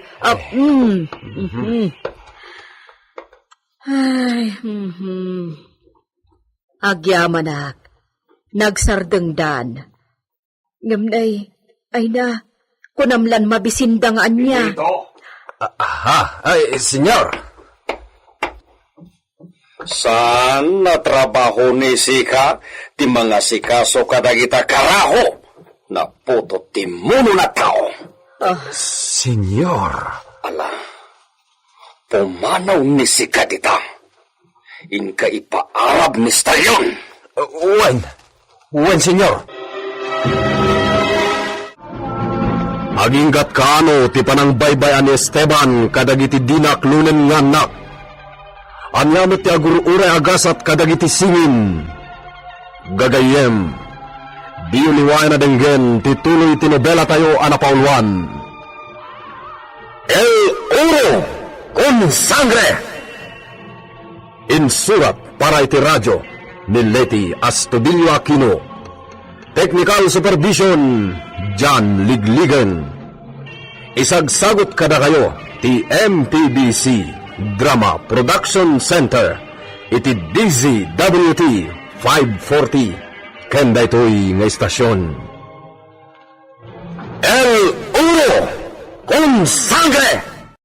Agyamanak. Nagsardengdan. Ngamnay, ay na, kunamlan mabisindangan niya. Senyor. Saan natrabaho ni Sika ti mga sikaso kadagita karaho na puto ti muno na tao? Senyor. Ala, pumanaw ni Sika dita. Inka ipaarab ni Stalyon. Wen, senyor. Aginggat kaano ti panangbaybayan ni Esteban kadagiti dinak lunen nga nak. Anyamot ti agururay agasat kadagiti singin. Gagayem, di uliwayan na denggen ti tuloy ti nobela tayo anapaulwan. El Oro con Sangre. Insurat para iti radyo ni Leti Astudillo Aquino. Technical Supervision, John Ligligan. Isagsagot kada kayo, ti MTBC Drama Production Center, iti DZWT 540, kenda ito'y nga istasyon. El Uno con Sangre!